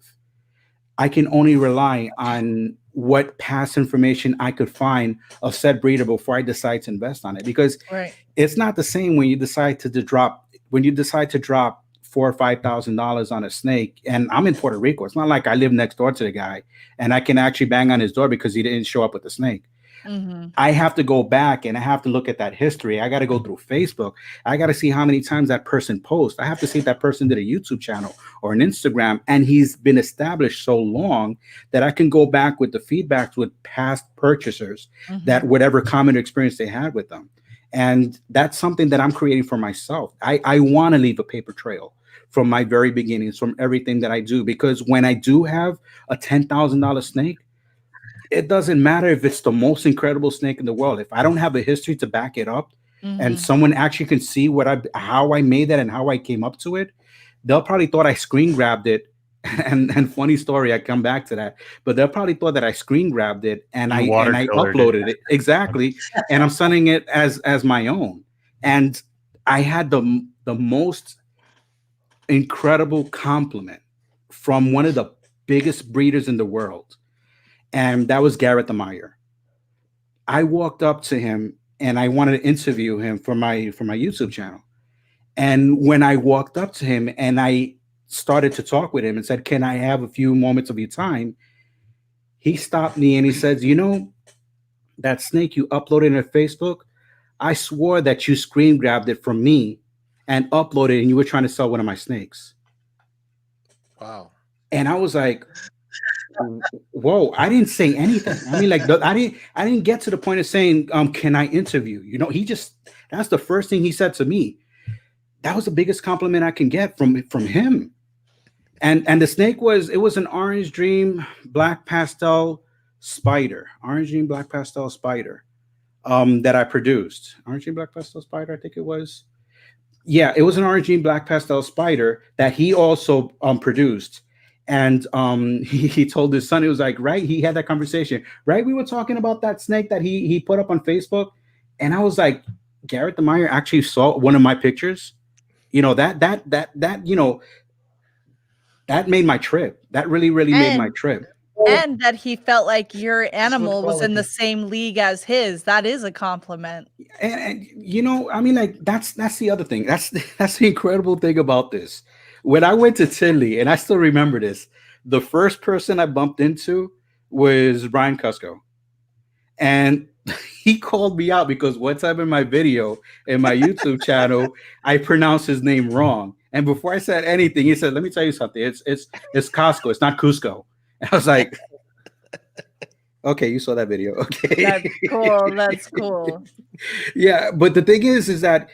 I can only rely on what past information I could find of said breeder before I decide to invest on it. Because Right. it's not the same when you decide to drop $4,000 or $5,000 on a snake. And I'm in Puerto Rico. It's not like I live next door to the guy and I can actually bang on his door because he didn't show up with the snake. Mhm. I have to go back and I have to look at that history. I got to go through Facebook. I got to see how many times that person posts. I have to see if that person did a YouTube channel or an Instagram, and he's been established so long that I can go back with the feedbacks with past purchasers, that Mhm. whatever common experience they had with them. And that's something that I'm creating for myself. I want to leave a paper trail from my very beginnings, from everything that I do, because when I do have a $10,000 snake, it doesn't matter if it's the most incredible snake in the world. If I don't have a history to back it up, and Mhm. someone actually can see how I made that and how I came up to it, they'll probably thought I screen grabbed it. And funny story, I come back to that, but they'll probably thought that I screen grabbed it and You I watercolored it. uploaded it exactly, and I'm sending it as my own. And I had the most incredible compliment from one of the biggest breeders in the world, and that was Garrett the Meyer. I walked up to him and I wanted to interview him for my YouTube channel. And when I walked up to him and I started to talk with him and said, "Can I have a few moments of your time?" He stopped me and he says, "You know, that snake you uploaded on Facebook, I swore that you screen grabbed it from me and uploaded it, and you were trying to sell one of my snakes. Wow. And I was like, whoa, I didn't say anything. I mean, like, I didn't get to the point of saying, can I interview? You know, that's the first thing he said to me. That was the biggest compliment I can get from him. And the snake was an orange dream black pastel spider, that I produced. Orange dream black pastel spider, I think it was. Yeah, it was an orange dream black pastel spider that he also produced. And he told his son, it was like, right, he had that conversation, right? We were talking about that snake that he put up on Facebook. And I was like, Garrett the Meyer actually saw one of my pictures. You know, that you know, that made my trip. That really made my trip. And that he felt like your animal was in the quality. same league as his. That is a compliment. And you know, I mean, like that's the other thing. That's the incredible thing about this. When I went to Tinley, and I still remember this, the first person I bumped into was Brian Cusco, and he called me out because one time in my video in my YouTube channel, I pronounced his name wrong. And before I said anything, he said, "Let me tell you something. It's Costco. It's not Cusco." And I was like, "Okay, you saw that video. Okay, That's cool. That's cool. Yeah, but the thing is that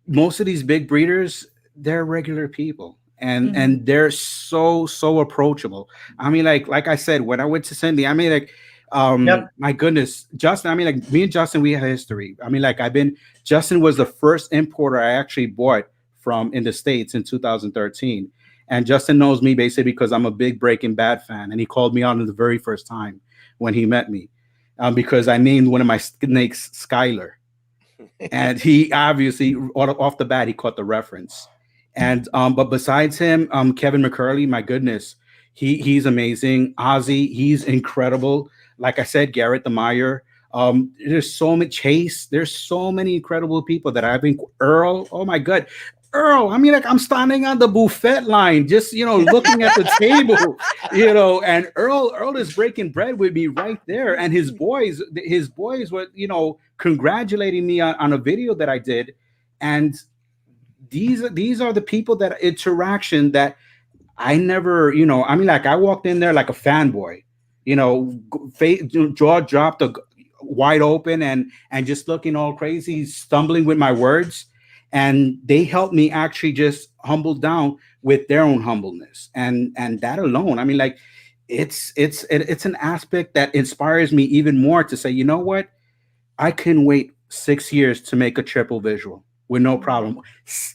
most of these big breeders, they're regular people, and Mhm. and they're so approachable. I mean, like I said, when I went to Cindy, I mean, like, Yep. my goodness, Justin. I mean, like me and Justin, we have history. I mean, like Justin was the first importer I actually bought from in the States in 2013, and Justin knows me basically because I'm a big Breaking Bad fan, and he called me on the very first time when he met me, because I named one of my snakes Skylar. And he obviously off the bat he caught the reference. And but besides him, Kevin McCurley, my goodness, he's amazing. Ozzy, he's incredible. Like I said, Garrett the Meyer. There's so many Chase. There's so many incredible people that I've been. Earl, oh my god, Earl. I mean, like I'm standing on the buffet line, just looking at the table, and Earl is breaking bread with me right there, and his boys were congratulating me on a video that I did, and these are the people that interaction that I never, I mean, like I walked in there like a fanboy, jaw dropped, wide open, and just looking all crazy, stumbling with my words, and they helped me actually just humble down with their own humbleness, and that alone, I mean, like it's an aspect that inspires me even more to say, you know what, I can wait 6 years to make a triple visual with no problem.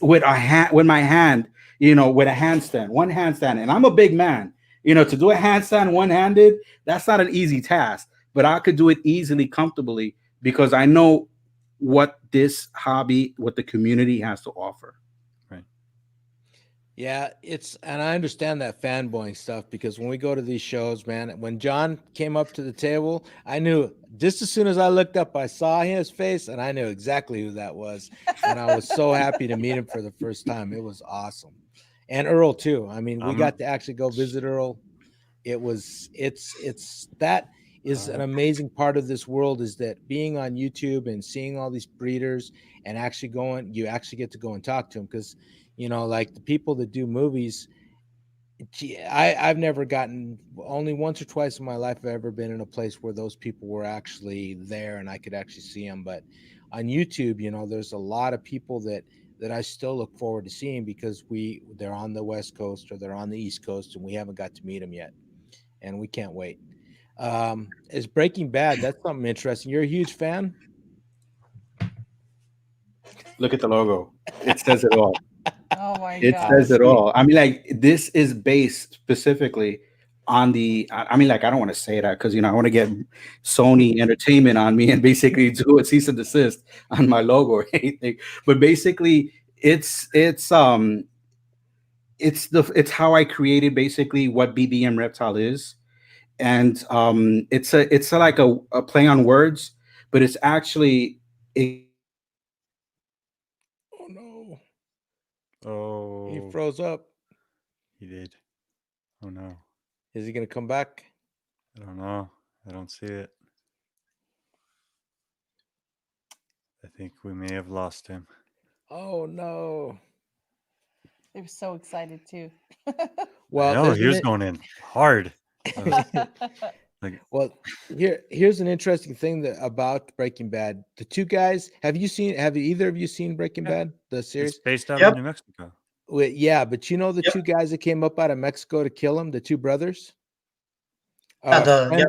With a hand, with my hand, with a handstand, one handstand. And I'm a big man. To do a handstand one-handed, that's not an easy task. But I could do it easily, comfortably, because I know what this hobby, what the community has to offer. Yeah, and I understand that fanboying stuff, because when we go to these shows, man, when John came up to the table, I knew just as soon as I looked up, I saw his face and I knew exactly who that was. And I was so happy to meet him for the first time. It was awesome. And Earl too. I mean, we got to actually go visit Earl. That is an amazing part of this world, is that being on YouTube and seeing all these breeders and you actually get to go and talk to them, because like the people that do movies, I've never only once or twice in my life I've ever been in a place where those people were actually there and I could actually see them. But on YouTube, there's a lot of people that I still look forward to seeing, because they're on the West Coast or they're on the East Coast and we haven't got to meet them yet, and we can't wait. Is Breaking Bad, that's something interesting. You're a huge fan? Look at the logo. It says it all. Oh my It god. says it all. I mean, like this is based specifically on the. I mean, like I don't want to say that because I want to get Sony Entertainment on me and basically do a cease and desist on my logo or anything. But basically, it's how I created basically what BBM Reptile is, and it's like a play on words, but it's actually. Oh no. Oh, He froze up. he did. Oh no. Is he going to come back? I don't know. I don't see it. I think we may have lost him. Oh no. They were so excited too. Well, no, there's he was going in hard. well, here's an interesting thing about Breaking Bad. The two guys, have either of you seen Breaking Yeah. Bad, the series? It's based out Yep. of New Mexico. Well, yeah, but you know the Yep. two guys that came up out of Mexico to kill him, the two brothers? Yeah,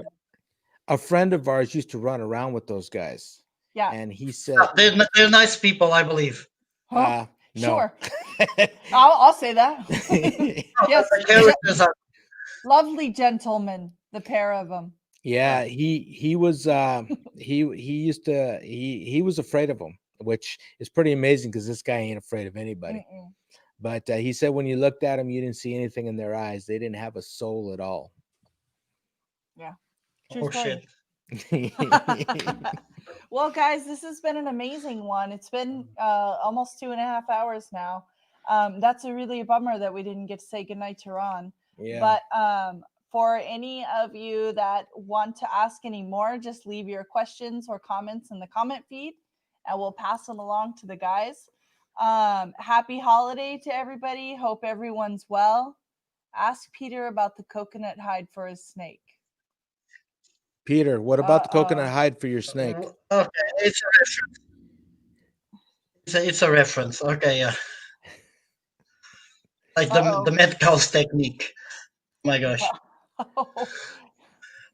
A friend of ours used to run around with those guys. Yeah. And he said, they're nice people, I believe. Huh? no. Sure. I'll say that. Yes. The characters are Lovely gentlemen, the pair of them. Yeah, he was he was afraid of him, which is pretty amazing because this guy ain't afraid of anybody. Mm-mm. But he said when you looked at him, you didn't see anything in their eyes. They didn't have a soul at all. True oh story. shit. Well, guys, this has been an amazing one. It's been almost 2.5 hours now. That's really a bummer that we didn't get to say goodnight to Ron. Yeah. But for any of you that want to ask any more, just leave your questions or comments in the comment feed and we'll pass them along to the guys. Happy holiday to everybody. Hope everyone's well. Ask Peter about the coconut hide for his snake. Peter, what about the coconut hide for your snake? Okay, it's a reference. It's a reference. Okay, yeah. Like the Metcalfe's technique. My gosh.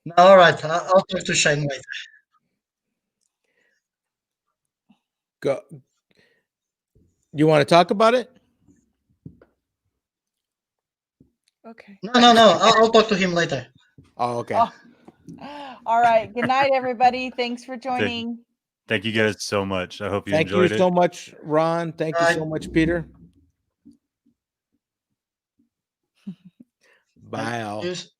No, all right, I'll talk to Shine later. Go. You want to talk about it? Okay. No. I'll talk to him later. Oh, okay. Oh. All right. Good night, everybody. Thanks for joining. Thank you guys so much. I hope you Thank you enjoyed it. so much, Ron. Thank you so much, Peter. Bye, all. Cheers.